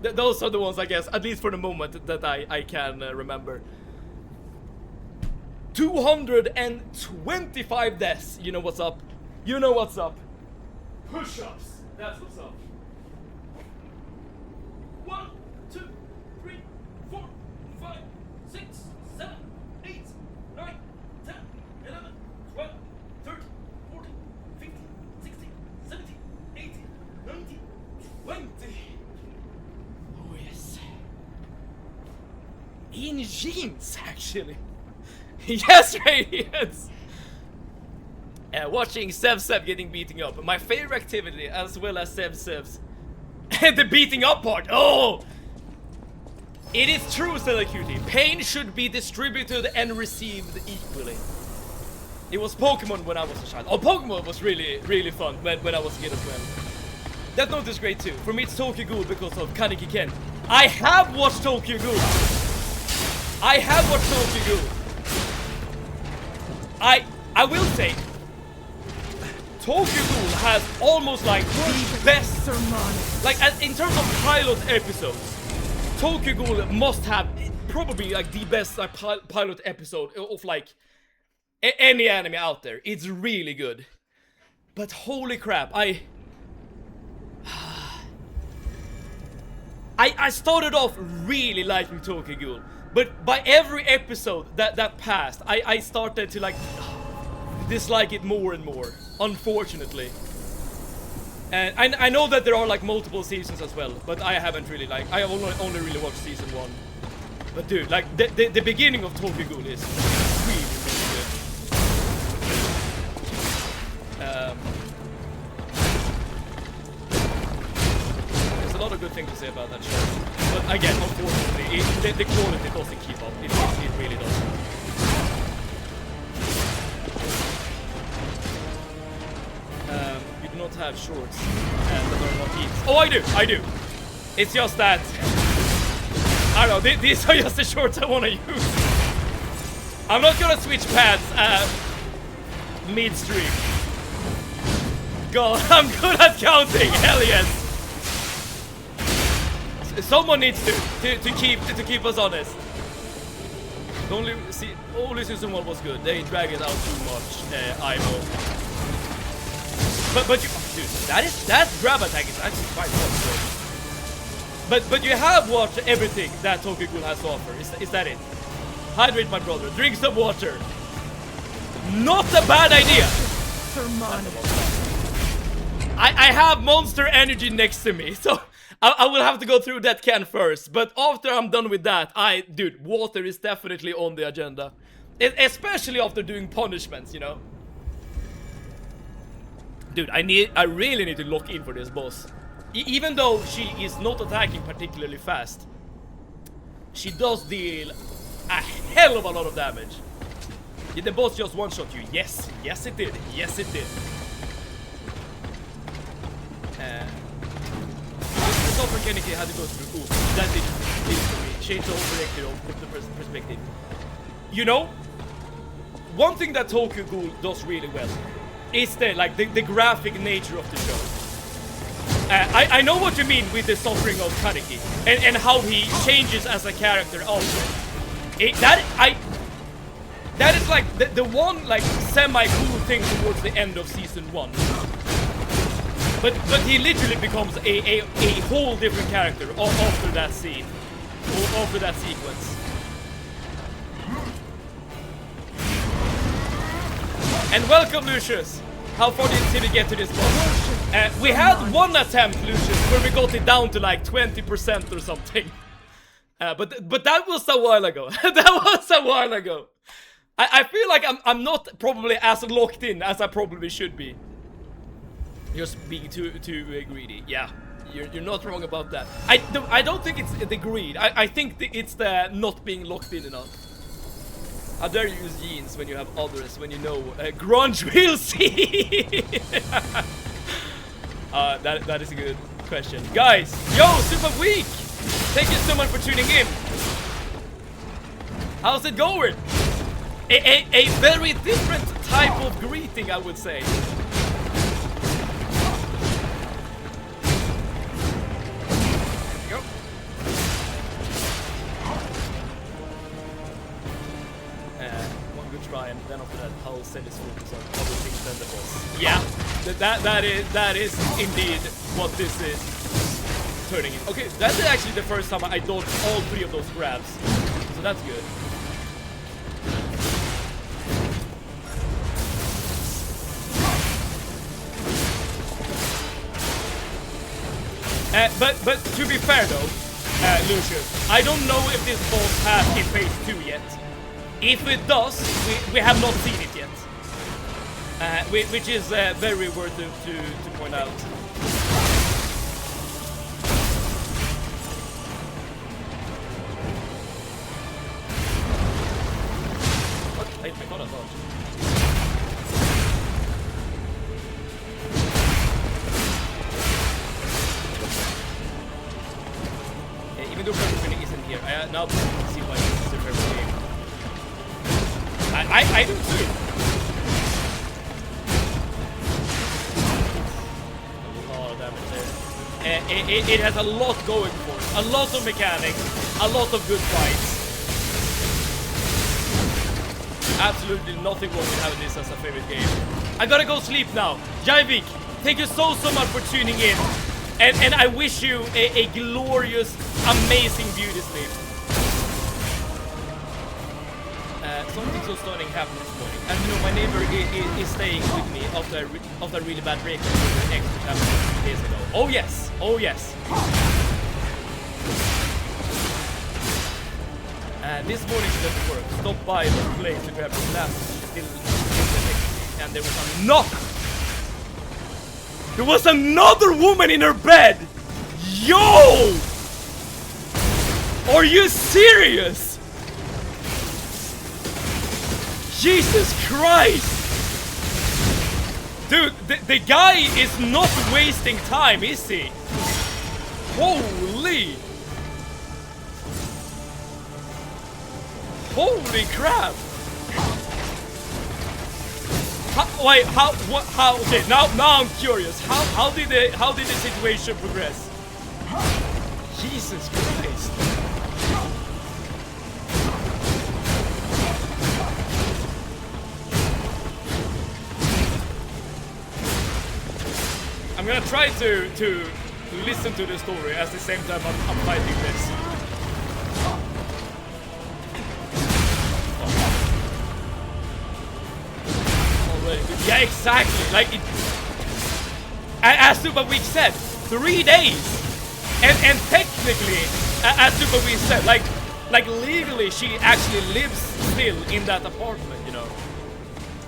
those are the ones, I guess, at least for the moment, that I can remember. 225 deaths. You know what's up. You know what's up. Push-ups. That's what's up. 1, 2, 3, 4, 5, 6, 7, 8, 9, 10, 11, 12, 13, 14, 15, 16, 17, 18, 19, 20. Oh yes. In jeans, actually. Yes, radiance. Watching Sev getting beaten up. My favorite activity, as well as Sev's. And the beating up part. Oh! It is true, Stella Cutie. Pain should be distributed and received equally. It was Pokemon when I was a child. Oh, Pokemon was really, really fun when I was a kid as well. Death Note is great too. For me, it's Tokyo Ghoul because of Kaneki Ken. I have watched Tokyo Ghoul. I have watched Tokyo Ghoul. I will say, Tokyo Ghoul has almost like the best, like in terms of pilot episodes, Tokyo Ghoul must have probably like the best like, pilot episode of like any anime out there. It's really good. But holy crap, I started off really liking Tokyo Ghoul, but by every episode that passed, I started to like dislike it more and more, unfortunately. And I know that there are like multiple seasons as well, but I haven't really like, I have only really watched season 1. But dude, like the beginning of Tokyo Ghoul is really, really good. There's a lot of good things to say about that show, but again, unfortunately, the quality doesn't keep up. It really doesn't. You do not have shorts that are not eats. Oh, I do. It's just that I don't know. These are just the shorts I want to use. I'm not gonna switch pads midstream. God, I'm good at counting. Hell yes. Someone needs to keep us honest. Only season 1 was good. They drag it out too much. I know. But you, dude, that grab attack is actually quite fun. But you have watched everything that Tokyo Ghoul has to offer. Is that it? Hydrate, my brother. Drink some water. Not a bad idea. I have Monster Energy next to me, so I will have to go through that can first. But after I'm done with that, dude, water is definitely on the agenda, especially after doing punishments, you know. Dude, I really need to lock in for this boss. Even though she is not attacking particularly fast, she does deal a hell of a lot of damage. Did the boss just one-shot you? Yes it did. Yes it did. The software Kennedy had to go through. Ooh, that did it for me. Change the whole perspective. You know, one thing that Tokyo Ghoul does really well is the graphic nature of the show. I know what you mean with the suffering of Kaneki and how he changes as a character also. That is like the one like semi-cool thing towards the end of season 1. But he literally becomes a whole different character after that scene, or after that sequence. And welcome, Lucius. How far did we get to this boss? We had one attempt, Lucius, where we got it down to like 20% or something. But that was a while ago. That was a while ago. I feel like I'm not probably as locked in as I probably should be. Just being too greedy. Yeah, you're not wrong about that. I don't think it's the greed. I think it's the not being locked in enough. How dare you use jeans when you have others, when you know grunge will see? That is a good question. Guys, yo, Super Week! Thank you so much for tuning in. How's it going? A very different type of greeting, I would say. And then after that, I'll send his focus on other things than the boss. Yeah, that is indeed what this is turning in. Okay, that's actually the first time I dodged all 3 of those grabs, so that's good. But to be fair though, Lucius, I don't know if this boss has a phase 2 yet. If it does, we have not seen it yet, which is very worth to point out. What? I thought I dodged. Even though Perfect isn't here, I now see why this is a perfect game. I do too. A lot of damage there. It has a lot going for it. A lot of mechanics, a lot of good fights. Absolutely nothing wrong with having this as a favorite game. I gotta go sleep now. Jaivik, thank you so much for tuning in. And I wish you a glorious, amazing beauty sleep. Something so stunning happened this morning. And you know, my neighbor is staying with me after a really bad breakup with her ex, which happened 2 days ago. Oh yes, oh yes. This morning she left work, stopped by the place to grab her glasses. She still and there was another woman in her bed! Yo! Are you serious? Jesus Christ! Dude, the guy is not wasting time, is he? Holy! Holy crap! How? Okay, now I'm curious. How did the situation progress? Jesus Christ! I'm gonna try to listen to the story at the same time I'm fighting this. Yeah, exactly. Like, as Super Week said, 3 days, and technically, as Super Week said, like legally, she actually lives still in that apartment. You know,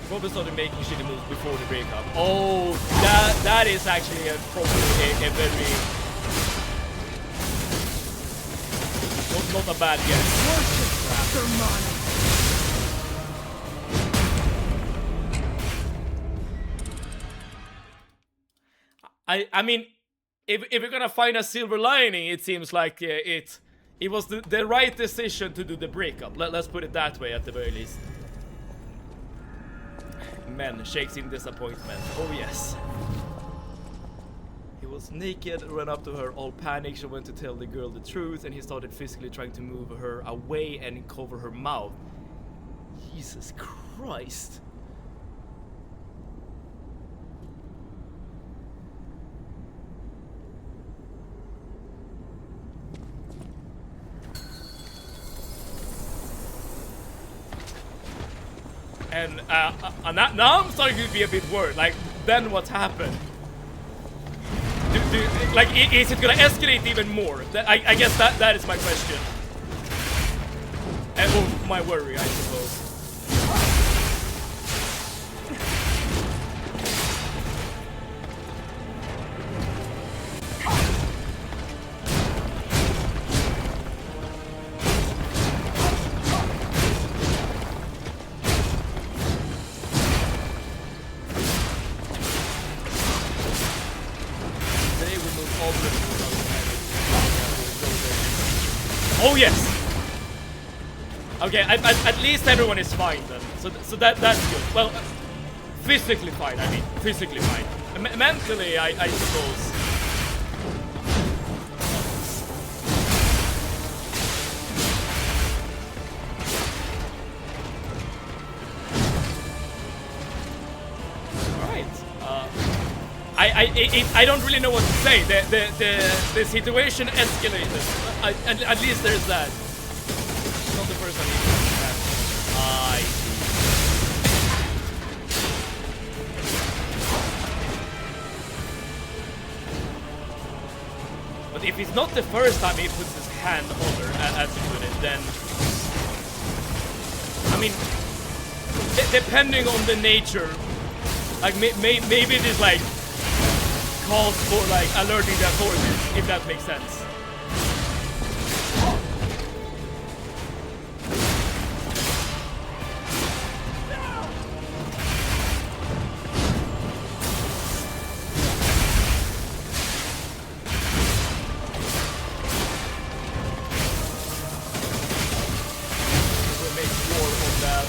probably started making shitty moves before the breakup. Oh, that is actually probably a very not a bad guess. I mean, if we're gonna find a silver lining, it seems like it was the right decision to do the breakup. Let's put it that way, at the very least. Men shakes in disappointment. Oh yes. He was naked, ran up to her all panicked. She went to tell the girl the truth, and he started physically trying to move her away and cover her mouth. Jesus Christ. And now I'm starting to be a bit worried. Like, then what happened? Like, is it gonna escalate even more? I guess that is my question. And or my worry, I suppose. Oh yes. Okay, at least everyone is fine then. So that's good. Well, physically fine. I mean, physically fine. Mentally, I suppose. I don't really know what to say. The situation escalated. At least there's that. Not the first time. I see. But if it's not the first time he puts his hand on her, as you put it, then I mean, depending on the nature, like maybe it is like calls for like alerting the authorities, if that makes sense. We'll make war on that.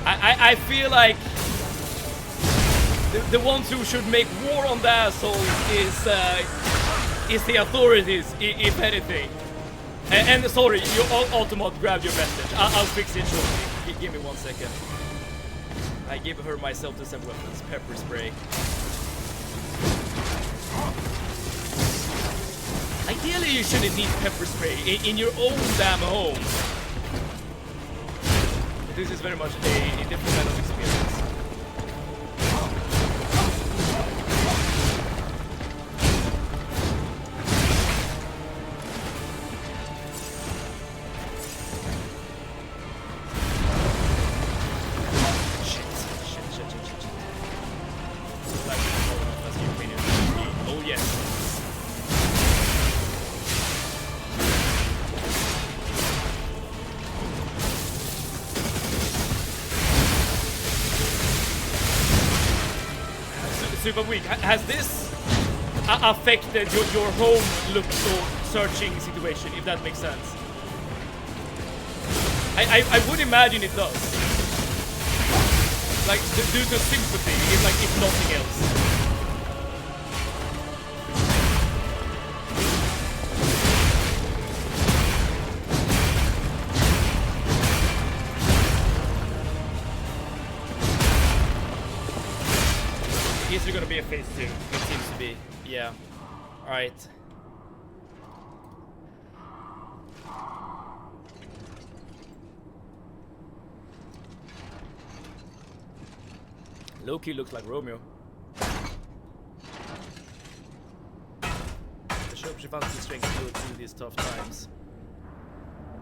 I feel like the ones who should make war on the assholes is the authorities, if anything. And sorry, you Automod grabbed your message. I'll fix it shortly. Give me 1 second. I gave her myself to some weapons. Pepper spray. Ideally, you shouldn't need pepper spray in your own damn home. This is very much a different kind of experience. Super weak. Has this affected your home look or searching situation, if that makes sense? I would imagine it does. Like, due to sympathy, if nothing else. Is there gonna be a phase 2? It seems to be. Yeah. Alright. Loki looks like Romeo. I hope she finds the strength to go through these tough times.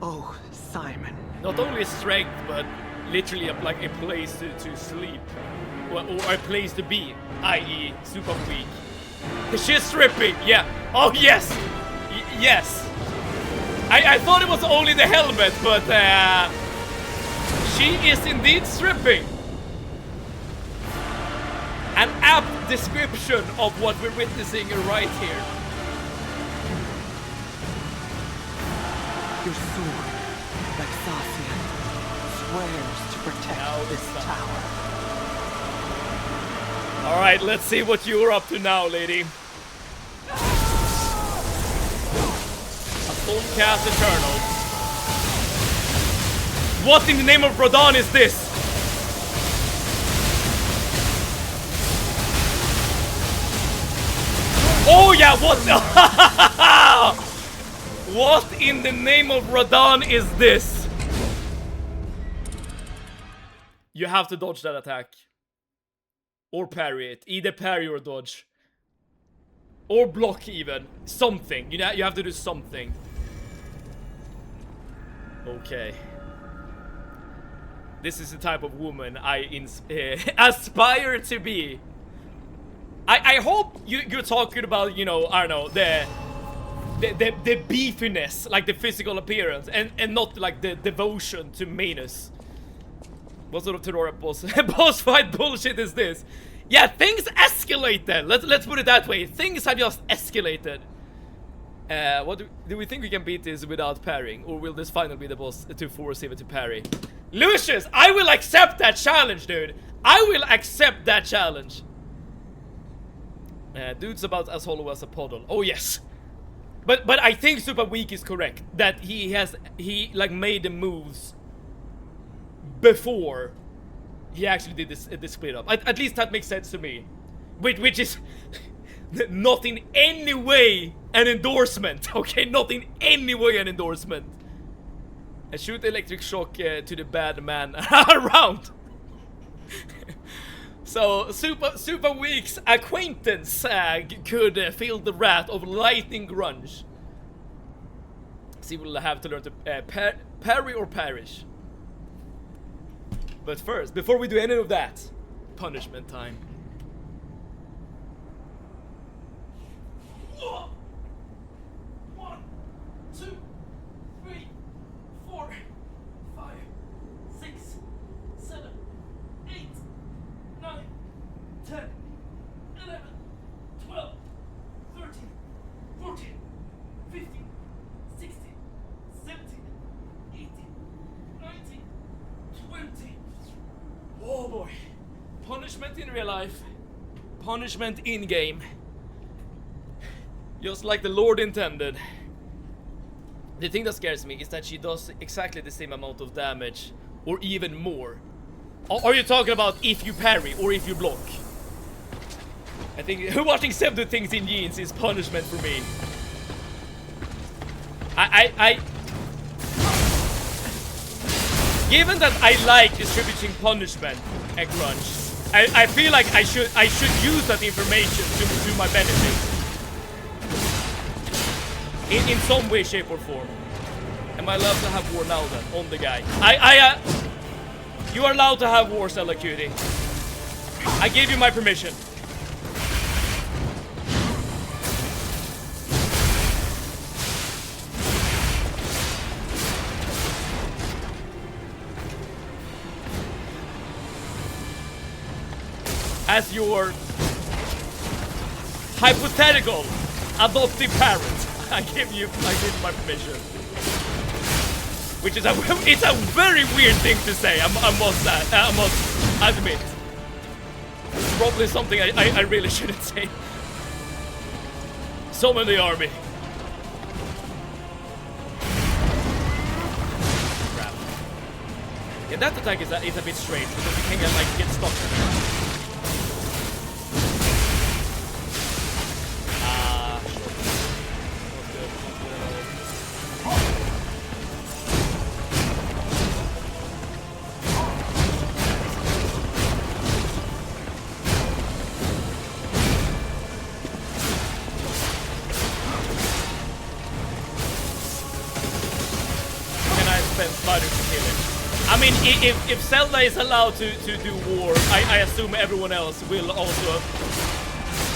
Oh, Simon. Not only strength, but literally a place to sleep. Or a place to be, i.e. super weak. She's stripping, yeah. Oh yes, yes. I thought it was only the helmet, but she is indeed stripping. An apt description of what we're witnessing right here. Your sword, Vexasian, swears to protect this tower. Alright, let's see what you're up to now, lady. Stormcast Eternal. What in the name of Rodan is this? Oh yeah, what? What in the name of Rodan is this? You have to dodge that attack. Or parry it. Either parry or dodge. Or block even. Something. You know, you have to do something. Okay. This is the type of woman I aspire to be. I hope you're talking about, you know, I don't know, the beefiness, like the physical appearance, and not like the devotion to Manus. What sort of Terrora boss fight bullshit is this? Yeah, things escalated. Let's put it that way. Things have just escalated. What do we think we can beat this without parrying, or will this finally be the boss to force him to parry? Lucius, I will accept that challenge, dude. I will accept that challenge. Dude's about as hollow as a puddle. Oh yes. But I think Super Weak is correct that he like made the moves before he actually did this split up. At least that makes sense to me. Which is not in any way an endorsement. Okay, not in any way an endorsement. And shoot electric shock to the bad man around. So Super Weak's acquaintance could feel the wrath of lightning grunge. So he will have to learn to parry or perish. But first, before we do any of that, punishment time. 1, 2, 3, 4, 5, 6, 7, 8, 9, 10, 11, 12, 13, 14, 15, 16, 17, 18, 19, 20. Oh boy. Punishment in real life. Punishment in game. Just like the Lord intended. The thing that scares me is that she does exactly the same amount of damage, or even more. Are you talking about if you parry or if you block? I think watching Seb do things in jeans is punishment for me. Given that I like distributing punishment and crunch, I feel like I should use that information to my benefit. In some way, shape, or form. Am I allowed to have war now then, on the guy? You are allowed to have war, Stella Cutie. I gave you my permission. As your hypothetical adoptive parent, I give you my permission. Which is it's a very weird thing to say. I must admit. It's probably something I really shouldn't say. Summon the army. Crap. Yeah, that attack is a bit strange because you can get stuck in it. I mean, if Zelda is allowed to do war, I assume everyone else will also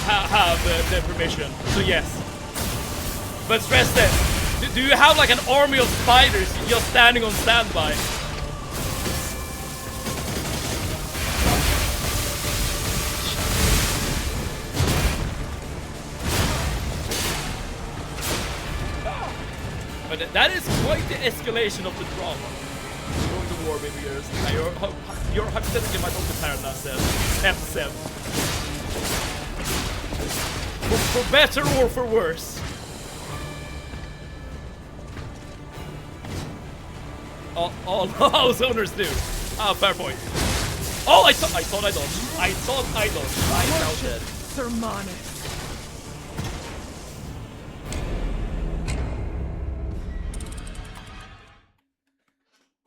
have the permission. So yes. But stress test. Do you have like an army of spiders just standing on standby? But that is quite the escalation of the drama. Going to war, maybe you're hypothetically my Dr. Parana said. F7. For better or for worse. All house owners do. Ah, fair point. Oh, I thought I dodged. I dodged. I'm now dead. Sermonus.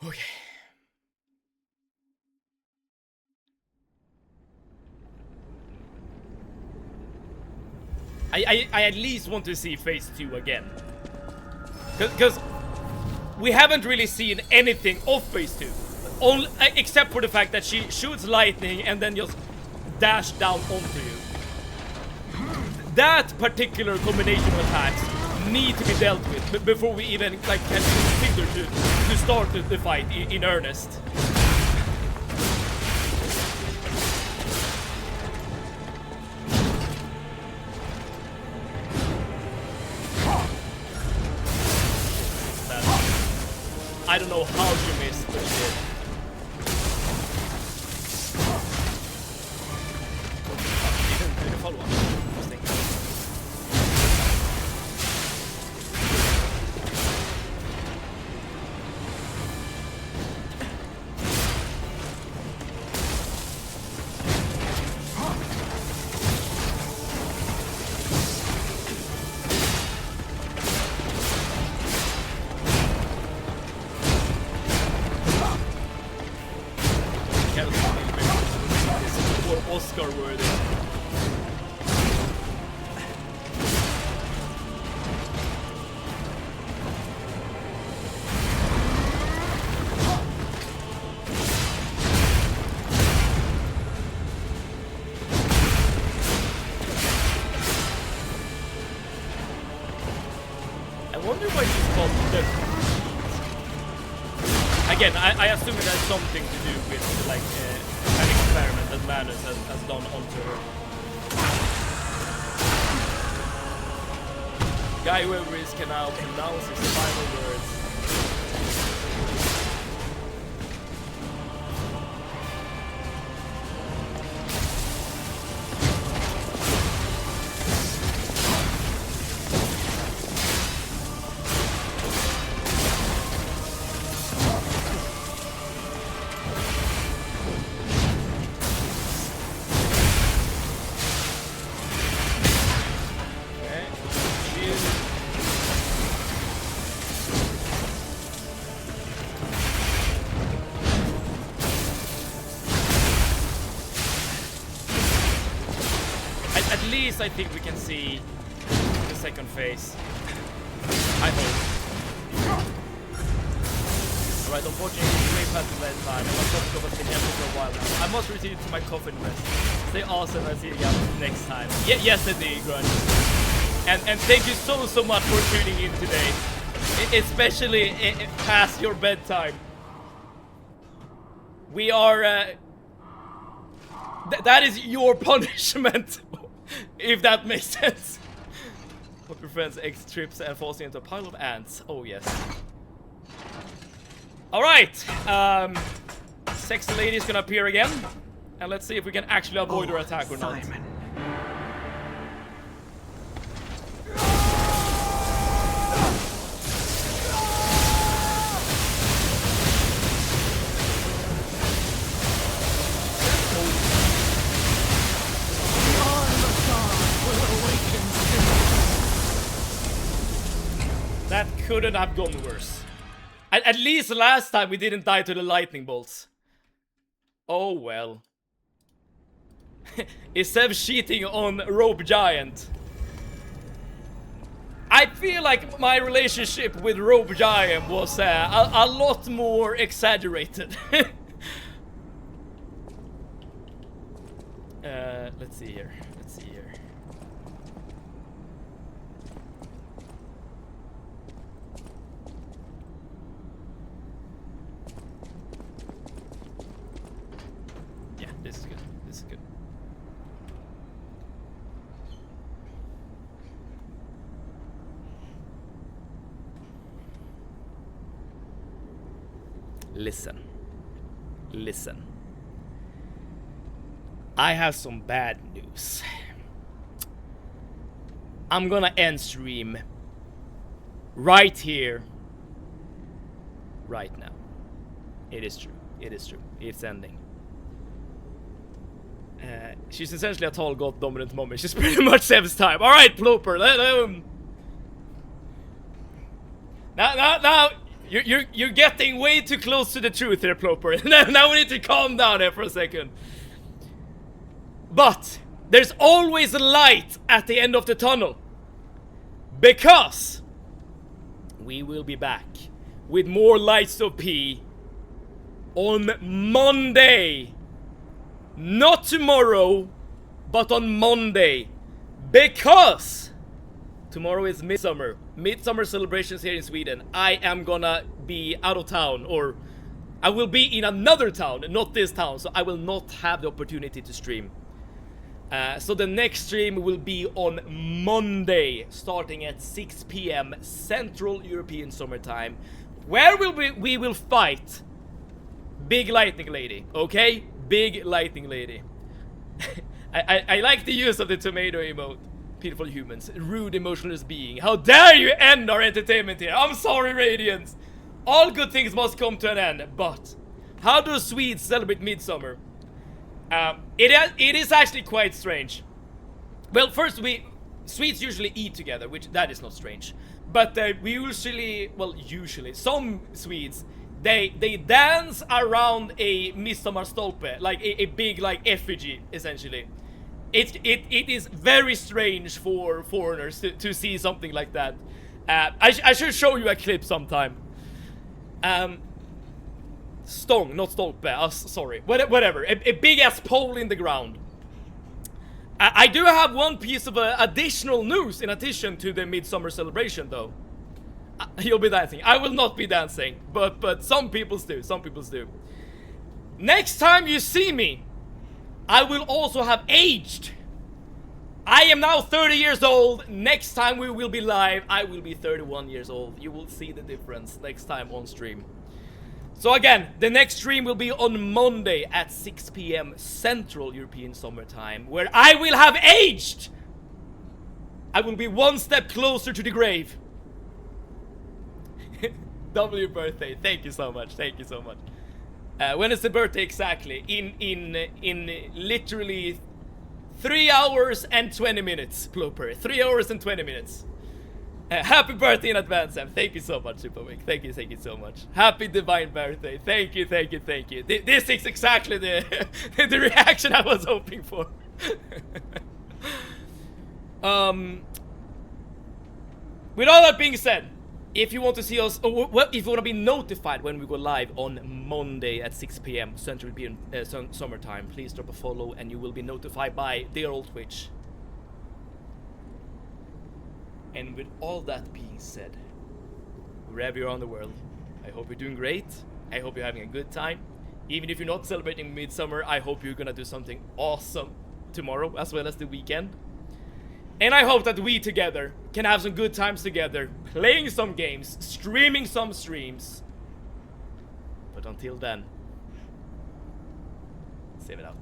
Okay. I at least want to see phase 2 again. Because we haven't really seen anything of phase 2. Only, except for the fact that she shoots lightning and then just dash down onto you. That particular combination of attacks need to be dealt with before we even like can consider to start the fight in earnest. I don't know how she missed, but she did. She didn't follow up. Interesting. Oscar worthy. I wonder why she's called the... Again, I assume it has something to do with like an experiment that Manus has done onto her. Guy whoever is can now pronounce his final words. least I think we can see the second phase. I hope. Alright, unfortunately, it's way past the last time. My coffin has been empty for a while now. I must retreat to my coffin rest. Stay awesome, I'll see you guys next time. Yes, indeed, Grunge. And thank you so much for tuning in today. Especially past your bedtime. We are... that is your punishment. If that makes sense. Hope your friends X trips and falls into a pile of ants. Oh, yes. Alright. Sexy lady is gonna appear again. And let's see if we can actually avoid her attack or not. Simon. That couldn't have gone worse. At least last time we didn't die to the lightning bolts. Oh well. Is Sev cheating on Rope Giant? I feel like my relationship with Rope Giant was a lot more exaggerated. Let's see here. Let's see here. Yeah, this is good. This is good. Listen. Listen. I have some bad news. I'm gonna end stream right here, right now. It is true. It is true. It's ending. She's essentially a tall god dominant mommy. She's pretty much Sev's type. All right, Plooper. Now, you're getting way too close to the truth here, Plooper. Now we need to calm down here for a second. But there's always a light at the end of the tunnel, because we will be back with more Lights of P on Monday. Not tomorrow, but on Monday, because tomorrow is Midsummer celebrations here in Sweden. I am gonna be out of town, or I will be in another town, not this town, so I will not have the opportunity to stream. So the next stream will be on Monday, starting at 6 PM Central European Summertime, where we will fight Big Lightning Lady, okay? Big Lightning Lady. I like the use of the tomato emote. Pitiful humans, rude emotionless being. How dare you end our entertainment here? I'm sorry, Radiance. All good things must come to an end, but how do Swedes celebrate Midsummer? It is actually quite strange. Well, first Swedes usually eat together, which that is not strange. But we usually, some Swedes, they dance around a midsommarstolpe, like a big like effigy, essentially. It is very strange for foreigners to see something like that. I should show you a clip sometime. Stong, not stolpe, sorry. Whatever, a big ass pole in the ground. I do have one piece of additional news in addition to the Midsummer celebration, though. You'll be dancing. I will not be dancing, but some people do. Some people do. Next time you see me, I will also have aged. I am now 30 years old. Next time we will be live, I will be 31 years old. You will see the difference next time on stream. So again, the next stream will be on Monday at 6 PM Central European Summertime, where I will have aged. I will be one step closer to the grave. W birthday, thank you so much, thank you so much. When is the birthday exactly? In literally 3 hours and 20 minutes, Plooper. 3 hours and 20 minutes. Happy birthday in advance, Sam. Thank you so much, Superwick. Thank you so much. Happy divine birthday. Thank you. This is exactly the reaction I was hoping for. With all that being said, if you want to see us, or well, if you want to be notified when we go live on Monday at 6 p.m. Central European summertime, please drop a follow and you will be notified by dear old Twitch. And with all that being said, wherever you're on the world, I hope you're doing great. I hope you're having a good time. Even if you're not celebrating Midsummer, I hope you're gonna do something awesome tomorrow as well as the weekend. And I hope that we together can have some good times together, playing some games, streaming some streams. But until then, save it out.